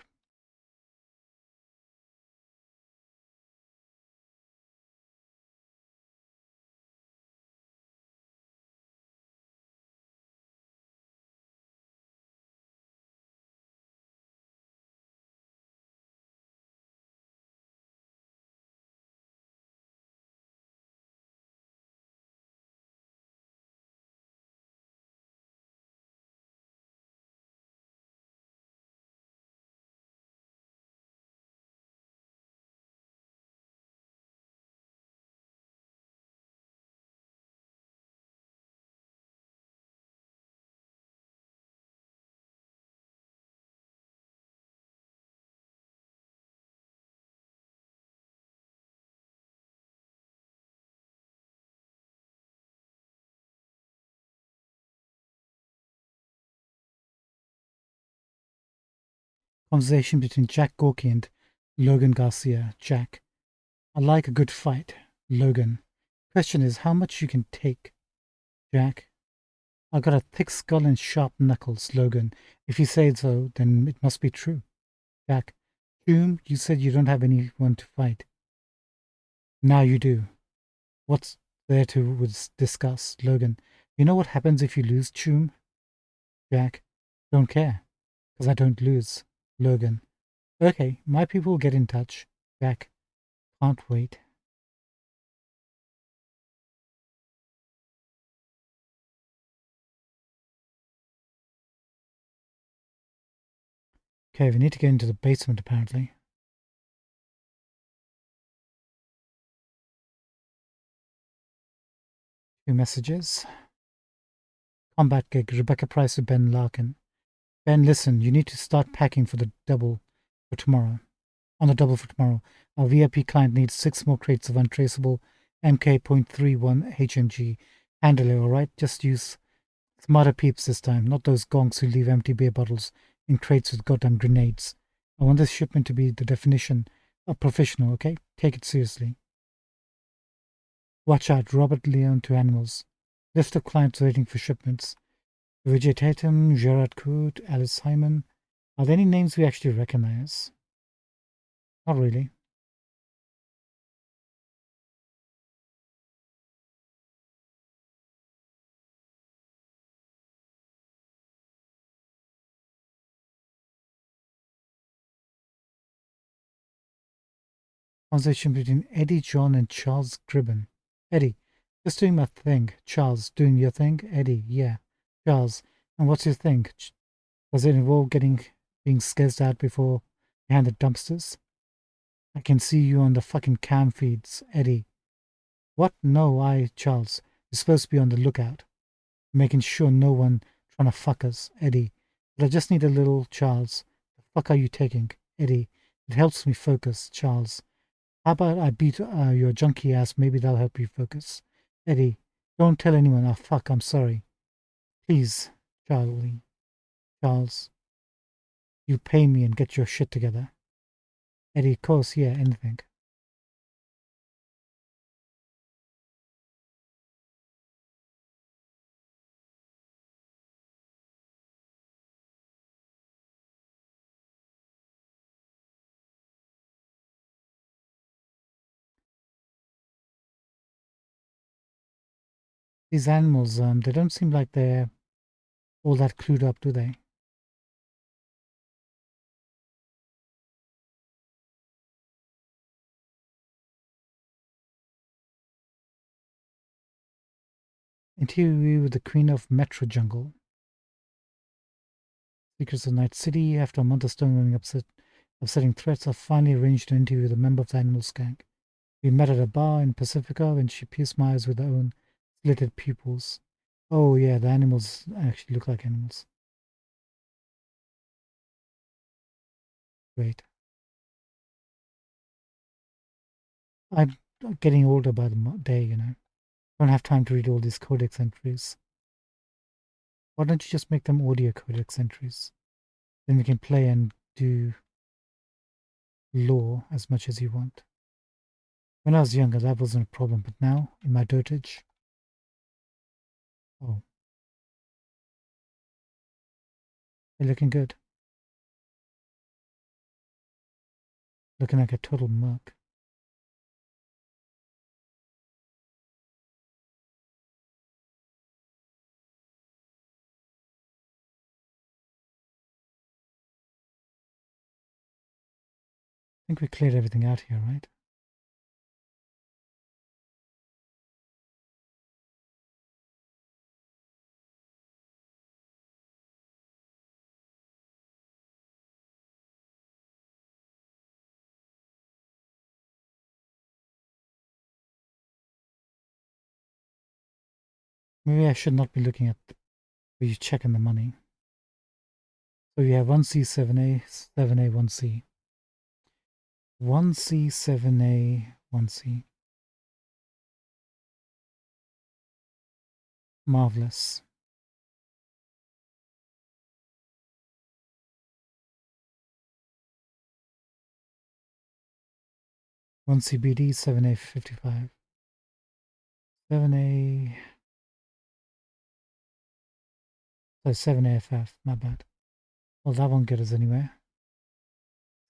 Conversation between Jack Gorky and Logan Garcia. Jack, I like a good fight. Logan, question is how much you can take. Jack, I got a thick skull and sharp knuckles. Logan, if you say so, then it must be true. Jack, Hume, you said you don't have anyone to fight. Now you do. What's there to discuss? Logan, you know what happens if you lose, Hume? Jack, don't care, because I don't lose. Logan, okay, my people will get in touch. Jack, can't wait. Okay, we need to get into the basement apparently. Two messages. Combat gig, Rebecca Price to Ben Larkin. Ben, listen, you need to start packing for the double for tomorrow. On the double for tomorrow. Our VIP client needs 6 more crates of untraceable MK.31 HMG. Handle it, alright? Just use smarter peeps this time, not those gonks who leave empty beer bottles in crates with goddamn grenades. I want this shipment to be the definition of professional, okay? Take it seriously. Watch out, Robert Leon to animals. List of clients waiting for shipments. Vijay Tatum, Gerard Coote, Alice Simon. Are there any names we actually recognize? Not really. Conversation between Eddie, John, and Charles Gribben. Eddie, just doing my thing. Charles, doing your thing? Eddie, yeah. Charles, and what's your thing? Does it involve being scared out before behind the dumpsters? I can see you on the fucking cam feeds. Eddie, what? No, Charles, you're supposed to be on the lookout, making sure no one trying to fuck us. Eddie, but I just need a little. Charles, the fuck are you taking? Eddie, it helps me focus. Charles, how about I beat your junkie ass? Maybe that'll help you focus. Eddie, don't tell anyone. Oh, fuck, I'm sorry. Please, Charles, you pay me and get your shit together. Eddie, of course, yeah, anything. These animals, they don't seem like they're all that clued up, do they? Interview with the Queen of Metro Jungle. Secrets of Night City. After a month of stonewalling upsetting threats, I finally arranged an interview with a member of the animal skank. We met at a bar in Pacifica and she pierced my eyes with her own slitted pupils. Oh yeah, the animals actually look like animals. Great. I'm getting older by the day, you know. Don't have time to read all these codex entries. Why don't you just make them audio codex entries? Then we can play and do lore as much as you want. When I was younger, that wasn't a problem, but now, in my dotage, oh, you're looking good. Looking like a total merc. I think we cleared everything out here, right? Maybe I should not be looking at where you checking the money. So you have 1C, 7A, 7A, 1C. 1C, 7A, 1C. Marvelous. 1CBD, 7A, 55. 7A. So 7AFF, my bad. Well, that won't get us anywhere.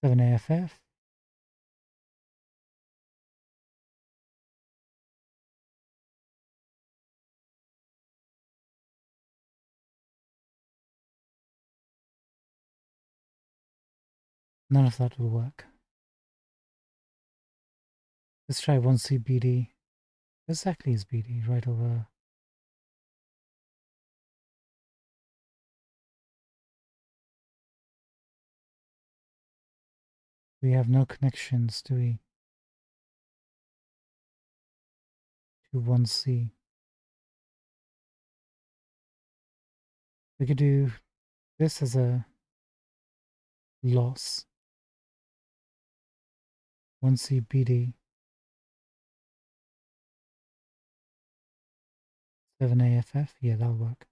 7AFF. None of that will work. Let's try 1CBD. Exactly is BD, right over. We have no connections, do we? To 1C. We could do this as a loss. 1C BD. 7AFF. Yeah, that'll work.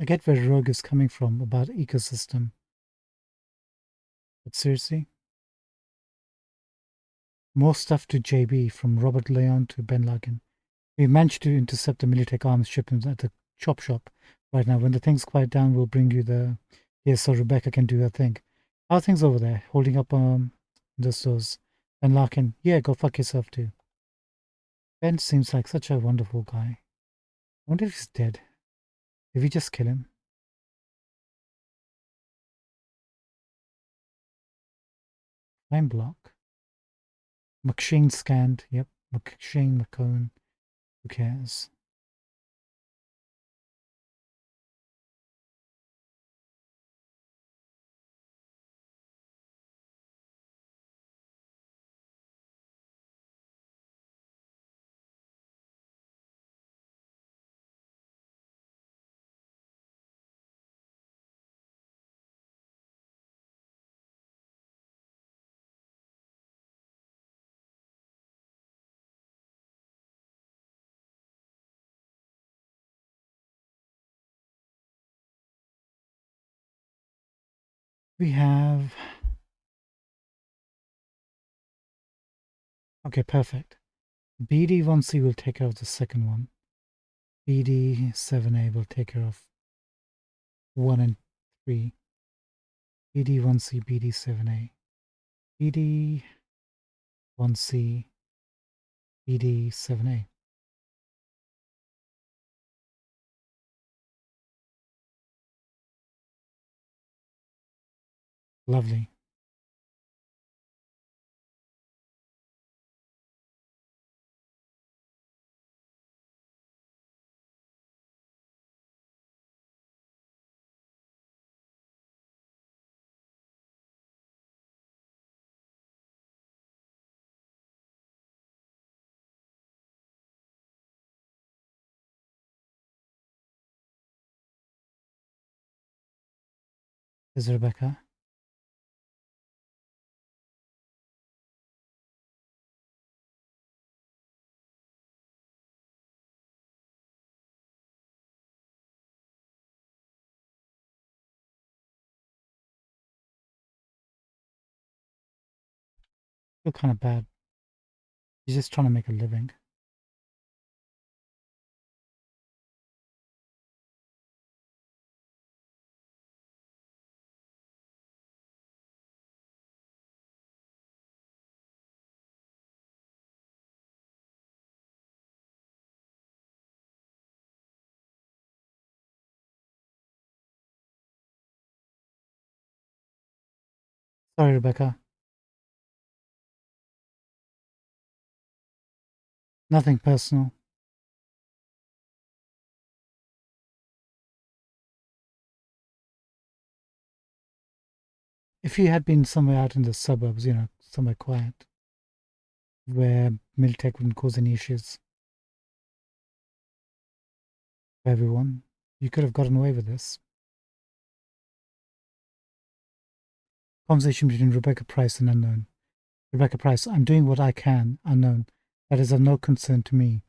I get where Rogue is coming from about ecosystem. But seriously? More stuff to JB, from Robert Leon to Ben Lagan. We managed to intercept the Militech arms shipments at the chop shop right now. When the things quiet down, we'll bring you the Yeah, so Rebecca can do her thing. How are things over there? Holding up the stores. And Larkin, yeah, go fuck yourself too. Ben seems like such a wonderful guy. I wonder if he's dead. Did we just kill him? Time block. McShane scanned. Yep. McShane, McCone. Who cares? We have. Okay, perfect. BD1C will take care of the second one. BD7A will take care of 1 and 3. BD1C, BD7A. BD1C, BD7A. Lovely. Is Rebecca? Feel kind of bad. She's just trying to make a living. Sorry, Rebecca. Nothing personal. If you had been somewhere out in the suburbs, somewhere quiet, where Miltech wouldn't cause any issues for everyone, you could have gotten away with this. Conversation between Rebecca Price and Unknown. Rebecca Price, I'm doing what I can, Unknown. That is of no concern to me.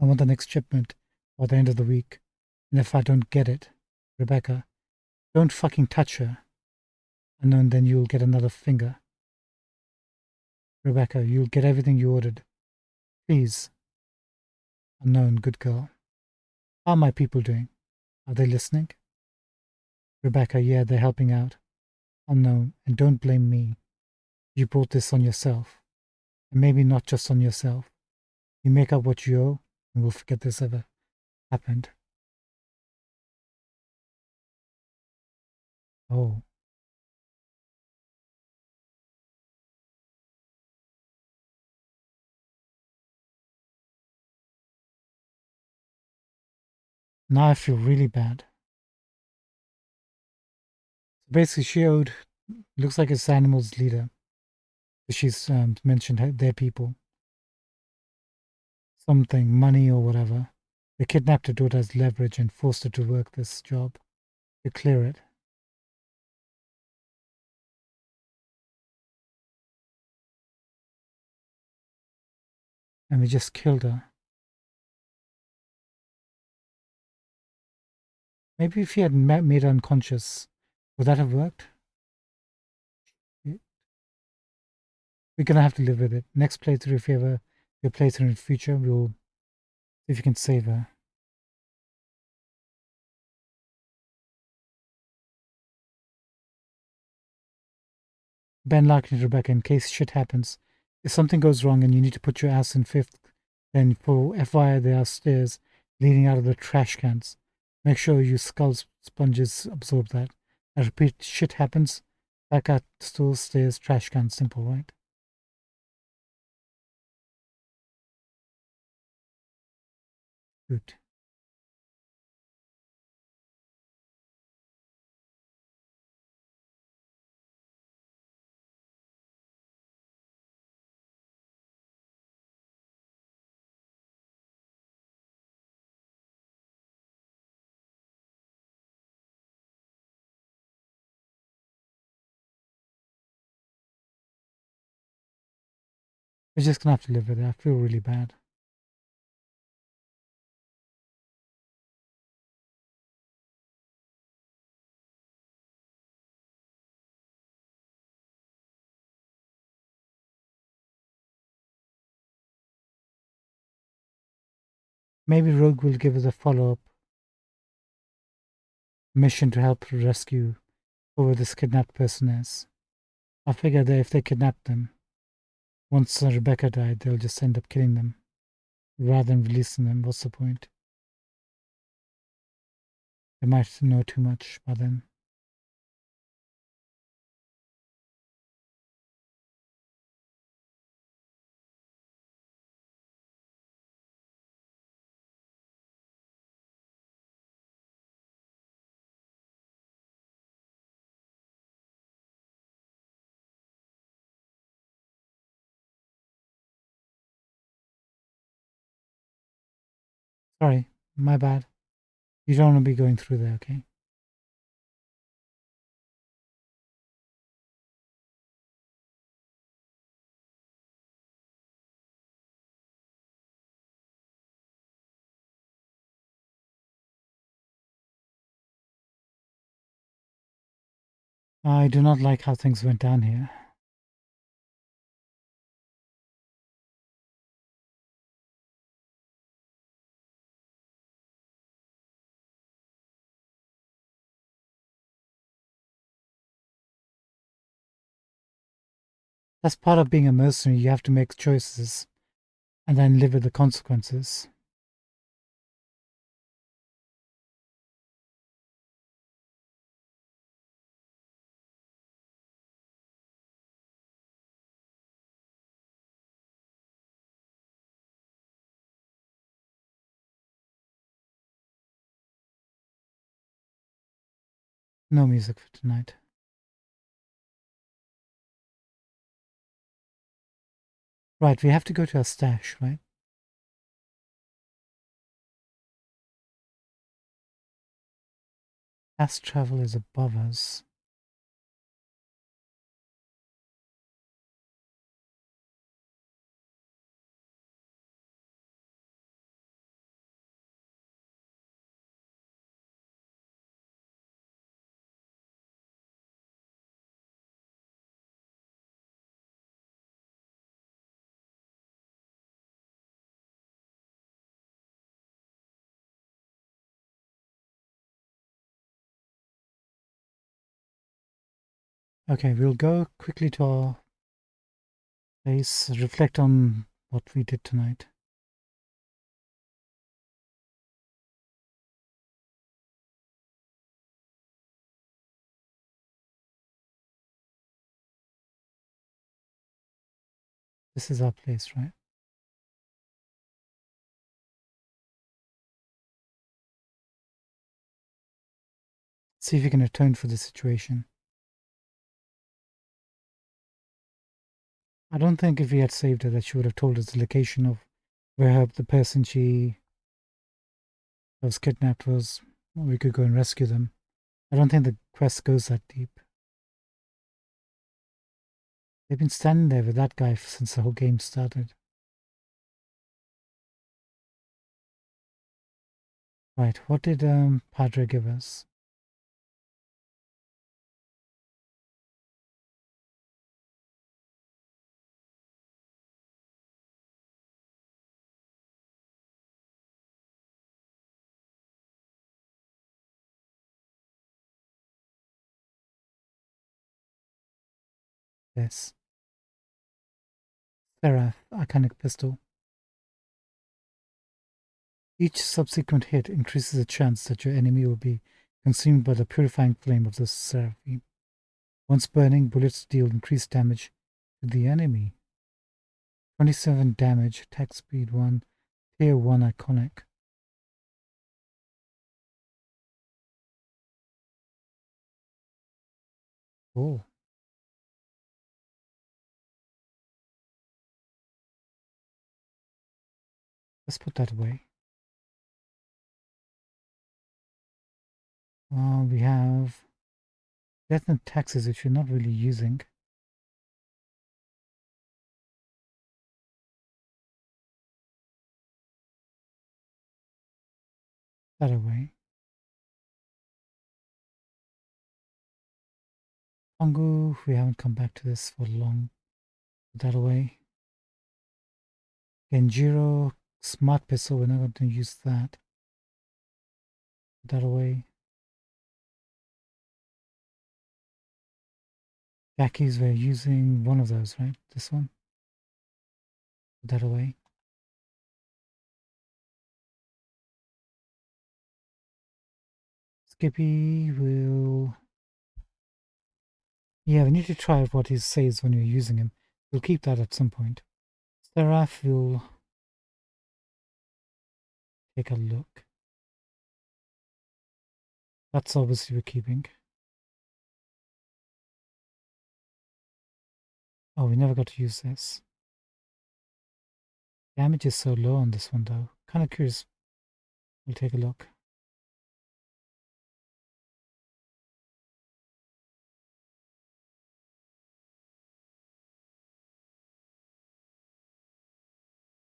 I want the next shipment by the end of the week. And if I don't get it, Rebecca, don't fucking touch her. Unknown, then you'll get another finger. Rebecca, you'll get everything you ordered. Please. Unknown, good girl. How are my people doing? Are they listening? Rebecca, yeah, they're helping out. Unknown, and don't blame me. You brought this on yourself. And maybe not just on yourself. You make up what you owe, and we'll forget this ever happened. Oh. Now I feel really bad. So basically, she owed, looks like it's Animal's leader. She's mentioned their people. Something, money or whatever. They kidnapped her daughter as leverage and forced her to work this job to clear it. And we just killed her. Maybe if he had made her unconscious, would that have worked? We're gonna have to live with it. Next playthrough, if you ever your playthrough in the future, we'll see if you can save her. Ben Larkin and Rebecca, in case shit happens. If something goes wrong and you need to put your ass in fifth, then for FYI, there are stairs leading out of the trash cans. Make sure your skull sponges absorb that. I repeat, shit happens. Back at stools, stairs, trash cans. Simple, right? Good. We're just gonna have to live with it. I feel really bad. Maybe Rogue will give us a follow-up mission to help rescue whoever this kidnapped person is. I figure that if they kidnap them, once Rebecca died, they'll just end up killing them rather than releasing them. What's the point? They might know too much by then. Sorry, my bad. You don't want to be going through there, okay? I do not like how things went down here. That's part of being a mercenary. You have to make choices and then live with the consequences. No music for tonight. Right, we have to go to our stash, right? Fast travel is above us. Okay, we'll go quickly to our place, reflect on what we did tonight. This is our place, right? See if we can atone for the situation. I don't think if we had saved her that she would have told us the location of where the person she was kidnapped was. We could go and rescue them. I don't think the quest goes that deep. They've been standing there with that guy since the whole game started. Right, what did Padre give us? Yes. Seraph, iconic pistol. Each subsequent hit increases the chance that your enemy will be consumed by the purifying flame of the seraphim. Once burning, bullets deal increased damage to the enemy. 27 damage, attack speed 1, tier 1 iconic. Oh, let's put that away. We have death and taxes, which we're not really using. That away. Pongo, we haven't come back to this for long. Put that away. Genjiro, smart pistol, we're not going to use that. Put that away. Jackies, we're using one of those, right? This one. Put that away. Skippy will... Yeah, we need to try what he says when you're using him. We'll keep that at some point. Seraph will take a look. That's obviously we're keeping. Oh, we never got to use this. Damage is so low on this one though. Kind of curious. We'll take a look.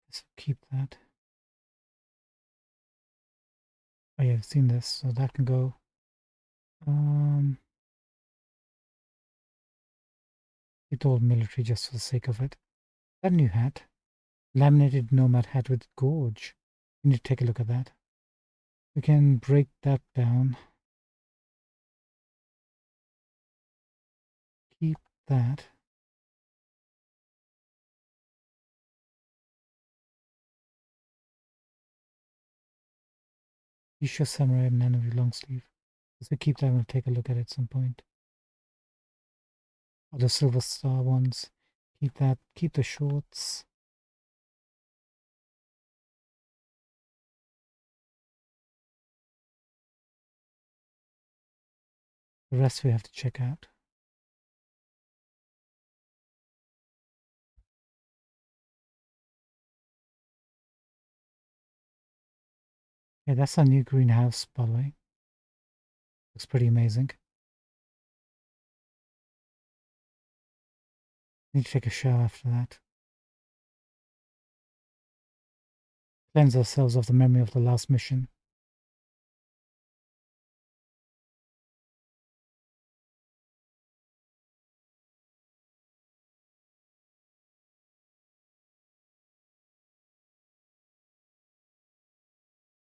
Let's keep that. Oh yeah, I've seen this, so that can go. It's all military just for the sake of it. That new hat. Laminated Nomad hat with gorge. We need to take a look at that. We can break that down. Keep that. Isha Samurai Nanovi long sleeve. Let's keep that. I'm going to take a look at it at some point. Or the Silver Star ones. Keep that. Keep the shorts. The rest we have to check out. Yeah, that's our new greenhouse, by the way. Looks pretty amazing. Need to take a shower after that. Cleanse ourselves of the memory of the last mission.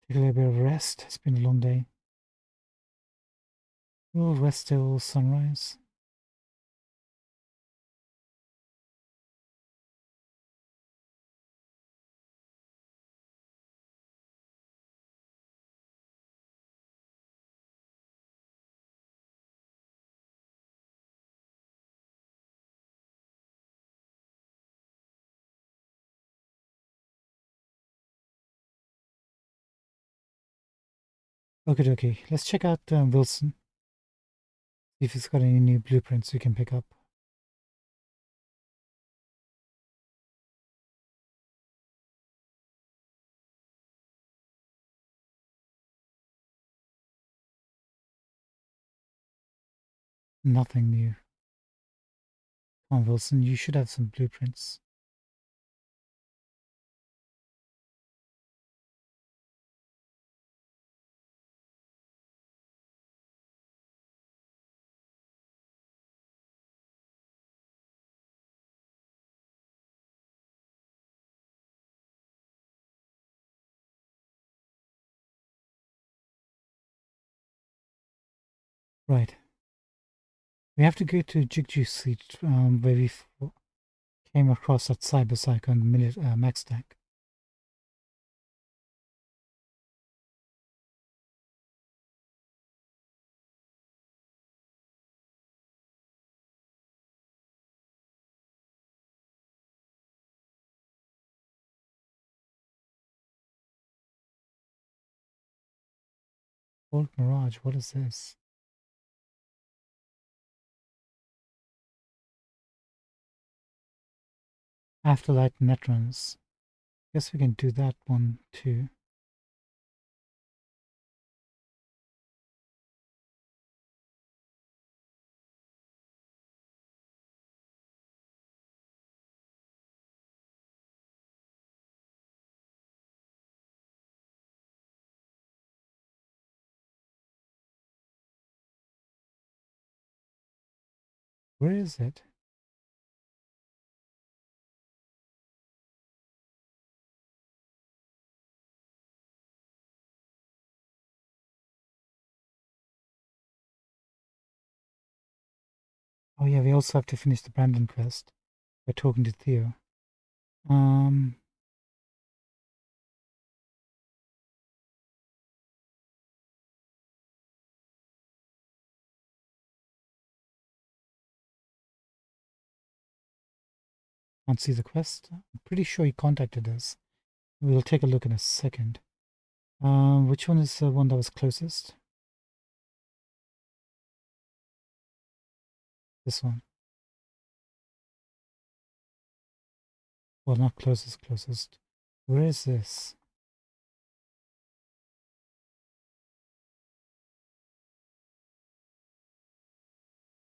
Take a little bit of rest. It's been a long day. We'll rest till sunrise. Okay. Let's check out Wilson. See if he's got any new blueprints we can pick up. Nothing new. Come on, Wilson, you should have some blueprints. Right. We have to go to Jigju Seat, where came across that Cyberpunk and Max Stack. Old Mirage, what is this? Afterlight Netrons. Guess we can do that one too. Where is it? Oh yeah, we also have to finish the Brandon quest by talking to Theo. Um, can't see the quest. I'm pretty sure he contacted us. We'll take a look in a second. Which one is the one that was closest? This one. Well, not closest, closest. Where is this?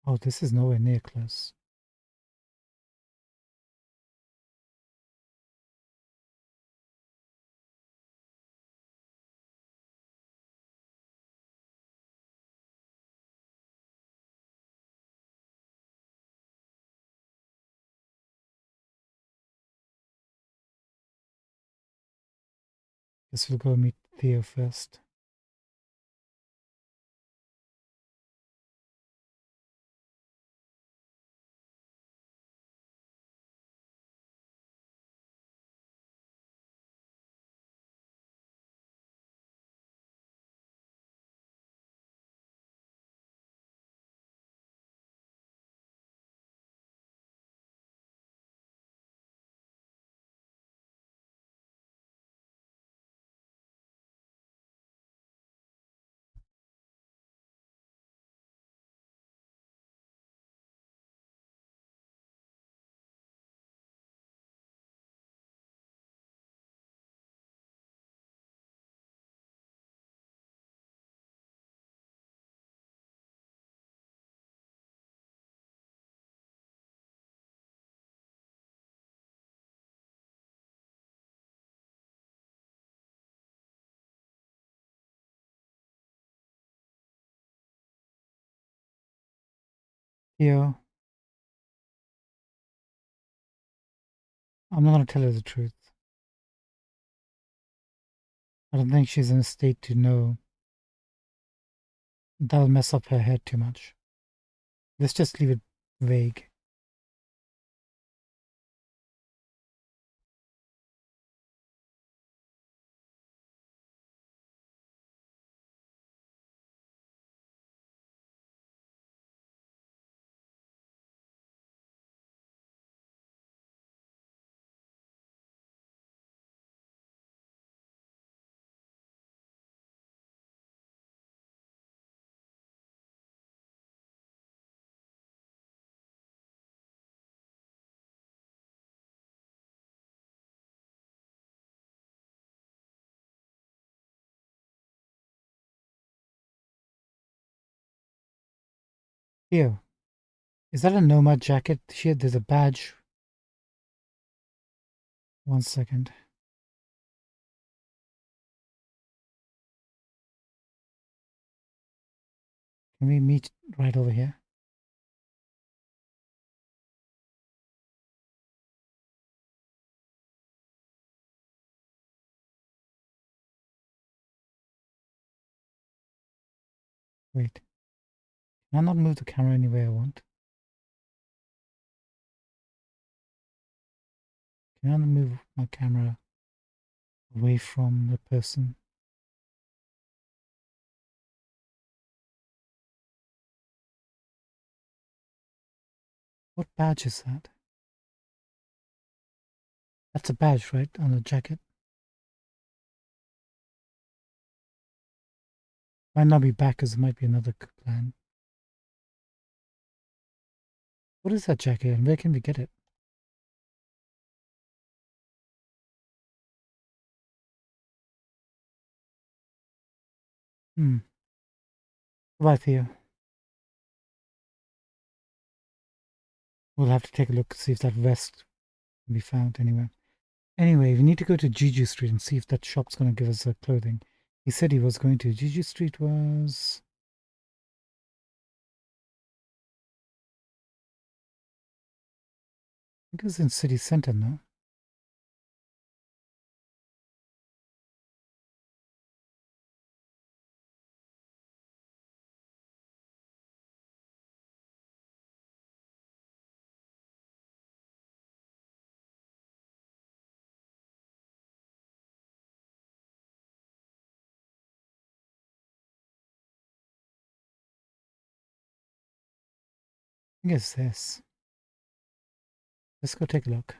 Oh, this is nowhere near close. Guess we'll go meet Theo first. Theo, I'm not going to tell her the truth. I don't think she's in a state to know. That'll mess up her head too much. Let's just leave it vague. Theo, is that a Nomad jacket? Here, there's a badge. 1 second. Can we meet right over here? Wait. Can I not move the camera any way I want? Can I not move my camera away from the person? What badge is that? That's a badge, right? On the jacket. Might not be back because there might be another plan. What is that jacket and where can we get it? Hmm. Right here. We'll have to take a look, see if that vest can be found anywhere. Anyway, we need to go to Juju Street and see if that shop's going to give us clothing. He said he was going to. Juju Street was... I think it was in city center, no? I think it's this. Let's go take a look.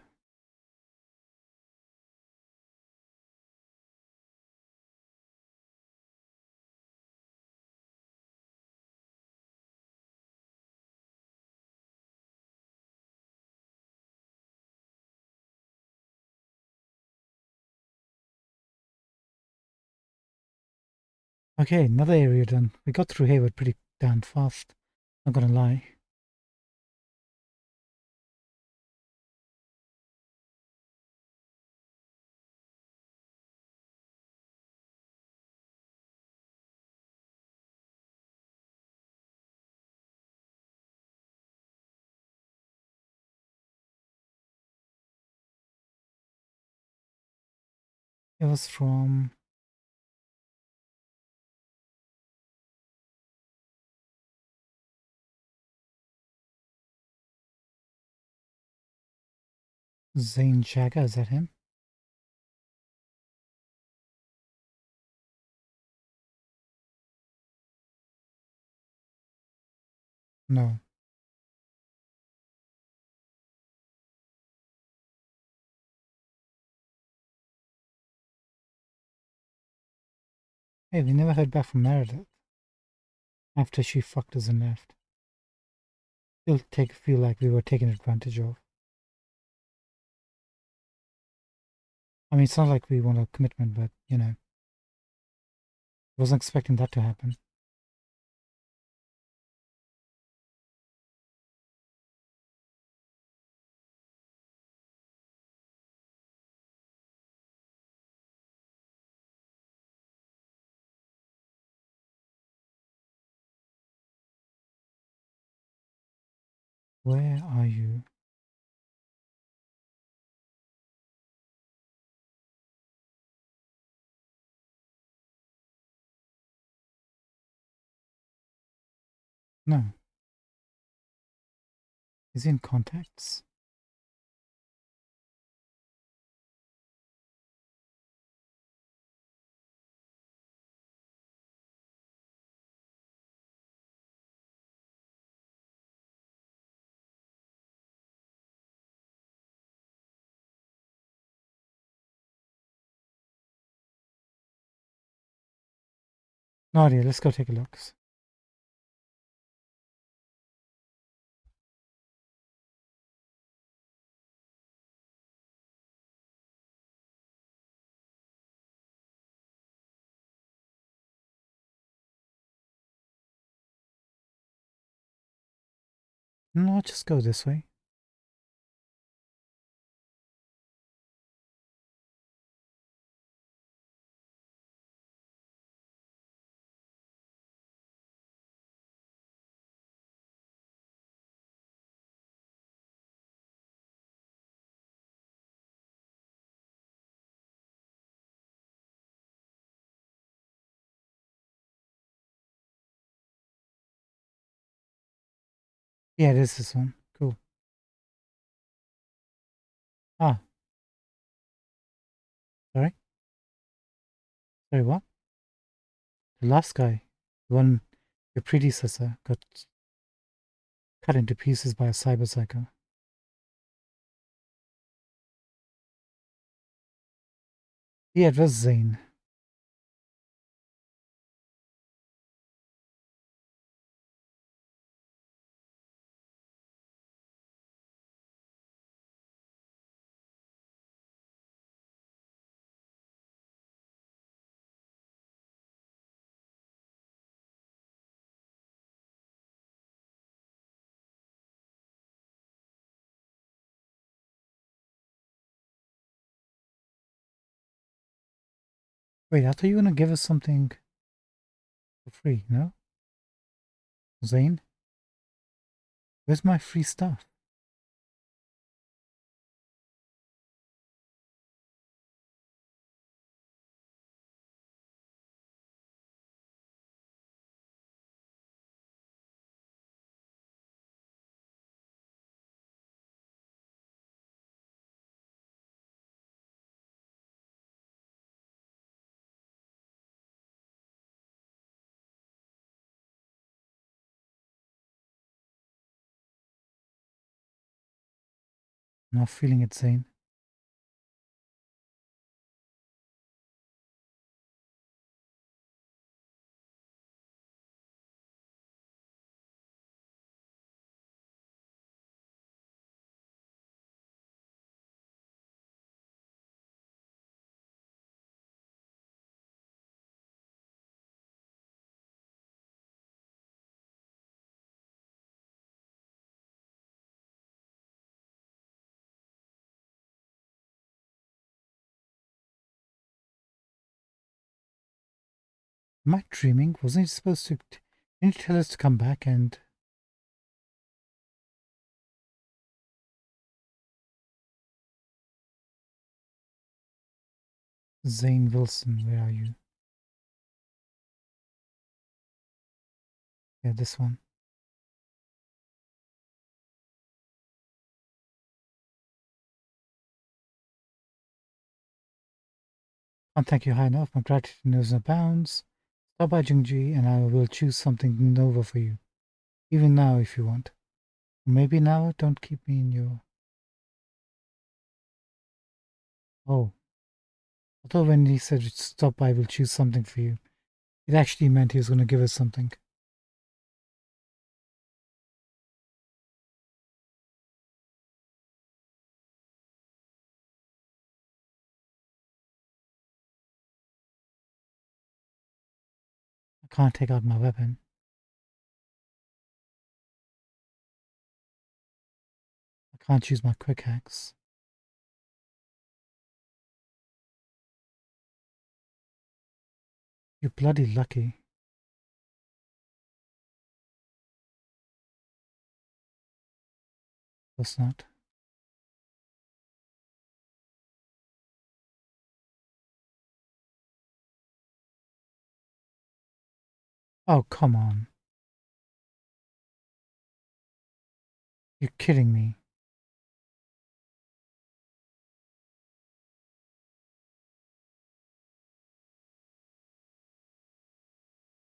Okay, another area done. We got through Hayward pretty damn fast. Not gonna lie. It was from... Zane Jagger, is that him? No. Hey, we never heard back from Meredith after she fucked us and left. Still feel like we were taken advantage of. I mean, it's not like we want a commitment, but, you know, wasn't expecting that to happen. Where are you? No. Is he in contacts? No idea. Let's go take a look. No, I'll just go this way. Yeah, it is this one. Cool. Ah, sorry. Sorry, what? The last guy, the one, your predecessor, got cut into pieces by a cyber psycho. Yeah, it was Zane. Wait, I thought you were gonna give us something for free, no? Zane? Where's my free stuff? I'm not feeling it, Zane. Am I dreaming? Wasn't he supposed to? Didn't you tell us to come back and Zane Wilson? Where are you? Yeah, this one. Can't thank you high enough. My gratitude knows no bounds. Stop by Jungji and I will choose something Nova for you. Even now, if you want. Maybe now, don't keep me in your. Oh, I thought when he said stop by, we'll choose something for you. It actually meant he was going to give us something. I can't take out my weapon. I can't use my quick hacks. You're bloody lucky. That's not. Oh, come on. You're kidding me.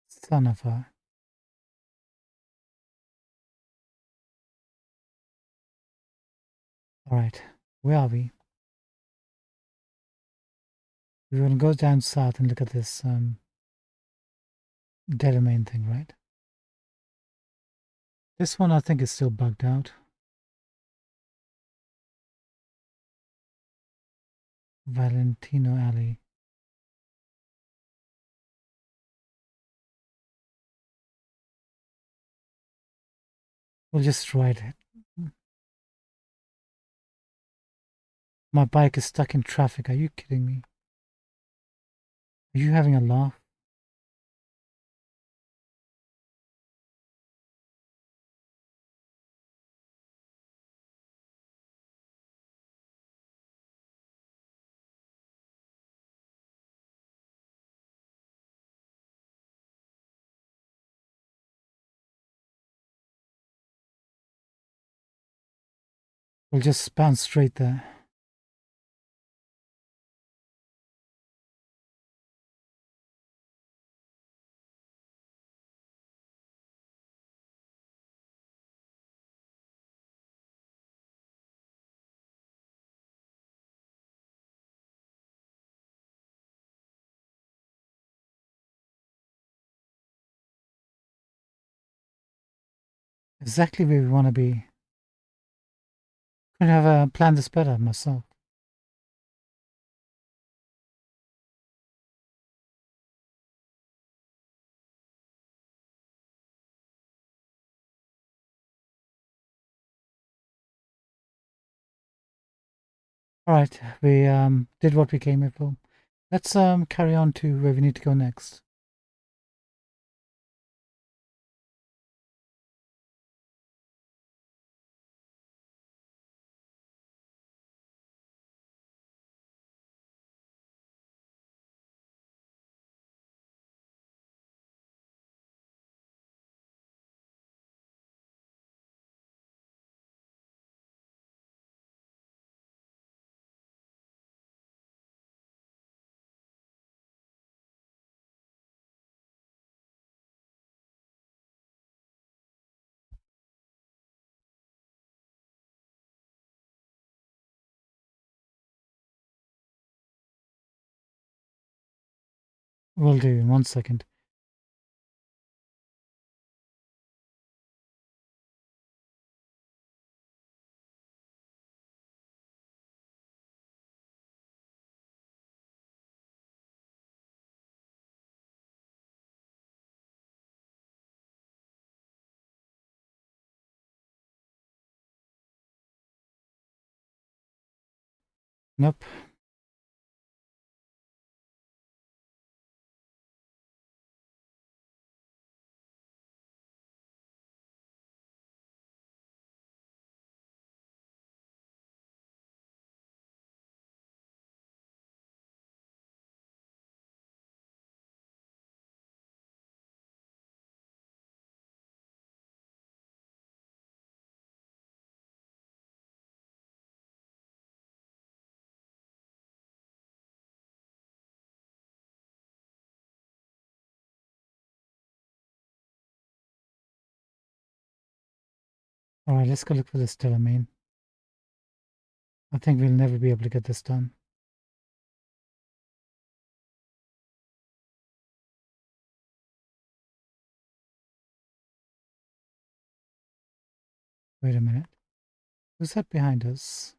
Son of a. Alright, where are we? We're going to go down south and look at this Delamain thing, right? This one I think is still bugged out. Valentino Alley. We'll just ride it. My bike is stuck in traffic. Are you kidding me? Are you having a laugh? We'll just bounce straight there. Exactly where we want to be. Could have planned this better myself. All right, we did what we came here for. Let's carry on to where we need to go next. We'll do in 1 second. Nope. All right, let's go look for this telemane. I think we'll never be able to get this done. Wait a minute. Who's that behind us?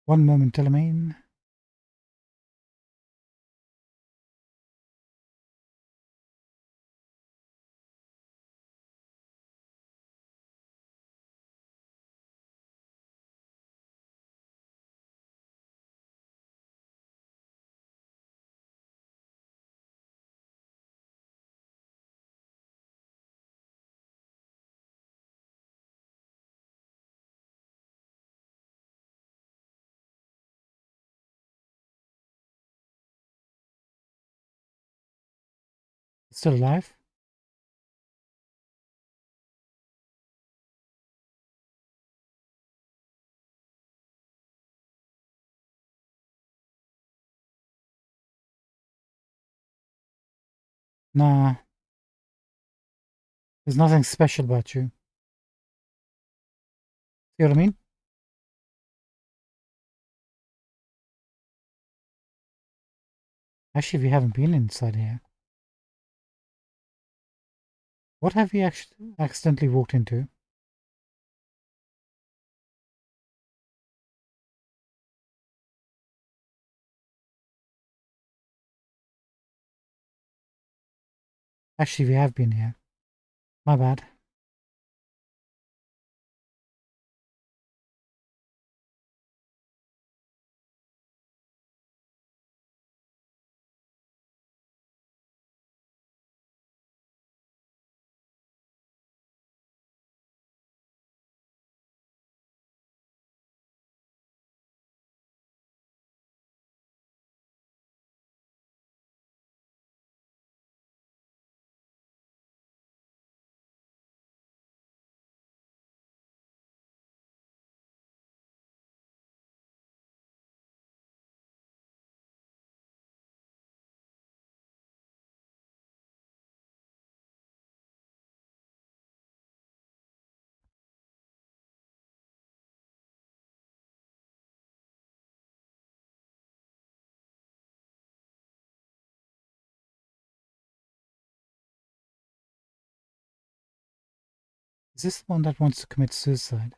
One moment, telemane. Still alive? Nah, there's nothing special about you. See what I mean? Actually, we haven't been inside here. What have we actually accidentally walked into? Actually, we have been here. My bad. Is this the one that wants to commit suicide?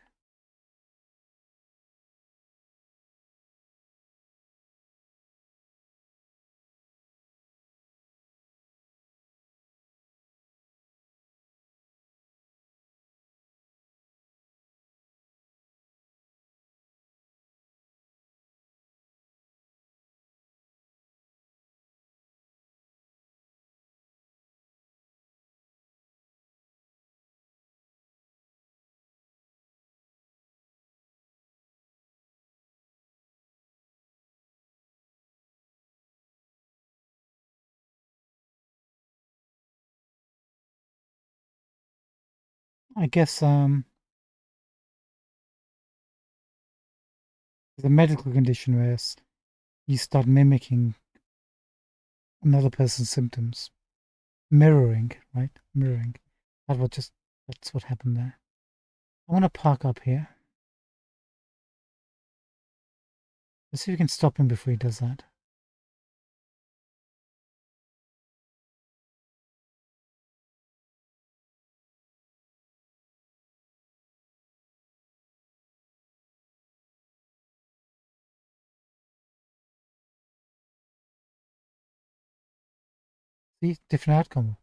I guess it's a medical condition where you start mimicking another person's symptoms. Mirroring, right? Mirroring. That's what happened there. I want to park up here. Let's see if we can stop him before he does that. See, different outcome.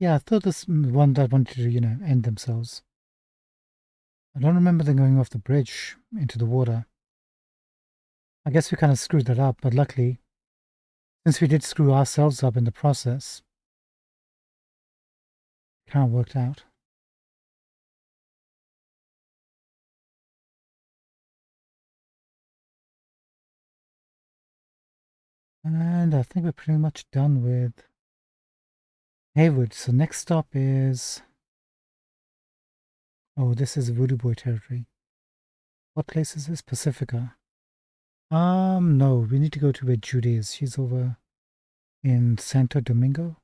Yeah, I thought this one that wanted to, end themselves. I don't remember them going off the bridge into the water. I guess we kind of screwed that up, but luckily, since we did screw ourselves up in the process, it kind of worked out. And I think we're pretty much done with Haywood. So next stop is... Oh, this is Voodoo Boy territory. What place is this? Pacifica. No, we need to go to where Judy is. She's over in Santo Domingo.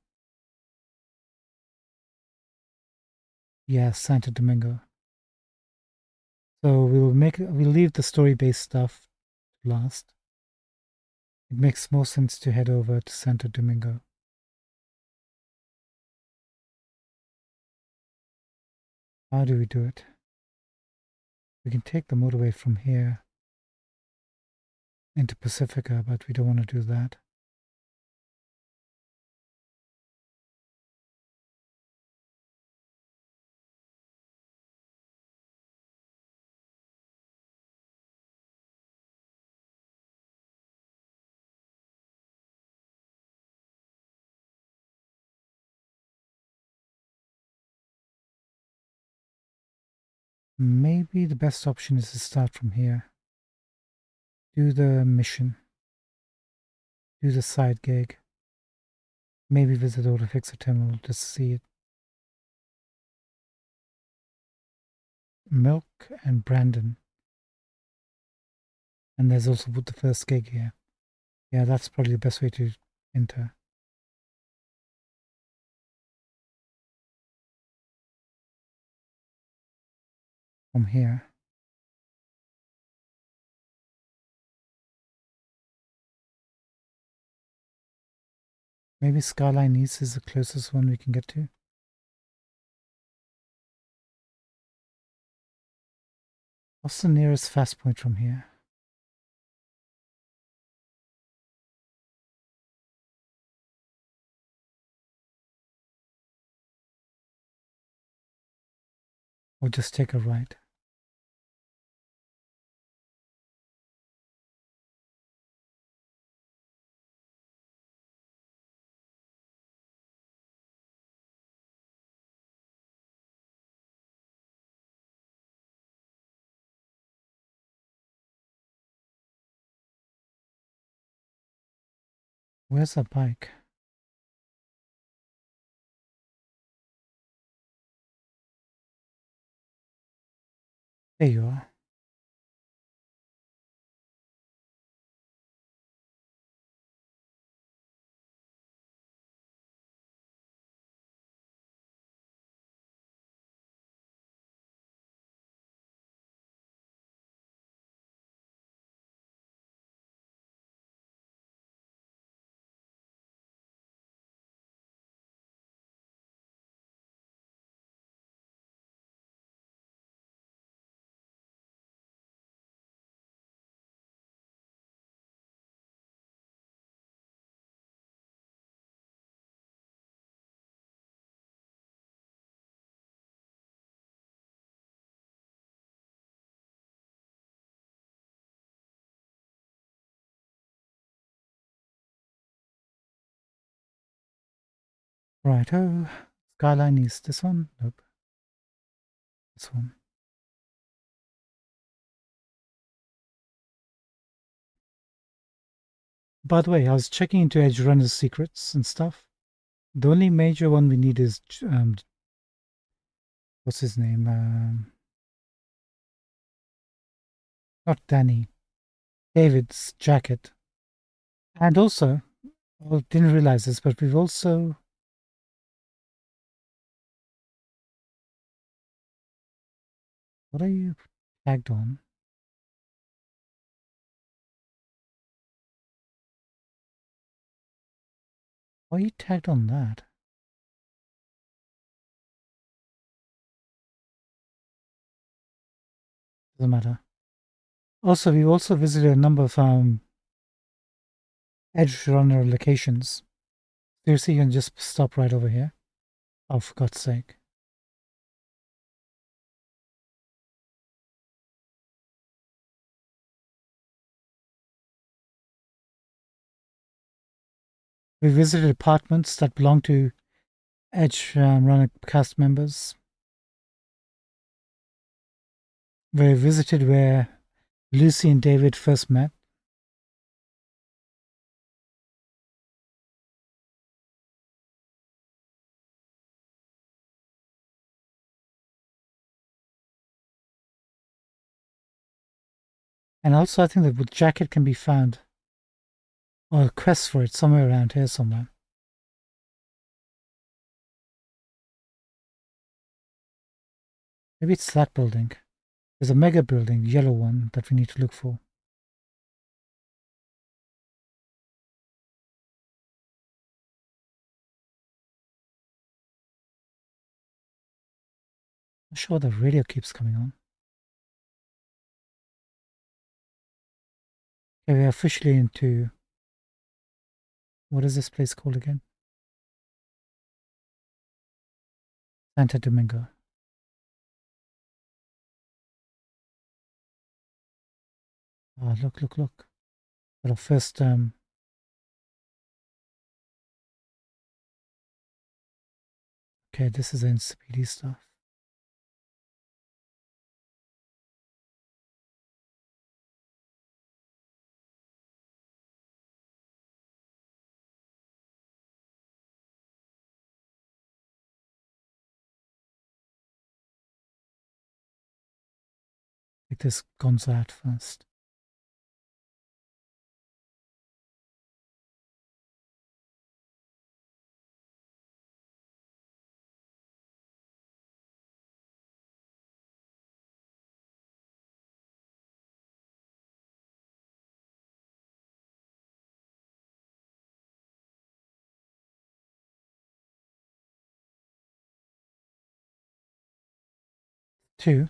Yeah, Santo Domingo. So we'll leave the story-based stuff last. It makes more sense to head over to Santo Domingo. How do we do it? We can take the motorway from here into Pacifica, but we don't want to do that. Maybe the best option is to start from here. Do the mission. Do the side gig. Maybe visit Autofixer terminal to see it. Milk and Brandon. And there's also the first gig here. Yeah, that's probably the best way to enter. From here. Maybe Skyline East is the closest one we can get to. What's the nearest fast point from here? Or just take a right? Where's the bike? There you are. Right, oh, Skyline East. This one? Nope. This one. By the way, I was checking into Edge Runner's secrets and stuff. The only major one we need is, what's his name? Not Danny. David's jacket. And also, I didn't realize this, but we've also... What are you tagged on? Why are you tagged on that? Doesn't matter. Also, we've also visited a number of Edge Runner locations. Seriously, you can just stop right over here. Oh, for God's sake. We visited apartments that belonged to Edge Runner cast members. We visited where Lucy and David first met. And also, I think that the jacket can be found, or a quest for it, somewhere around here somewhere. Maybe it's that building. There's a mega building, yellow one, that we need to look for. I'm sure the radio keeps coming on. Okay, we're officially into. What is this place called again? Santo Domingo. Oh, look, look, look. But first, okay, this is in speedy stuff. Like this Gonzo out first. Two.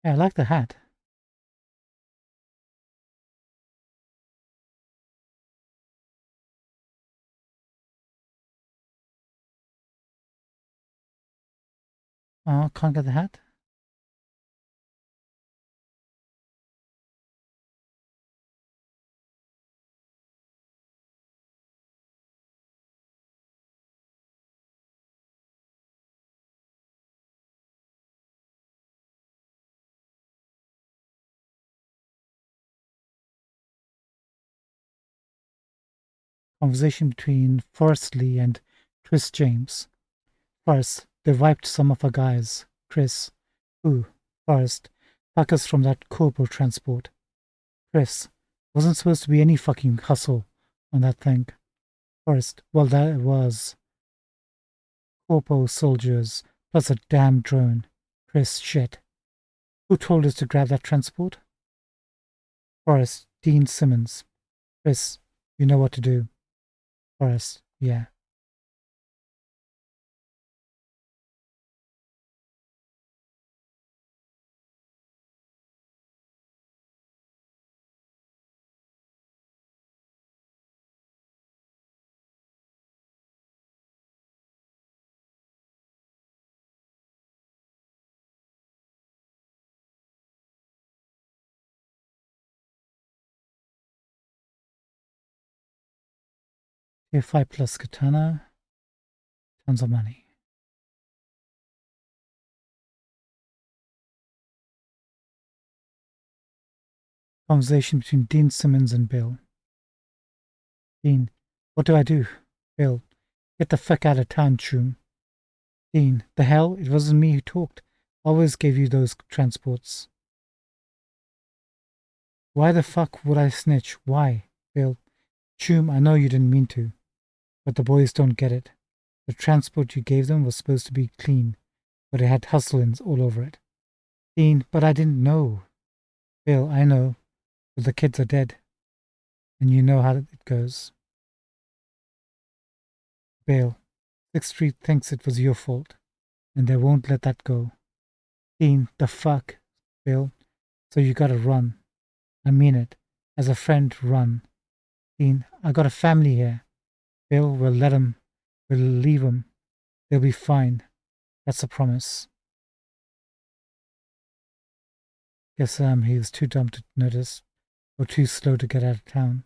Yeah, I like the hat. Oh, can't get the hat? Conversation between Forrest Lee and Chris James. First, they wiped some of our guys. Chris, who? First, fuck us from that corporal transport. Chris, wasn't supposed to be any fucking hustle on that thing. First, well, that was corpo soldiers plus a damn drone. Chris, shit. Who told us to grab that transport? Forrest, Dean Simmons. Chris, you know what to do. Forrest, yeah. Tier 5 plus katana. Tons of money. Conversation between Dean Simmons and Bill. Dean, what do I do? Bill, get the fuck out of town, Choom. Dean, the hell? It wasn't me who talked. Always gave you those transports. Why the fuck would I snitch? Why? Bill, Choom, I know you didn't mean to, but the boys don't get it. The transport you gave them was supposed to be clean, but it had hustle-ins all over it. Dean, but I didn't know. Bill, I know, but the kids are dead, and you know how it goes. Bill, Sixth Street thinks it was your fault, and they won't let that go. Dean, the fuck? Bill. So you gotta run. I mean it. As a friend, run. Dean, I got a family here. Bill, we'll let 'em. We'll leave 'em. They'll be fine. That's a promise. Guess he was too dumb to notice, or too slow to get out of town.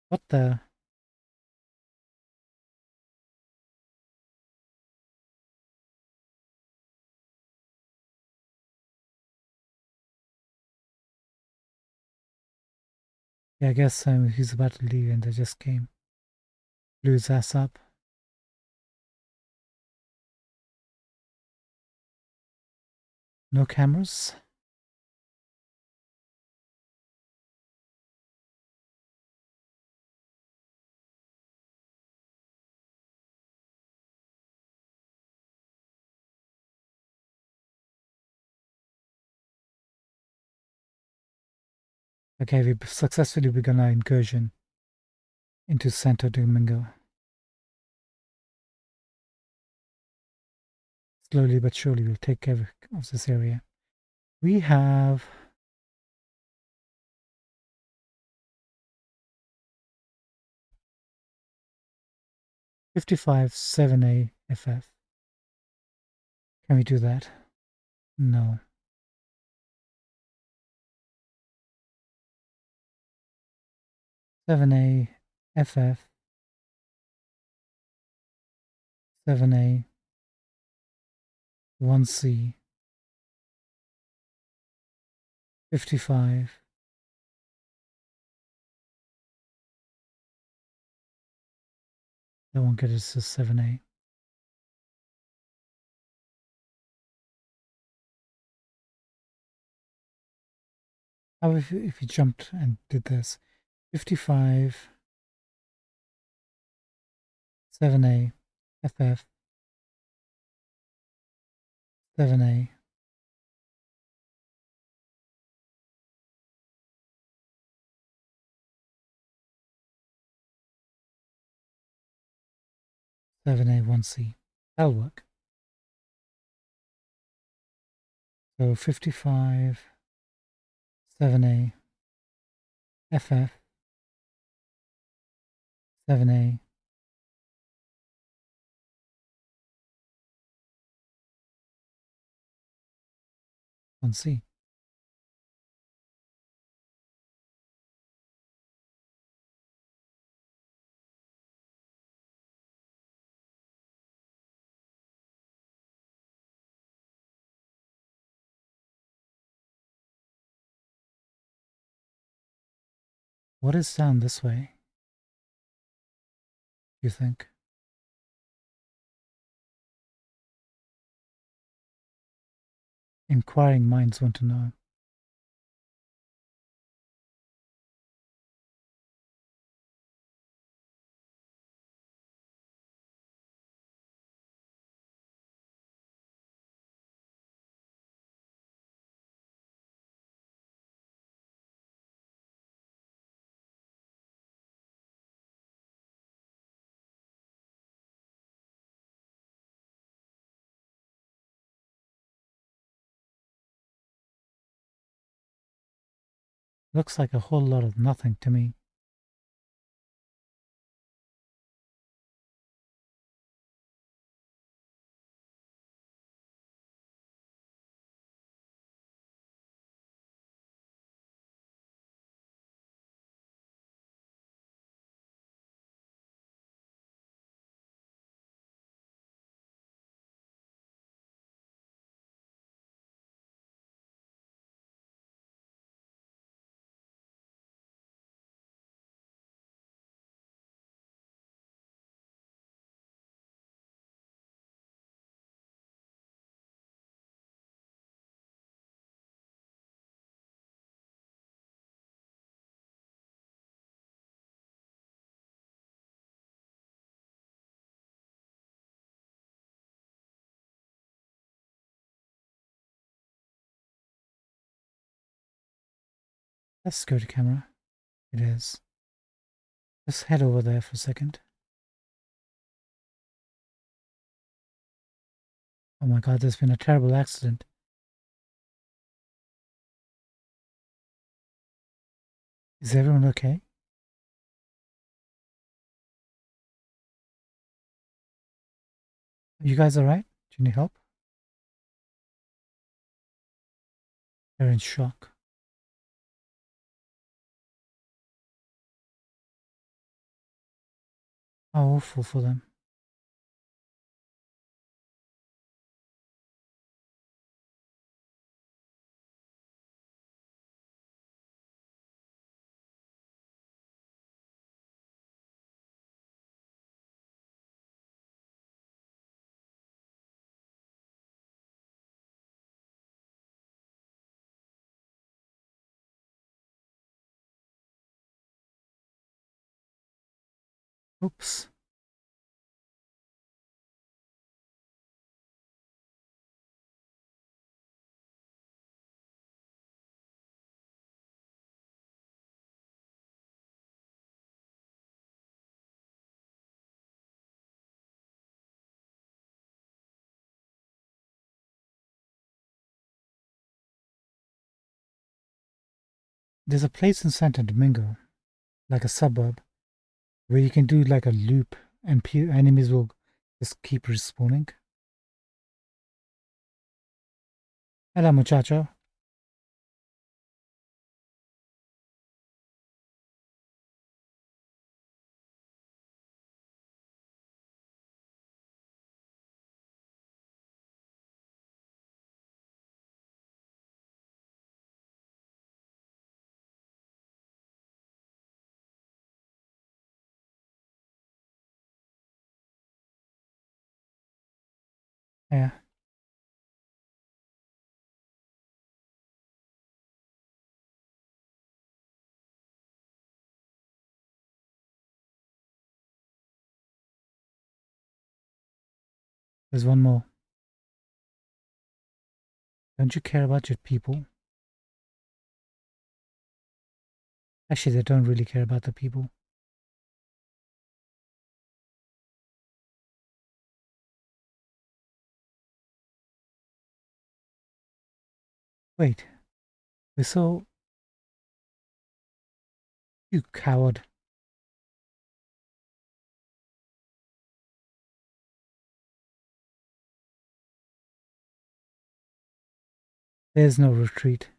What the? Yeah, I guess he's about to leave and they just came. Blew his ass up. No cameras? Okay, we've successfully begun our incursion into Santo Domingo. Slowly but surely we'll take care of this area. We have 55 7A FF. Can we do that? No. 7A FF 7A 1C 55. That won't get us to 7A. How if you jumped and did this? 55 7A FF 7A 7A 1C. That'll work. So 55 7A FF 7A 1C. What is down this way, you think? Inquiring minds want to know. Looks like a whole lot of nothing to me. Let's go to camera. It is. Let's head over there for a second. Oh my god, there's been a terrible accident. Is everyone okay? Are you guys alright? Do you need help? They're in shock. How awful for them. Oops. There's a place in Santo Domingo, like a suburb, where you can do like a loop and enemies will just keep respawning. Hello, muchacho. Yeah, there's one more. Don't you care about your people? Actually, they don't really care about the people. Wait, we saw. You coward. There's no retreat.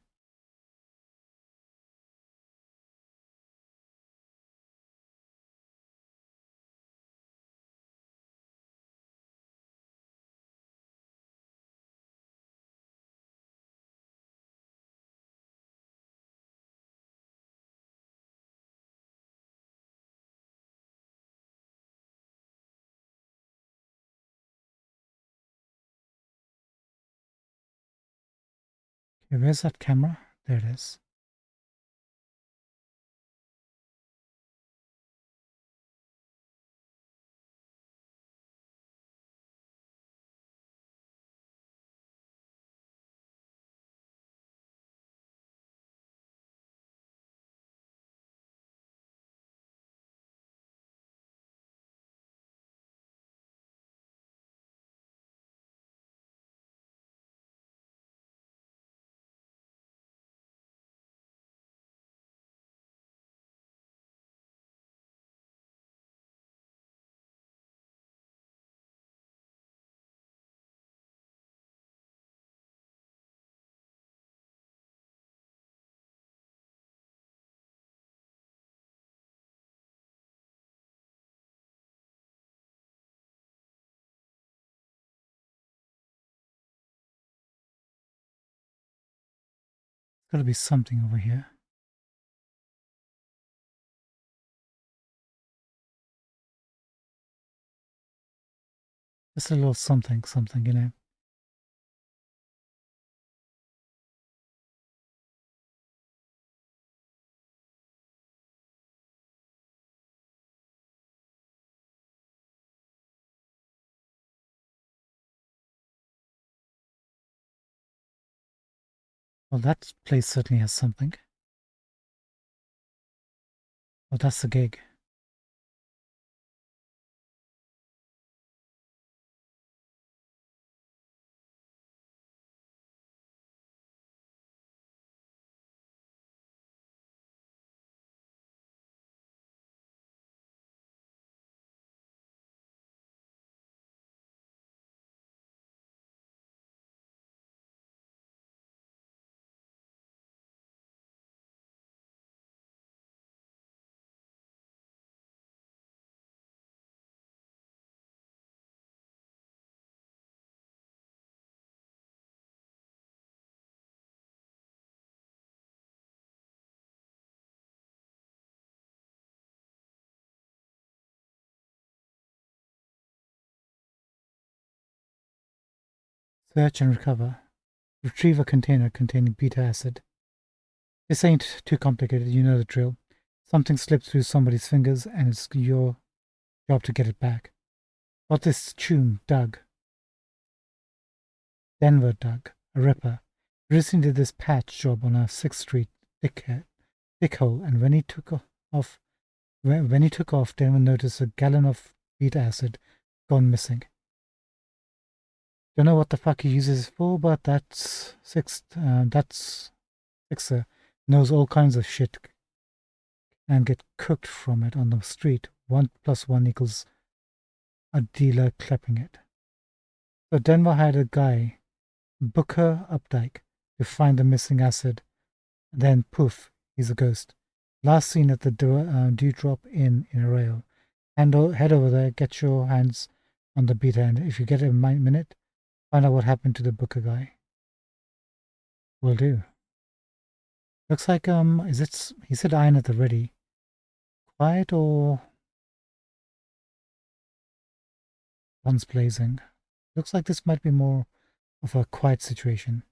Okay, where's that camera? There it is. There's gotta be something over here. Just a little something, something, you know. Well, that place certainly has something. Oh, that's the gig. Search and recover. Retrieve a container containing beta acid. This ain't too complicated, you know the drill. Something slipped through somebody's fingers and it's your job to get it back. Got this tune, Doug. Denver Doug, a ripper. Recently did this patch job on a 6th Street dickhole, and when he took off, Denver noticed a gallon of beta acid gone missing. Don't know what the fuck he uses it for, but that's Sixer knows all kinds of shit and get cooked from it on the street. 1 + 1 equals a dealer clapping it. So Denver hired a guy, Booker Updike, to find the missing acid. Then poof, he's a ghost. Last seen at the Dewdrop Inn in Arroyo. Head over there, get your hands on the beta, and if you get a minute, find out what happened to the Booker guy. Will do. Looks like he said iron at the ready. Quiet or guns blazing? Looks like this might be more of a quiet situation.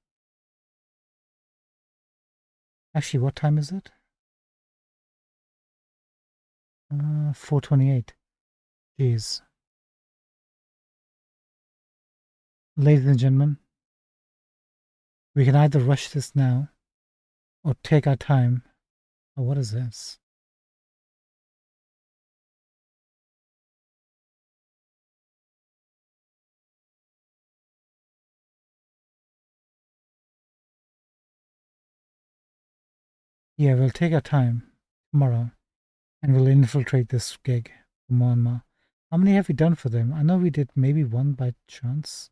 Actually, what time is it? 4:28. Jeez. Ladies and gentlemen, we can either rush this now or take our time. Oh, what is this? Yeah, we'll take our time tomorrow and we'll infiltrate this gig for Myanmar. How many have we done for them? I know we did maybe one by chance.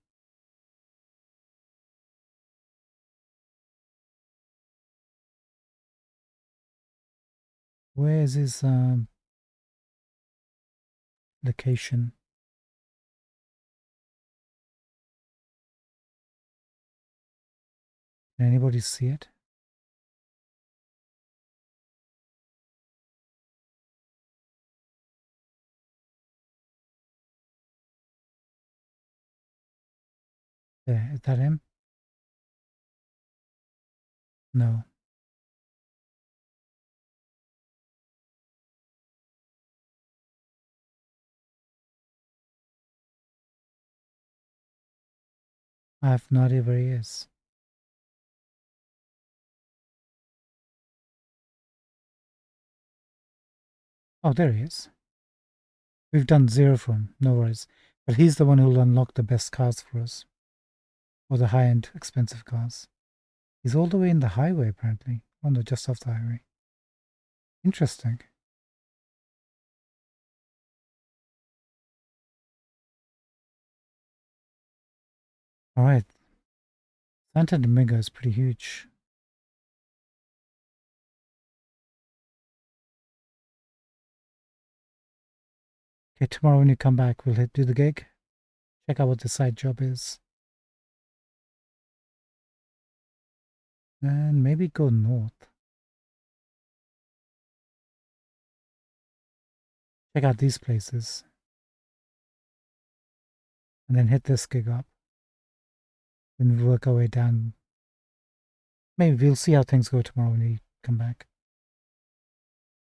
Where is his location? Can anybody see it? There, is that him? No. I have no idea where he is. Oh, there he is. We've done 0 for him, no worries. But he's the one who'll unlock the best cars for us. Or the high-end, expensive cars. He's all the way in the highway, apparently. Oh no, just off the highway. Interesting. Alright. Santo Domingo is pretty huge. Okay, tomorrow when you come back, we'll do the gig. Check out what the side job is. And maybe go north. Check out these places. And then hit this gig up. Then work our way down. Maybe we'll see how things go tomorrow when we come back.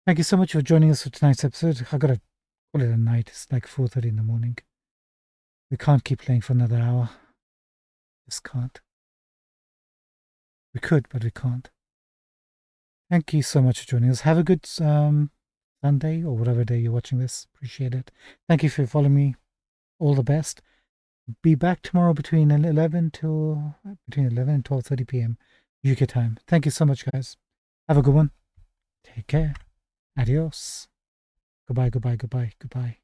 Thank you so much for joining us for tonight's episode. I gotta call it a night. It's like 4:30 in the morning. We can't keep playing for another hour. Just can't. We could, but we can't. Thank you so much for joining us. Have a good Sunday or whatever day you're watching this. Appreciate it. Thank you for following me. All the best. Be back tomorrow between 11 and 12:30 p.m. UK time. Thank you so much, guys. Have a good one. Take care. Adios. Goodbye, goodbye, goodbye, goodbye.